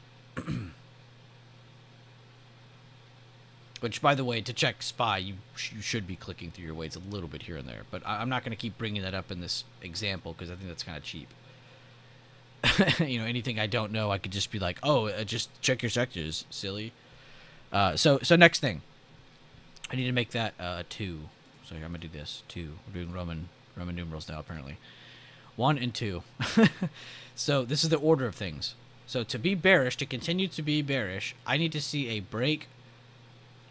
Which, by the way, to check SPY, you should be clicking through your weights a little bit here and there. But I'm not going to keep bringing that up in this example because I think that's kind of cheap. You know, anything I don't know, I could just be like, oh, just check your sectors, silly. So next thing. I need to make that 2. So here, I'm going to do this. 2. We're doing Roman numerals now, apparently. 1 and 2. So this is the order of things. So to be bearish, to continue to be bearish, I need to see a break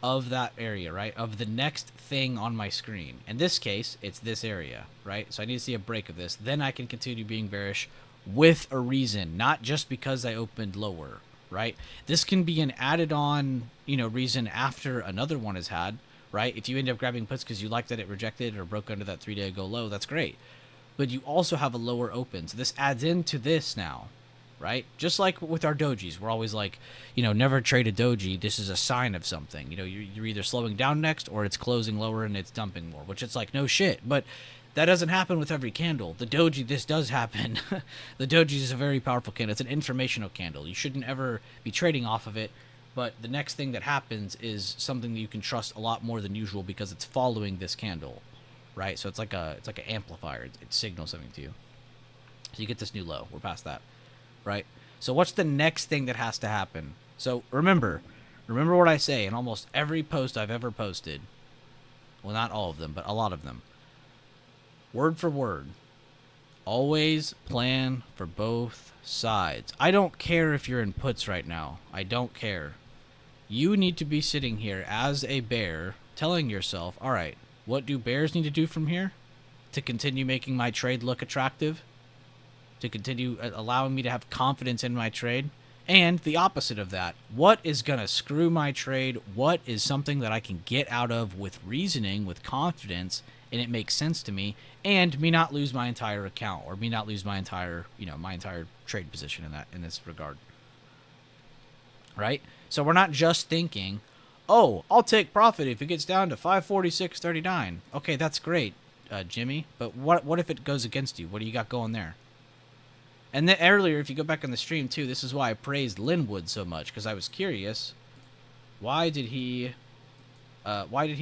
of that area, right? Of the next thing on my screen. In this case, it's this area, right? So I need to see a break of this. Then I can continue being bearish with a reason, not just because I opened lower, right? This can be an added on, you know, reason after another one is had, right? If you end up grabbing puts because you like that it rejected or broke under that 3 day ago low, that's great. But you also have a lower open. So this adds into this now, right? Just like with our dojis, we're always like, you know, never trade a doji. This is a sign of something. You know, you're either slowing down next or it's closing lower and it's dumping more, which it's like, no shit. But that doesn't happen with every candle. The doji, this does happen. The doji is a very powerful candle. It's an informational candle. You shouldn't ever be trading off of it. But the next thing that happens is something that you can trust a lot more than usual because it's following this candle, right? So it's like an amplifier. It signals something to you. So you get this new low. We're past that, right? So what's the next thing that has to happen? So remember what I say in almost every post I've ever posted. Well, not all of them, but a lot of them. Word for word. Always plan for both sides. I don't care if you're in puts right now. I don't care. You need to be sitting here as a bear telling yourself, all right, what do bears need to do from here to continue making my trade look attractive? to continue allowing me to have confidence in my trade. And the opposite of that, what is going to screw my trade? What is something that I can get out of with reasoning, with confidence, and it makes sense to me, and me not lose my entire account, or me not lose my entire, my entire trade position in this regard. Right? So we're not just thinking, oh, I'll take profit if it gets down to 546.39. Okay, that's great, Jimmy, but what if it goes against you? What do you got going there? And then earlier, if you go back on the stream too, this is why I praised Linwood so much, because I was curious, why did he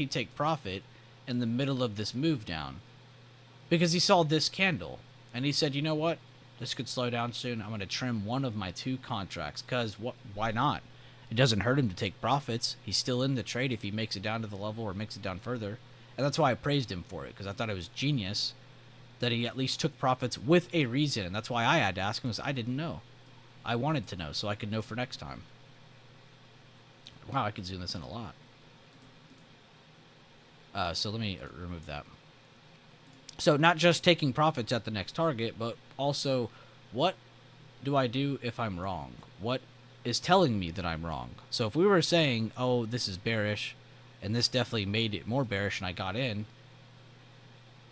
take profit in the middle of this move down? Because he saw this candle, and he said, you know what, this could slow down soon. I'm going to trim one of my 2 contracts, because why not? It doesn't hurt him to take profits. He's still in the trade if he makes it down to the level or makes it down further. And that's why I praised him for it, because I thought it was genius that he at least took profits with a reason. And that's why I had to ask him, because I didn't know. I wanted to know so I could know for next time. Wow, I could zoom this in a lot. So let me remove that. So not just taking profits at the next target, but also what do I do if I'm wrong? What is telling me that I'm wrong? So if we were saying, oh, this is bearish, and this definitely made it more bearish and I got in,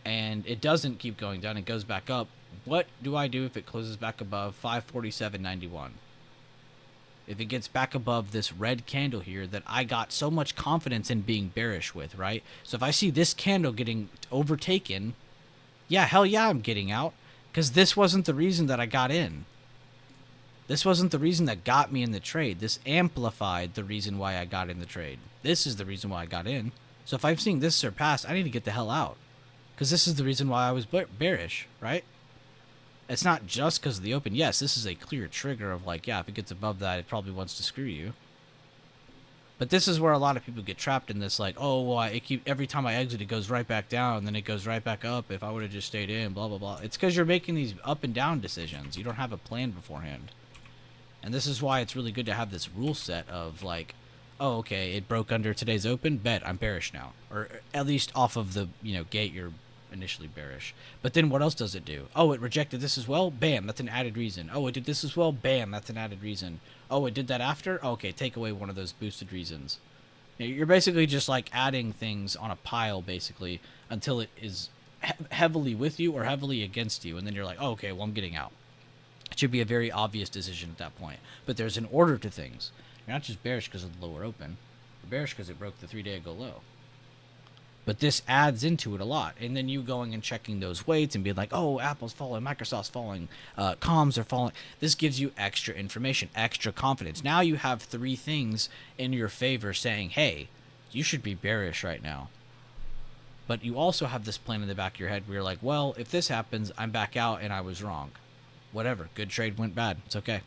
and it doesn't keep going down, it goes back up, what do I do if it closes back above 547.91? If it gets back above this red candle here that I got so much confidence in being bearish with, right? So if I see this candle getting overtaken, yeah, hell yeah, I'm getting out, because this wasn't the reason that I got in. This wasn't the reason that got me in the trade. This amplified the reason why I got in the trade. This is the reason why I got in. So if I'm seeing this surpass, I need to get the hell out, because this is the reason why I was bearish, right? It's not just because of the open. Yes, this is a clear trigger of like, yeah, if it gets above that, it probably wants to screw you. But this is where a lot of people get trapped in this, like, oh, well, every time I exit, it goes right back down, then it goes right back up. If I would have just stayed in, blah, blah, blah. It's because you're making these up and down decisions. You don't have a plan beforehand. And this is why it's really good to have this rule set of like, oh, okay, it broke under today's open, bet I'm bearish now. Or at least off of the, gate, you're initially bearish. But then what else does it do? Oh, it rejected this as well? Bam, that's an added reason. Oh, it did this as well? Bam, that's an added reason. Oh, it did that after? Okay, take away one of those boosted reasons. You're basically just like adding things on a pile, basically, until it is heavily with you or heavily against you. And then you're like, oh, okay, well, I'm getting out. It should be a very obvious decision at that point. But there's an order to things. You're not just bearish because of the lower open. You're bearish because it broke the 3-day ago low. But this adds into it a lot. And then you going and checking those weights and being like, oh, Apple's falling, Microsoft's falling, comms are falling. This gives you extra information, extra confidence. Now you have 3 things in your favor saying, hey, you should be bearish right now. But you also have this plan in the back of your head where you're like, well, if this happens, I'm back out and I was wrong. Whatever. Good trade went bad. It's okay.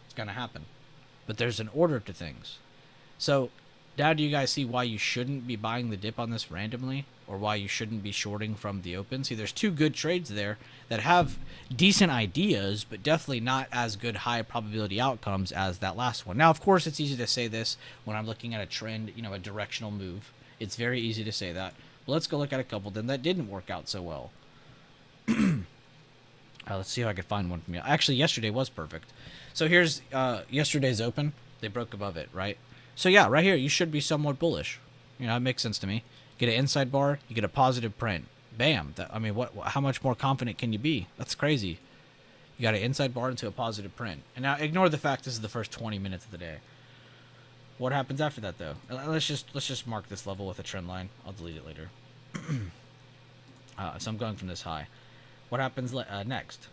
It's going to happen. But there's an order to things. So now do you guys see why you shouldn't be buying the dip on this randomly, or why you shouldn't be shorting from the open? See, there's 2 good trades there that have decent ideas, but definitely not as good high probability outcomes as that last one. Now, of course, it's easy to say this when I'm looking at a trend, a directional move. It's very easy to say that. But let's go look at a couple then that didn't work out so well. Let's see if I can find one from you. Actually, yesterday was perfect. So here's yesterday's open. They broke above it, right? So yeah, right here, you should be somewhat bullish. It makes sense to me. Get an inside bar, you get a positive print. Bam. How much more confident can you be? That's crazy. You got an inside bar into a positive print. And now ignore the fact this is the first 20 minutes of the day. What happens after that, though? Let's just mark this level with a trend line. I'll delete it later. So I'm going from this high. What happens next?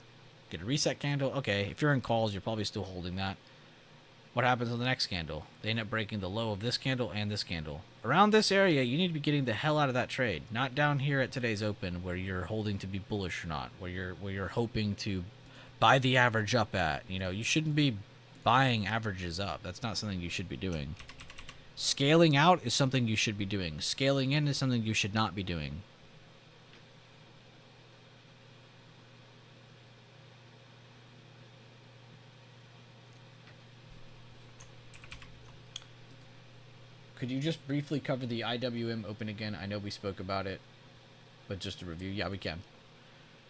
Get a reset candle. Okay, if you're in calls, you're probably still holding that. What happens on the next candle? They end up breaking the low of this candle and this candle. Around this area, you need to be getting the hell out of that trade. Not down here at today's open where you're holding to be bullish or not, where you're hoping to buy the average up at. You shouldn't be buying averages up. That's not something you should be doing. Scaling out is something you should be doing. Scaling in is something you should not be doing. Could you just briefly cover the IWM open again? I know we spoke about it, but just to review. Yeah, we can.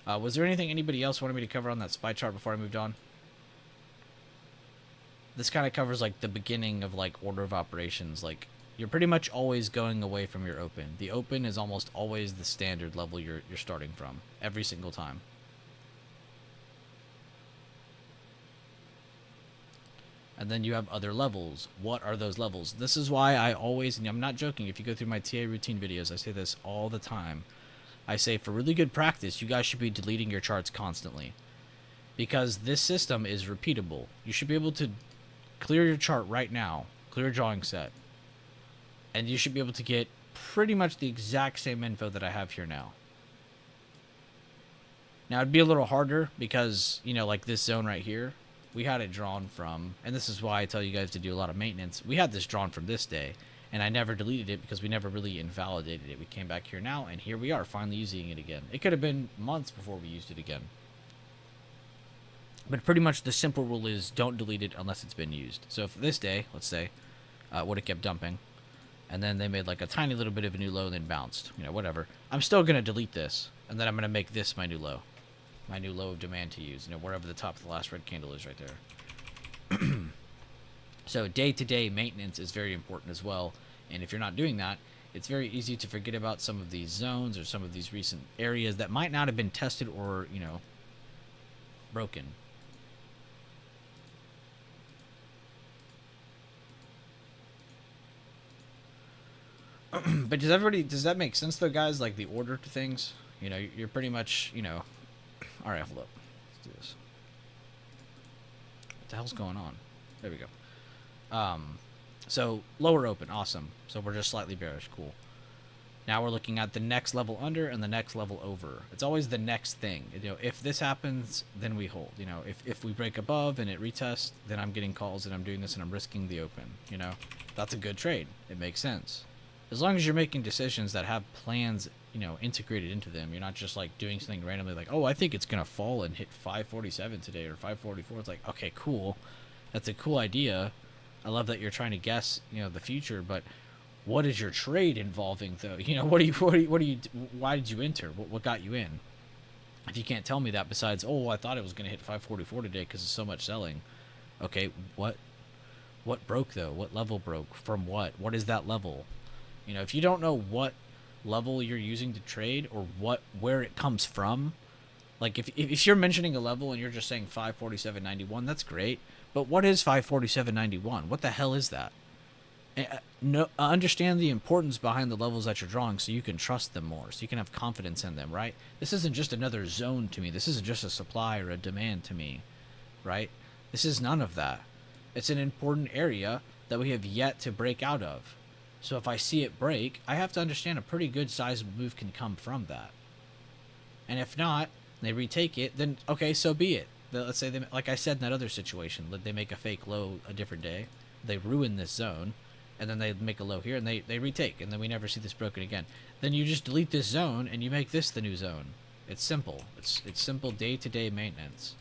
Was there anything anybody else wanted me to cover on that SPY chart before I moved on? This kind of covers like the beginning of like order of operations. Like you're pretty much always going away from your open. The open is almost always the standard level you're starting from every single time. And then you have other levels. What are those levels? This is why I always, and I'm not joking, if you go through my TA routine videos, I say this all the time. I say for really good practice, you guys should be deleting your charts constantly. Because this system is repeatable. You should be able to clear your chart right now, clear a drawing set, and you should be able to get pretty much the exact same info that I have here now. Now, it'd be a little harder because, you know, like this zone right here, we had it drawn from, and this is why I tell you guys to do a lot of maintenance. We had this drawn from this day, and I never deleted it because we never really invalidated it. We came back here now, and here we are finally using it again. It could have been months before we used it again. But pretty much the simple rule is don't delete it unless it's been used. So if this day, let's say, would have kept dumping, and then they made like a tiny little bit of a new low and then bounced, you know, whatever. I'm still going to delete this, and then I'm going to make this my new low. My new low of demand to use, you know, wherever the top of the last red candle is right there. So day-to-day maintenance is very important as well. And if you're not doing that, it's very easy to forget about some of these zones or some of these recent areas that might not have been tested or, you know, broken. But does that make sense though, guys? Like the order to things? You know, you're pretty much, you know... Alright, hold up. Let's do this. What the hell's going on? There we go. So, lower open. Awesome. So we're just slightly bearish. Cool. Now we're looking at the next level under and the next level over. It's always the next thing. You know, if this happens, then we hold. You know, if we break above and it retests, then I'm getting calls and I'm doing this and I'm risking the open. You know, that's a good trade. It makes sense. As long as you're making decisions that have plans, you know, integrated into them. You're not just like doing something randomly like, oh, I think it's gonna fall and hit 547 today or 544. It's like, okay, cool, that's a cool idea. I love that you're trying to guess, you know, the future, but what is your trade involving though? You know, why did you enter? What got you in? If you can't tell me that besides, oh, I thought it was gonna hit 544 today because of so much selling. Okay, what broke though? What level broke? From what? What is that level? You know, if you don't know what level you're using to trade or where it comes from, like if you're mentioning a level and you're just saying 547.91, that's great, but what is 547.91? What the hell is that? No, understand the importance behind the levels that you're drawing so you can trust them more, so you can have confidence in them, right? This isn't just another zone to me. This isn't just a supply or a demand to me, right? This is none of that. It's an important area that we have yet to break out of. So if I see it break, I have to understand a pretty good size move can come from that. And if not, they retake it, then okay, so be it. Let's say, like I said in that other situation, they make a fake low a different day. They ruin this zone, and then they make a low here, and they retake, and then we never see this broken again. Then you just delete this zone, and you make this the new zone. It's simple. It's simple day-to-day maintenance.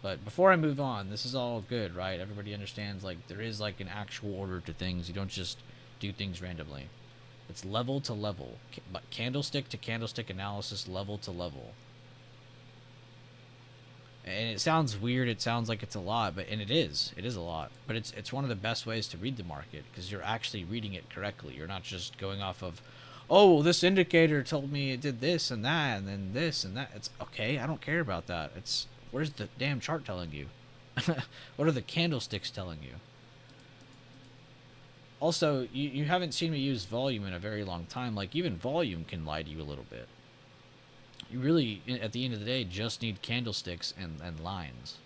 But before I move on, this is all good, right? Everybody understands, like, there is, like, an actual order to things. You don't just do things randomly. It's level to level. But candlestick to candlestick analysis, level to level. And it sounds weird. It sounds like it's a lot, and it is. It is a lot. But it's one of the best ways to read the market because you're actually reading it correctly. You're not just going off of, oh, this indicator told me it did this and that and then this and that. It's okay. I don't care about that. It's... Where's the damn chart telling you? What are the candlesticks telling you? Also, you haven't seen me use volume in a very long time. Like, even volume can lie to you a little bit. You really, at the end of the day, just need candlesticks and lines.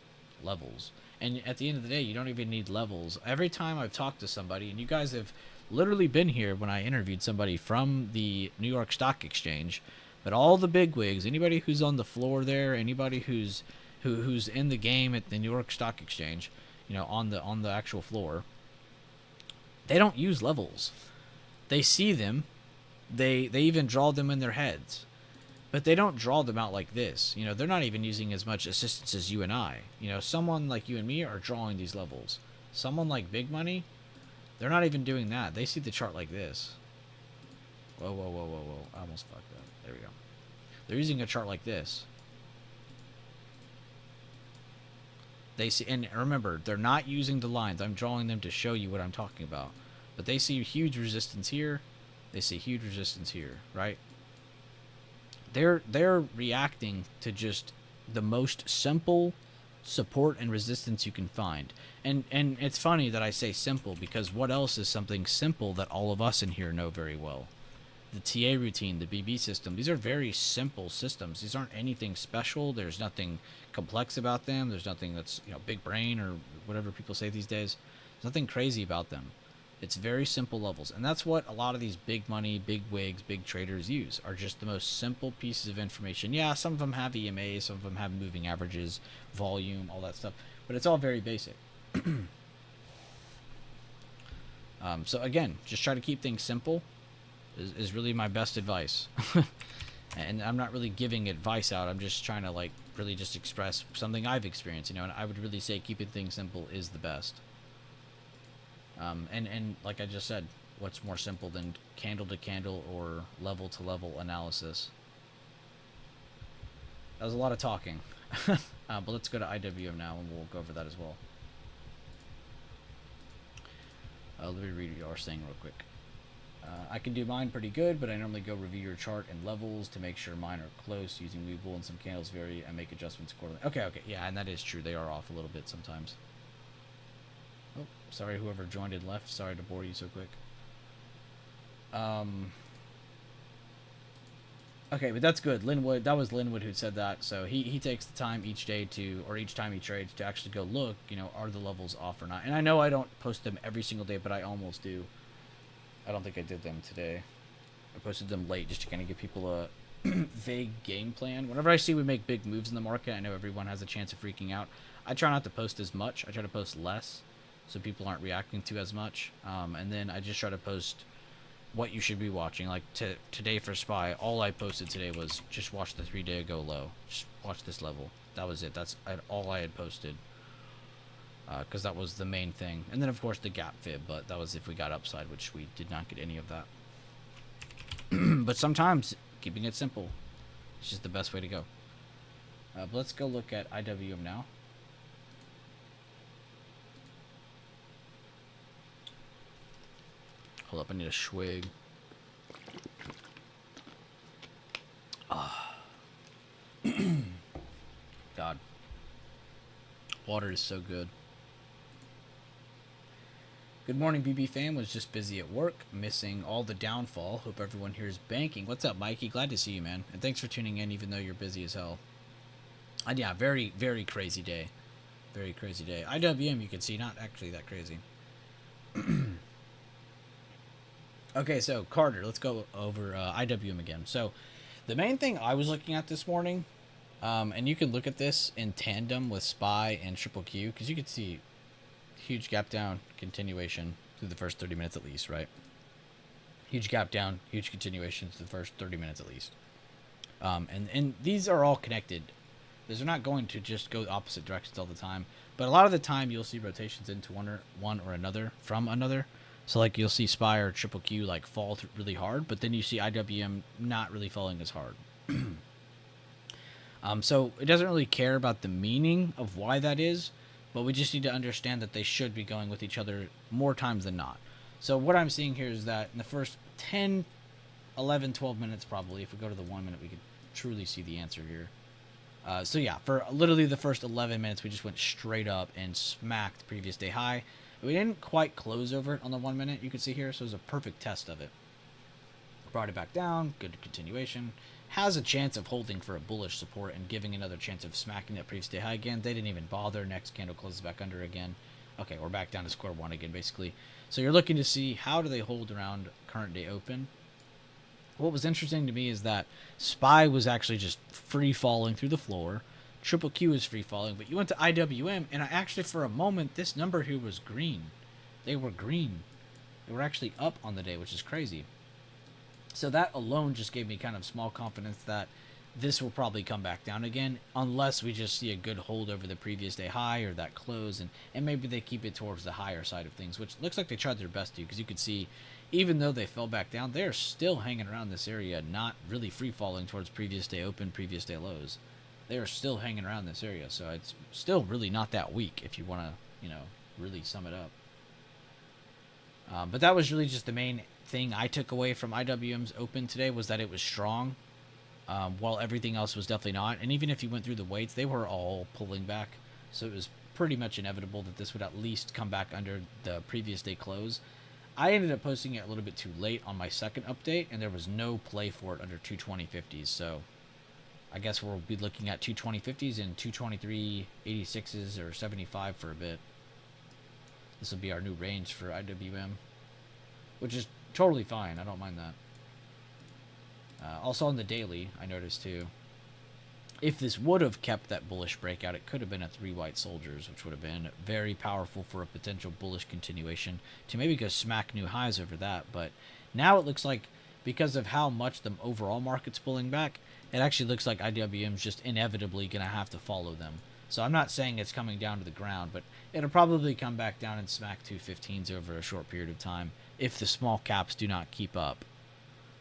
Levels. And at the end of the day, you don't even need levels. Every time I've talked to somebody, and you guys have literally been here when I interviewed somebody from the New York Stock Exchange, but all the bigwigs, anybody who's on the floor there, anybody who's in the game at the New York Stock Exchange, you know, on the actual floor, they don't use levels. They see them, they even draw them in their heads, but they don't draw them out like this. You know, they're not even using as much assistance as you and I. You know, someone like you and me are drawing these levels. Someone like Big Money, they're not even doing that. They see the chart like this. Whoa, I almost fucked up. There we go. They're using a chart like this. They see, and remember, they're not using the lines. I'm drawing them to show you what I'm talking about. But they see huge resistance here. They see huge resistance here, right? They're reacting to just the most simple support and resistance you can find. And it's funny that I say simple, because what else is something simple that all of us in here know very well? The TA routine, the BB system. These are very simple systems. These aren't anything special. There's nothing complex about them. There's nothing that's, big brain or whatever people say these days. There's nothing crazy about them. It's very simple levels. And that's what a lot of these big money, big wigs, big traders use, are just the most simple pieces of information. Yeah, some of them have EMA, some of them have moving averages, volume, all that stuff. But it's all very basic. So again, just try to keep things simple is really my best advice. And I'm not really giving advice out. I'm just trying to really just express something I've experienced, and I would really say keeping things simple is the best. And like I just said, what's more simple than candle to candle or level to level analysis? That was a lot of talking. But let's go to IWM now, and we'll go over that as well. Let me read what you are saying real quick. I can do mine pretty good, but I normally go review your chart and levels to make sure mine are close, using Webull, and some candles vary, and make adjustments accordingly. Okay, yeah, and that is true. They are off a little bit sometimes. Oh, sorry whoever joined and left. Sorry to bore you so quick. Okay, but that's good. Linwood, that was Linwood who said that. So he takes the time each day or each time he trades to actually go look, are the levels off or not. And I know I don't post them every single day, but I almost do. I don't think I did them today. I posted them late just to kind of give people a vague game plan. Whenever I see we make big moves in the market, I know everyone has a chance of freaking out. I try not to post as much. I try to post less so people aren't reacting to as much. And then I just try to post what you should be watching. Like today for SPY, all I posted today was just watch the 3-day ago low. Just watch this level. That was it. That's all I had posted. Because that was the main thing. And then, of course, the gap fib, but that was if we got upside, which we did not get any of that. But sometimes, keeping it simple is just the best way to go. But let's go look at IWM now. Hold up, I need a swig. God. Water is so good. Good morning, BB fam. Was just busy at work, missing all the downfall. Hope everyone here is banking. What's up, Mikey? Glad to see you, man. And thanks for tuning in, even though you're busy as hell. And yeah, very, very crazy day. Very crazy day. IWM, you can see, not actually that crazy. Okay, so Carter, let's go over IWM again. So the main thing I was looking at this morning, and you can look at this in tandem with SPY and Triple Q, because you can see huge gap down, continuation through the first 30 minutes at least, right? Huge gap down, huge continuation through the first 30 minutes at least. And these are all connected. These are not going to just go opposite directions all the time, but a lot of the time you'll see rotations into one or another from another. So like you'll see SPY or Triple Q fall really hard, but then you see IWM not really falling as hard. So it doesn't really care about the meaning of why that is, but we just need to understand that they should be going with each other more times than not. So what I'm seeing here is that in the first 10, 11, 12 minutes probably, if we go to the 1 minute, we could truly see the answer here. So yeah, for literally the first 11 minutes, we just went straight up and smacked the previous day high. We didn't quite close over it on the 1 minute, you can see here, so it was a perfect test of it. Brought it back down, good continuation. Has a chance of holding for a bullish support and giving another chance of smacking that previous day high again. They didn't even bother. Next candle closes back under again. Okay, we're back down to square one again, basically. So you're looking to see how do they hold around current day open. What was interesting to me is that SPY was actually just free falling through the floor. Triple Q is free falling, but you went to IWM, and I actually, for a moment, this number here was green. They were green. They were actually up on the day, which is crazy. So that alone just gave me kind of small confidence that this will probably come back down again unless we just see a good hold over the previous day high or that close, and maybe they keep it towards the higher side of things, which looks like they tried their best to, because you could see even though they fell back down, they're still hanging around this area, not really free falling towards previous day open, previous day lows. They are still hanging around this area, so it's still really not that weak if you want to, really sum it up. But that was really just the main thing I took away from IWM's open today, was that it was strong, while everything else was definitely not. And even if you went through the weights, they were all pulling back, so it was pretty much inevitable that this would at least come back under the previous day close. I ended up posting it a little bit too late on my second update, and there was no play for it under 220.50s, so I guess we'll be looking at 220.50s and 223.86s or 75 for a bit. This will be our new range for IWM, which is totally fine. I don't mind that. Also on the daily, I noticed too, if this would have kept that bullish breakout, it could have been a 3 white soldiers, which would have been very powerful for a potential bullish continuation to maybe go smack new highs over that. But now it looks like, because of how much the overall market's pulling back, it actually looks like IWM's just inevitably going to have to follow them. So I'm not saying it's coming down to the ground, but it'll probably come back down and smack 215s over a short period of time if the small caps do not keep up.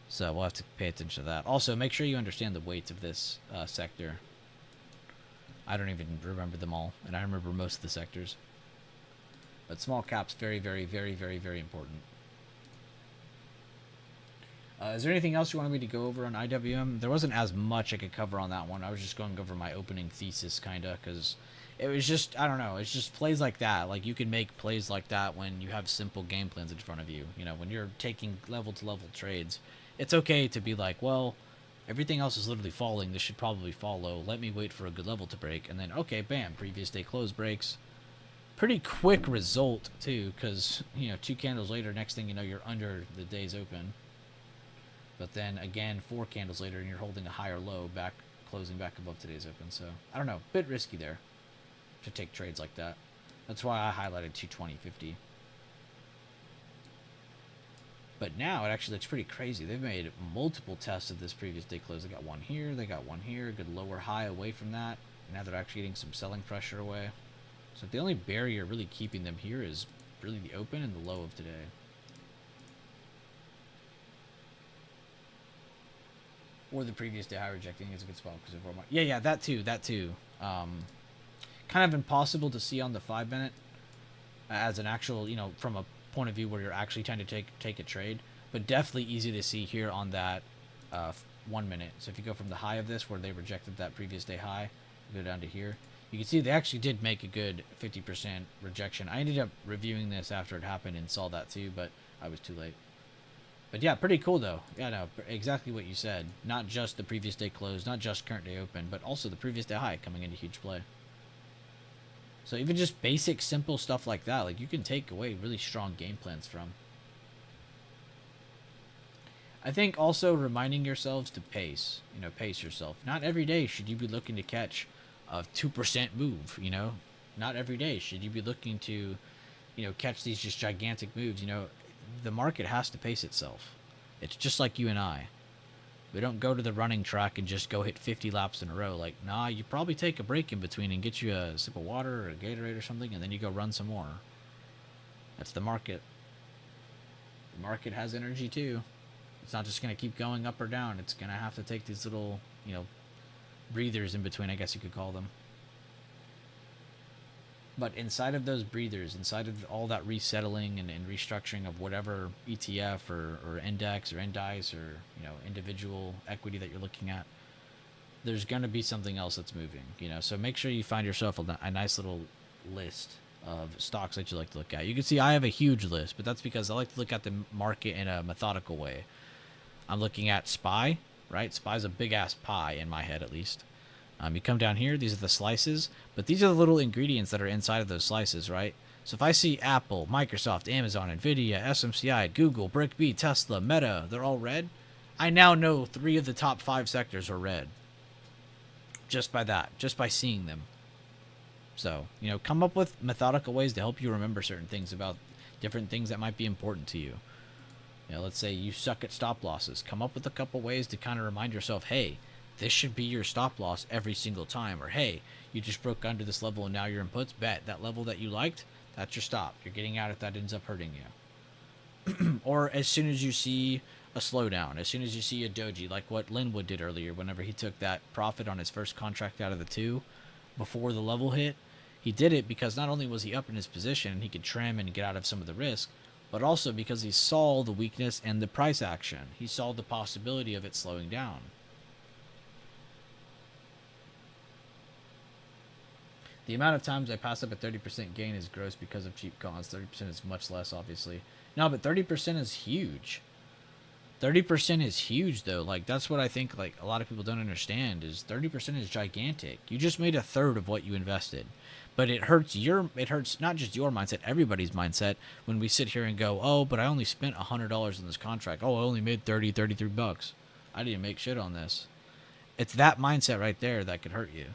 So we'll have to pay attention to that. Also, make sure you understand the weights of this sector. I don't even remember them all, and I remember most of the sectors. But small caps, very, very, very, very, very important. Is there anything else you wanted me to go over on IWM? There wasn't as much I could cover on that one. I was just going over my opening thesis, kind of, because it was just, I don't know, it's just plays like that. Like, you can make plays like that when you have simple game plans in front of you. When you're taking level-to-level trades, it's okay to be like, well, everything else is literally falling. This should probably follow. Let me wait for a good level to break. And then, okay, bam, previous day close breaks. Pretty quick result, too, because, 2 candles later, next thing you know, you're under the day's open. But then, again, 4 candles later, and you're holding a higher low, closing back above today's open. So, I don't know, bit risky there to take trades like that. That's why I highlighted 220.50. But now it actually looks pretty crazy. They've made multiple tests of this previous day close. They got one here, they got one here, a good lower high away from that. Now they're actually getting some selling pressure away. So the only barrier really keeping them here is really the open and the low of today. Or the previous day high rejecting is a good spot because of more. Yeah, that too. Kind of impossible to see on the 5-minute as an actual, from a point of view where you're actually trying to take a trade, but definitely easy to see here on that 1 minute. So if you go from the high of this where they rejected that previous day high, go down to here, you can see they actually did make a good 50% rejection. I ended up reviewing this after it happened and saw that too, but I was too late. But yeah, pretty cool though. Yeah, no, exactly what you said. Not just the previous day close, not just current day open, but also the previous day high coming into huge play. So even just basic, simple stuff like that, like, you can take away really strong game plans from. I think also reminding yourselves to pace, pace yourself. Not every day should you be looking to catch a 2% move, Not every day should you be looking to, catch these just gigantic moves, The market has to pace itself. It's just like you and I. We don't go to the running track and just go hit 50 laps in a row. Like, nah, you probably take a break in between and get you a sip of water or a Gatorade or something, and then you go run some more. That's the market. The market has energy too. It's not just going to keep going up or down. It's going to have to take these little, breathers in between, I guess you could call them. But inside of those breathers, inside of all that resettling and restructuring of whatever ETF or index or indice or individual equity that you're looking at, there's going to be something else that's moving. So make sure you find yourself a nice little list of stocks that you like to look at. You can see I have a huge list, but that's because I like to look at the market in a methodical way. I'm looking at SPY, right? SPY's a big ass pie in my head, at least. You come down here, these are the slices, but these are the little ingredients that are inside of those slices, right? So if I see Apple, Microsoft, Amazon, Nvidia, SMCI, Google, BrickB, Tesla, Meta, they're all red, I now know 3 of the top 5 sectors are red. Just by that, just by seeing them. So, come up with methodical ways to help you remember certain things about different things that might be important to you. Let's say you suck at stop losses. Come up with a couple ways to kind of remind yourself, hey, this should be your stop loss every single time. Or, hey, you just broke under this level and now you're in puts. Bet that level that you liked, that's your stop. You're getting out if that ends up hurting you. Or as soon as you see a slowdown, as soon as you see a doji, like what Linwood did earlier, whenever he took that profit on his first contract out of the two before the level hit, he did it because not only was he up in his position and he could trim and get out of some of the risk, but also because he saw the weakness and the price action. He saw the possibility of it slowing down. The amount of times I pass up a 30% gain is gross because of cheap cons. 30% is much less, obviously. No, but 30% is huge. 30% is huge, though. Like, that's what I think, like, a lot of people don't understand, is 30% is gigantic. You just made a third of what you invested. But it hurts not just your mindset, everybody's mindset, when we sit here and go, oh, but I only spent $100 on this contract. Oh, I only made 33 bucks. I didn't make shit on this. It's that mindset right there that could hurt you.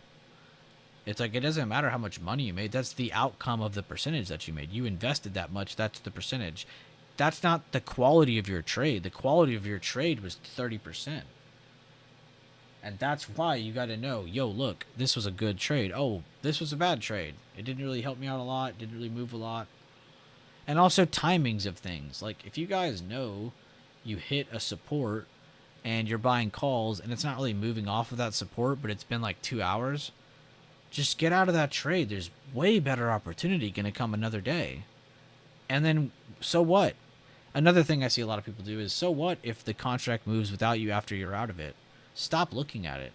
It's like, it doesn't matter how much money you made. That's the outcome of the percentage that you made. You invested that much. That's the percentage. That's not the quality of your trade. The quality of your trade was 30%. And that's why you got to know, yo, look, this was a good trade. Oh, this was a bad trade. It didn't really help me out a lot. Didn't really move a lot. And also timings of things. Like, if you guys know you hit a support and you're buying calls and it's not really moving off of that support, but it's been like 2 hours, just get out of that trade. There's way better opportunity going to come another day. And then, so what? Another thing I see a lot of people do is, so what if the contract moves without you after you're out of it? Stop looking at it.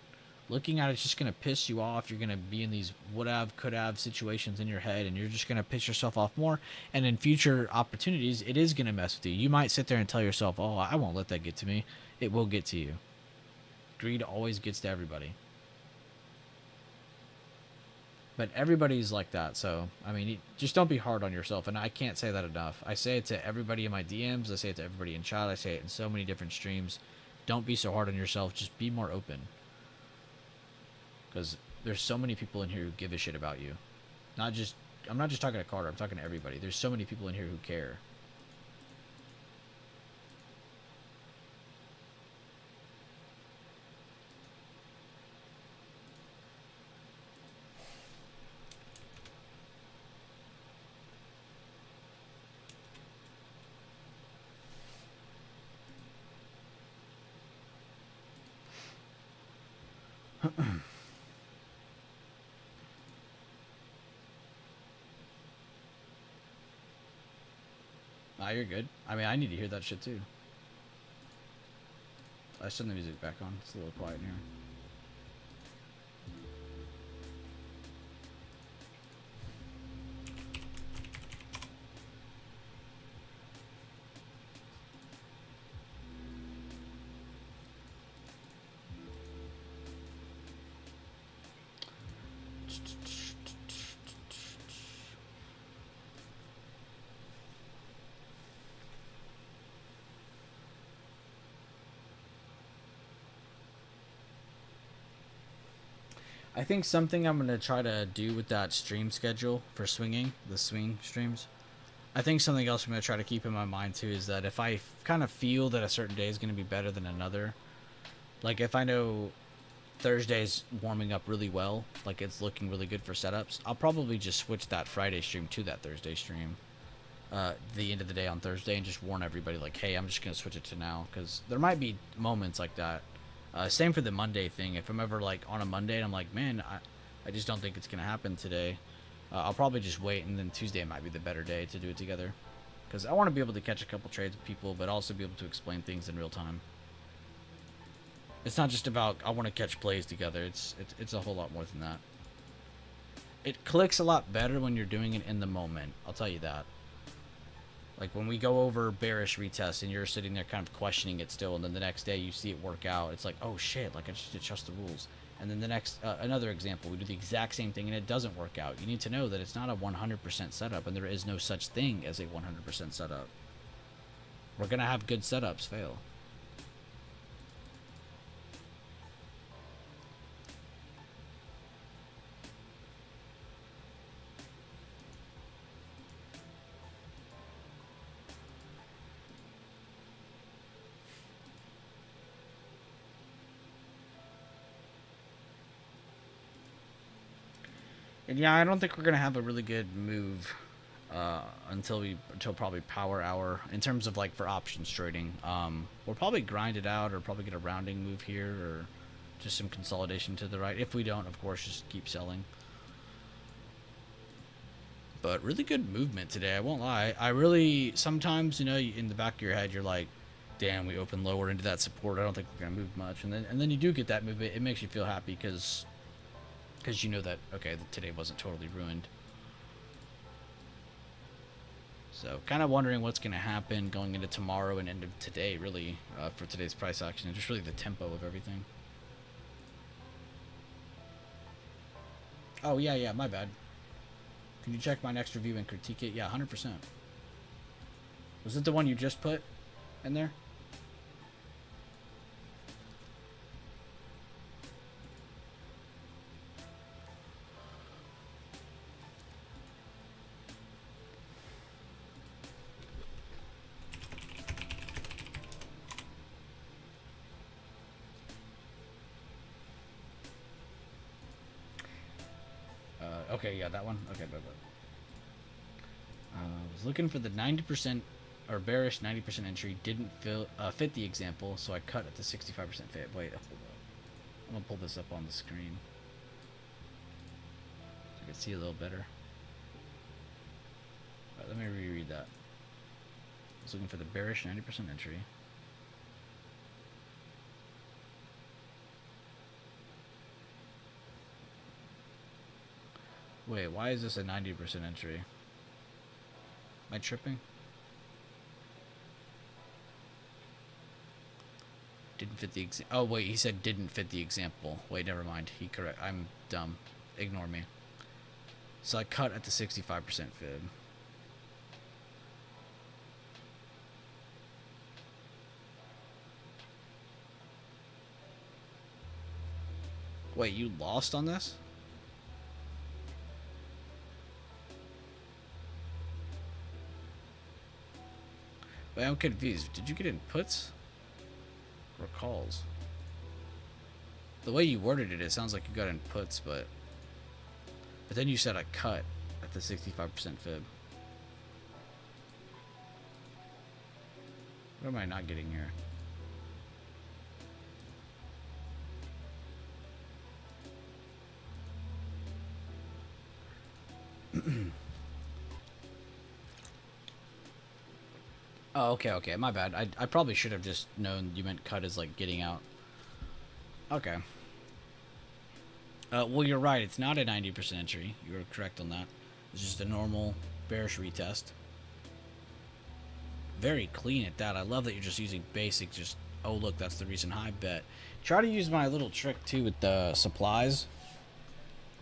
Looking at it's just going to piss you off. You're going to be in these would have, could have situations in your head, and you're just going to piss yourself off more. And in future opportunities, it is going to mess with you. You might sit there and tell yourself, oh, I won't let that get to me. It will get to you. Greed always gets to everybody. But everybody's like that, so, I mean, just don't be hard on yourself, and I can't say that enough. I say it to everybody in my DMs, I say it to everybody in chat, I say it in so many different streams. Don't be so hard on yourself, just be more open. Because there's so many people in here who give a shit about you. I'm not just talking to Carter, I'm talking to everybody. There's so many people in here who care. Nah, you're good. I mean, I need to hear that shit too. I should turn the music back on. It's a little quiet in here. I think something I'm going to try to do with that stream schedule for swinging, the swing streams, I think something else I'm going to try to keep in my mind too is that if I kind of feel that a certain day is going to be better than another, like if I know Thursday's warming up really well, like it's looking really good for setups, I'll probably just switch that Friday stream to that Thursday stream. The end of the day on Thursday, and just warn everybody like, hey, I'm just going to switch it to now, because there might be moments like that. Same for the Monday thing. If I'm ever like on a Monday and I'm like, man, I just don't think it's going to happen today, I'll probably just wait, and then Tuesday might be the better day to do it together. Because I want to be able to catch a couple trades with people, but also be able to explain things in real time. It's not just about, I want to catch plays together. It's a whole lot more than that. It clicks a lot better when you're doing it in the moment. I'll tell you that. Like when we go over bearish retest and you're sitting there kind of questioning it still, and then the next day you see it work out, it's like, oh shit, like I just adjust the rules. And then the next, another example, we do the exact same thing and it doesn't work out. You need to know that it's not a 100% setup, and there is no such thing as a 100% setup. We're going to have good setups fail. And yeah, I don't think we're gonna have a really good move until probably power hour in terms of like for options trading. We'll probably grind it out or probably get a rounding move here or just some consolidation to the right. If we don't, of course, just keep selling. But really good movement today, I won't lie. I really, sometimes, you know, in the back of your head, you're like, damn, we open lower into that support. I don't think we're going to move much. And then you do get that movement. It makes you feel happy because you know that, okay, today wasn't totally ruined. So kind of wondering what's going to happen going into tomorrow and into today, really, for today's price action. And just really the tempo of everything. Oh, yeah, my bad. Can you check my next review and critique it? Yeah, 100%. Was it the one you just put in there? Okay, yeah, that one. Okay, was looking for the 90% or bearish 90% entry. Didn't fit the example, so I cut at the 65% fit. Wait, I'm gonna pull this up on the screen so I can see a little better. All right, let me reread that. I was looking for the bearish 90% entry. Wait, why is this a 90% entry? Am I tripping? Didn't fit the oh wait, he said didn't fit the example. Wait, never mind. He correct. I'm dumb. Ignore me. So I cut at the 65% fib. Wait, you lost on this? Wait, I'm confused. Did you get in puts or calls? The way you worded it, it sounds like you got in puts, but then you said I cut at the 65% fib. What am I not getting here? Oh, okay, my bad. I probably should have just known you meant cut as like getting out. Okay. Well, you're right. It's not a 90% entry. You were correct on that. It's just a normal bearish retest. Very clean at that. I love that you're just using basic. Just, oh, look, that's the recent high bet. Try to use my little trick, too, with the supplies.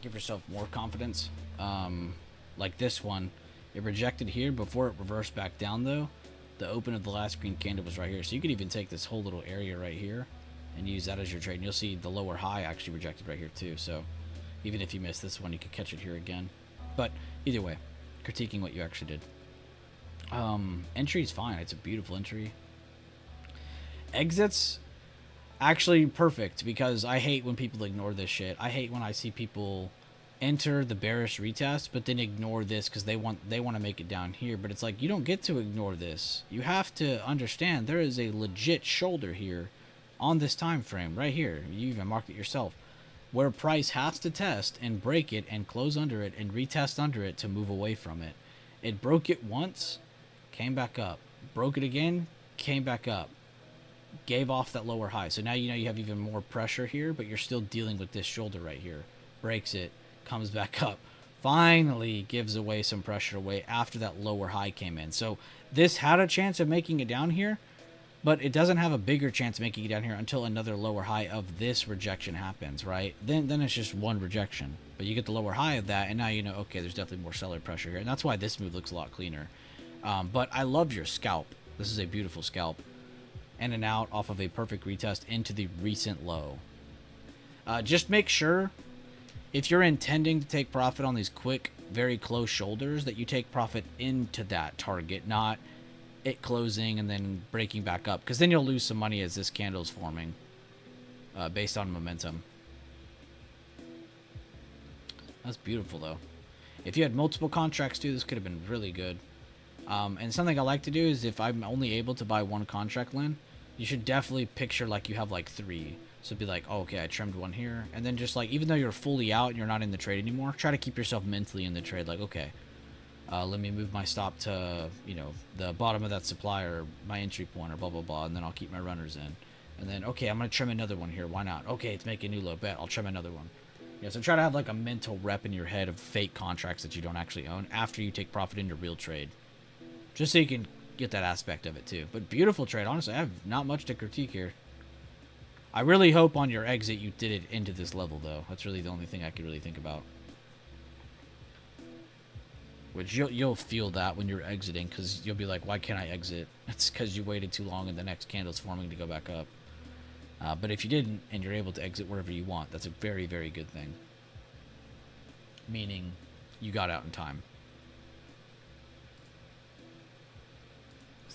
Give yourself more confidence. Like this one. It rejected here before it reversed back down, though. The open of the last green candle was right here. So you could even take this whole little area right here and use that as your trade. And you'll see the lower high actually rejected right here too. So even if you miss this one, you could catch it here again. But either way, critiquing what you actually did. Entry is fine. It's a beautiful entry. Exits, actually perfect because I hate when people ignore this shit. I hate when I see people enter the bearish retest but then ignore this because they want to make it down here. But it's like, you don't get to ignore this. You have to understand there is a legit shoulder here on this time frame right here. You even marked it yourself, where price has to test and break it and close under it and retest under it to move away from it. It broke it once, came back up, broke it again, came back up, gave off that lower high. So now you know you have even more pressure here, but you're still dealing with this shoulder right here. Breaks it, comes back up, finally gives away some pressure away after that lower high came in. So this had a chance of making it down here, but it doesn't have a bigger chance of making it down here until another lower high of this rejection happens, right? Then it's just one rejection. But you get the lower high of that, and now you know, okay, there's definitely more seller pressure here. And that's why this move looks a lot cleaner. But I love your scalp. This is a beautiful scalp. In and out off of a perfect retest into the recent low. Just make sure, if you're intending to take profit on these quick, very close shoulders, that you take profit into that target, not it closing and then breaking back up, because then you'll lose some money as this candle is forming based on momentum. That's beautiful, though. If you had multiple contracts, too, this could have been really good. And something I like to do is if I'm only able to buy one contract land, you should definitely picture like you have like 3. So be like, oh, okay, I trimmed one here. And then just like, even though you're fully out and you're not in the trade anymore, try to keep yourself mentally in the trade. Like, okay, let me move my stop to, you know, the bottom of that supply or my entry point or blah, blah, blah. And then I'll keep my runners in. And then, okay, I'm going to trim another one here. Why not? Okay, it's making a new low bet. I'll trim another one. Yeah, so try to have like a mental rep in your head of fake contracts that you don't actually own after you take profit in your real trade. Just so you can get that aspect of it too. But beautiful trade. Honestly, I have not much to critique here. I really hope on your exit you did it into this level, though. That's really the only thing I could really think about. Which you'll feel that when you're exiting, because you'll be like, why can't I exit? It's because you waited too long and the next candle's forming to go back up. But if you didn't, and you're able to exit wherever you want, that's a very, very good thing. Meaning, you got out in time.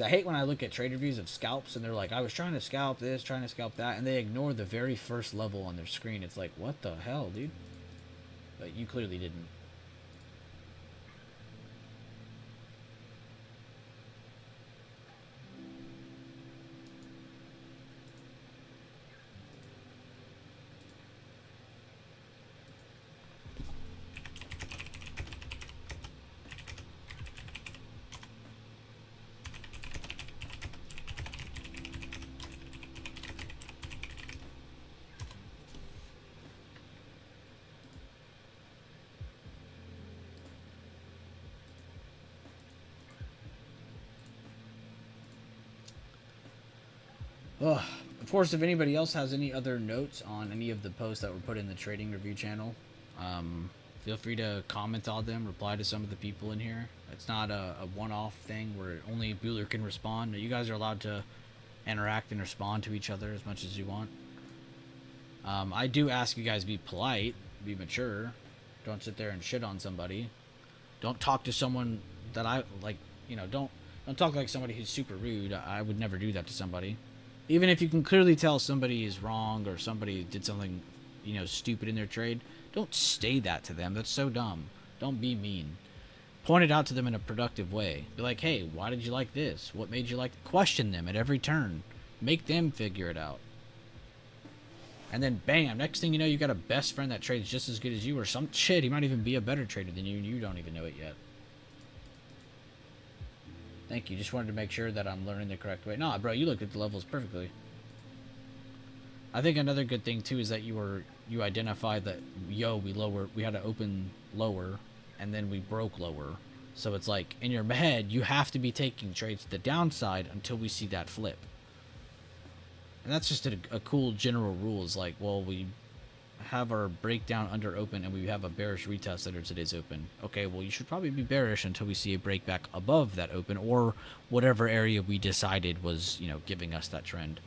I hate when I look at trade reviews of scalps and they're like, I was trying to scalp this, trying to scalp that, and they ignore the very first level on their screen. It's like, what the hell, dude? But you clearly didn't. Ugh. Of course, if anybody else has any other notes on any of the posts that were put in the trading review channel, feel free to comment on them, reply to some of the people in here. It's not a one-off thing where only Bueller can respond. You guys are allowed to interact and respond to each other as much as you want. I do ask you guys be polite, be mature. Don't sit there and shit on somebody. Don't talk to someone that I like. You know, don't talk like somebody who's super rude. I would never do that to somebody. Even if you can clearly tell somebody is wrong or somebody did something, you know, stupid in their trade, don't say that to them. That's so dumb. Don't be mean. Point it out to them in a productive way. Be like, hey, why did you like this? What made you like? Question them at every turn. Make them figure it out. And then, bam, next thing you know, you got a best friend that trades just as good as you, or some shit, he might even be a better trader than you, and you don't even know it yet. Thank you. Just wanted to make sure that I'm learning the correct way. Nah, bro, you looked at the levels perfectly. I think another good thing too is that you identified that we had to open lower, and then we broke lower. So it's like in your head you have to be taking trades to the downside until we see that flip. And that's just a cool general rule. Is like, well, we have our breakdown under open and we have a bearish retest under today's open. Okay, well, you should probably be bearish until we see a break back above that open or whatever area we decided was, you know, giving us that trend.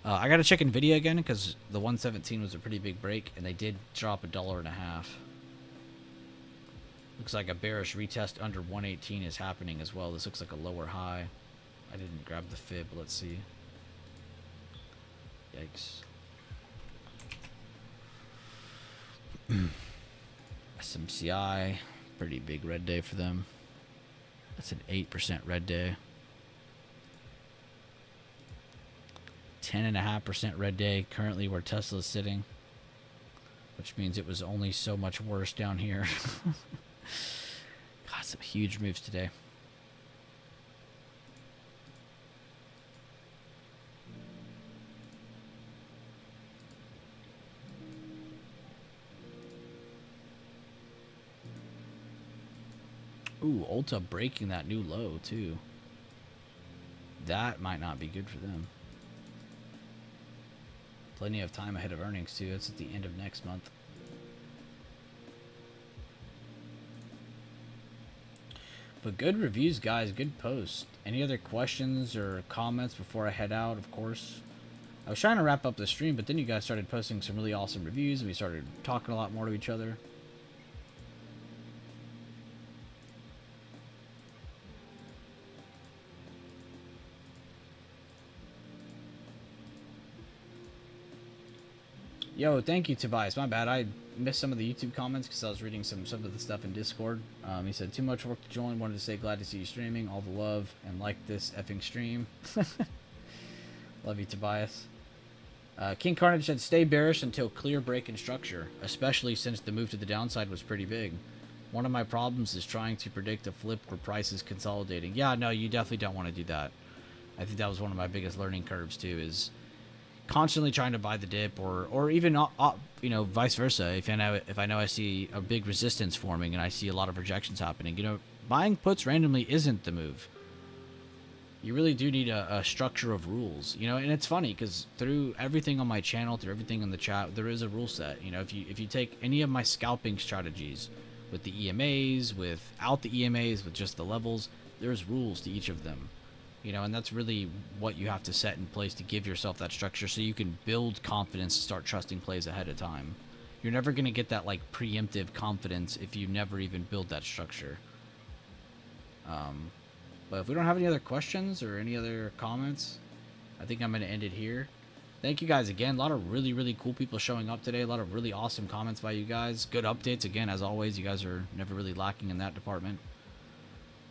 I got to check NVIDIA again because the 117 was a pretty big break and they did drop $1.50. Looks like a bearish retest under 118 is happening as well. This looks like a lower high. I didn't grab the fib, but let's see. Yikes. SMCI, pretty big red day for them. That's an 8% red day. 10.5% red day currently where Tesla's sitting, which means it was only so much worse down here. God, some huge moves today. Ooh, Ulta breaking that new low, too. That might not be good for them. Plenty of time ahead of earnings, too. It's at the end of next month. But good reviews, guys. Good posts. Any other questions or comments before I head out, of course? I was trying to wrap up the stream, but then you guys started posting some really awesome reviews, and we started talking a lot more to each other. Yo, thank you, Tobias. My bad. missed some of the YouTube comments because I was reading some of the stuff in Discord. He said, too much work to join. Wanted to say glad to see you streaming. All the love and like this effing stream. Love you, Tobias. King Carnage said, stay bearish until clear break in structure, especially since the move to the downside was pretty big. One of my problems is trying to predict a flip where price is consolidating. Yeah, no, you definitely don't want to do that. I think that was one of my biggest learning curves too, is constantly trying to buy the dip, or even you know, vice versa. If I know I see a big resistance forming and I see a lot of rejections happening, you know, buying puts randomly isn't the move. You really do need a structure of rules, you know. And it's funny because through everything on my channel, through everything in the chat, there is a rule set. You know, if you take any of my scalping strategies with the EMAs, without the EMAs, with just the levels, there's rules to each of them. You know, and that's really what you have to set in place to give yourself that structure so you can build confidence to start trusting plays ahead of time. You're never going to get that, like, preemptive confidence if you never even build that structure. But if we don't have any other questions or any other comments, I think I'm going to end it here. Thank you guys again. A lot of really, really cool people showing up today. A lot of really awesome comments by you guys. Good updates. Again, as always, you guys are never really lacking in that department.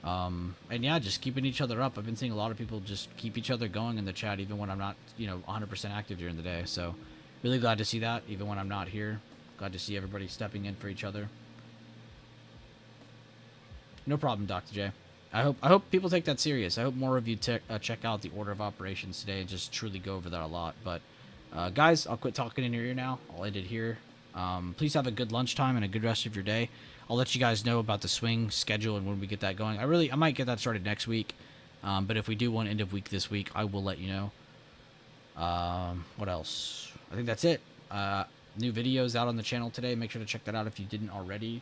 And yeah, just keeping each other up. I've been seeing a lot of people just keep each other going in the chat, even when I'm not, you know, 100% active during the day. So really glad to see that, even when I'm not here. Glad to see everybody stepping in for each other. No problem, Dr. J. I hope people take that serious. I hope more of you check out the order of operations today and just truly go over that a lot. But guys, I'll quit talking in your ear now. I'll end it here. Please have a good lunchtime and a good rest of your day. I'll let you guys know about the swing schedule and when we get that going. I might get that started next week. But if we do one end of week this week, I will let you know. What else? I think that's it. New videos out on the channel today. Make sure to check that out if you didn't already.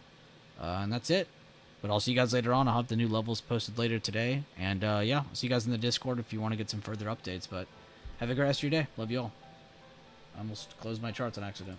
And that's it. But I'll see you guys later on. I'll have the new levels posted later today. And yeah, I'll see you guys in the Discord if you want to get some further updates. But have a great rest of your day. Love you all. I almost closed my charts on accident.